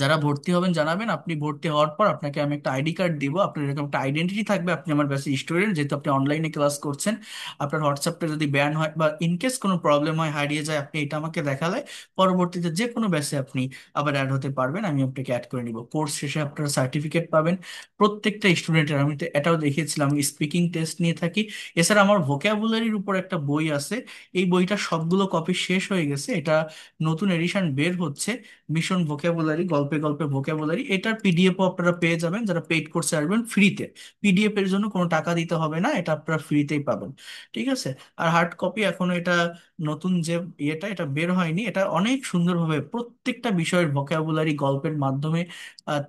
যারা ভর্তি হবেন জানাবেন। আপনি ভর্তি হওয়ার পর আপনাকে আমি একটা আইডি কার্ড দিব, আপনার এরকম একটা আইডেন্টিটি থাকবে, আপনি আমার ব্যাচে স্টুডেন্ট, যেহেতু আপনি অনলাইনে ক্লাস করছেন। আপনার হোয়াটসঅ্যাপটা যদি ব্যান হয় বা ইনকেস কোনো প্রবলেম হয়, হারিয়ে যায়, আপনি এটা আমাকে দেখালে পরবর্তীতে যে কোনো ব্যাচে আপনি আবার অ্যাড হতে পারবেন, আমি আপনাকে অ্যাড করে নিব। কোর্স শেষে আপনারা সার্টিফিকেট পাবেন প্রত্যেকটা স্টুডেন্টের। আমি তো এটাও দেখিয়েছিলাম, আমি স্পিকিং টেস্ট নিয়ে থাকি। এছাড়া আমার ভোকাবুলারির উপর একটা বই আছে, এই বইটা সবগুলো কপি শেষ হয়ে গেছে, এটা নতুন এডিশন বের হচ্ছে, মিশন ভোকাবুলারি, গল্পে গল্পে ভোকাবুলারি। এটার পিডিএফও আপনারা পেয়ে যাবেন যারা পেইড কোর্সে আসবেন ফ্রিতে। পিডিএফ এর জন্য কোনো টাকা দিতে হবে না, এটা আপনারা ফ্রিতেই পাবেন। ঠিক আছে? আর হার্ড কপি এখনো এটা নতুন যে এটা বের হয়নি, এটা অনেক সুন্দরভাবে প্রত্যেকটা বিষয়ের ভোকাবুলারি গল্পের মাধ্যমে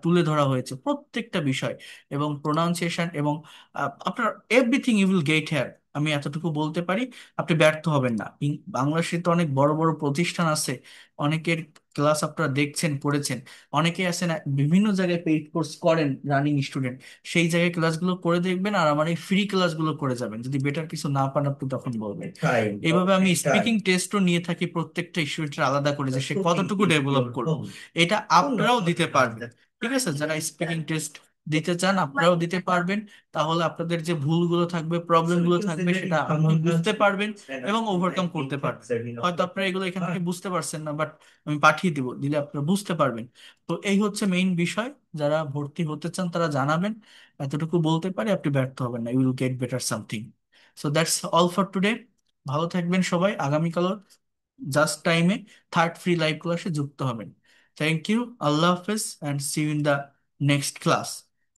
তুলে ধরা হয়েছে, প্রত্যেকটা বিষয় এবং প্রোনাউন্সিয়েশন এবং আপনার everything you will get here. আমি এতটুকু বলতে পারি, আপনি ব্যর্থ হবেন না। বাংলাদেশে তো অনেক বড় বড় প্রতিষ্ঠান আছে, অনেকের ক্লাস আপনারা দেখছেন, পড়েছেন। অনেকে আছেন বিভিন্ন জায়গায় পেইড কোর্স করেন, রানিং স্টুডেন্ট, সেই জায়গায় ক্লাসগুলো করে দেখবেন আর আমার এই ফ্রি ক্লাসগুলো করে যাবেন। যদি বেটার কিছু না পান আপনি তখন বলবেন। এইভাবে আমি স্পিকিং টেস্টও নিয়ে থাকি প্রত্যেকটা স্টুডেন্টের আলাদা করে, যে সে কতটুকু ডেভেলপ করলো, এটা আপনারাও দিতে পারবেন। ঠিক আছে? যারা স্পিকিং টেস্ট দিতে চান আপনারাও দিতে পারবেন। তাহলে আপনাদের যে ভুলগুলো থাকবে, প্রবলেম গুলো থাকবে, সেটা আপনি বুঝতে পারবেন এবং ওভারকাম করতে পারবেন। হয়তো আপনারা এগুলো এখান থেকে বুঝতে পারছেন না, বাট আমি পাঠিয়ে দিব, দিলে আপনারা বুঝতে পারবেন। তো এই হচ্ছে মেইন বিষয়। যারা ভর্তি হতে চান তারা জানাবেন। এতটুকু বলতে পারি, আপনি ব্যর্থ হবেন না, you will get better something. So that's all for today. ভালো থাকবেন সবাই। আগামীকালও জাস্ট টাইমে থার্ড ফ্রি লাইভ ক্লাসে যুক্ত হবেন। থ্যাংক ইউ, আল্লাহ হাফেজ, and see you in the next class.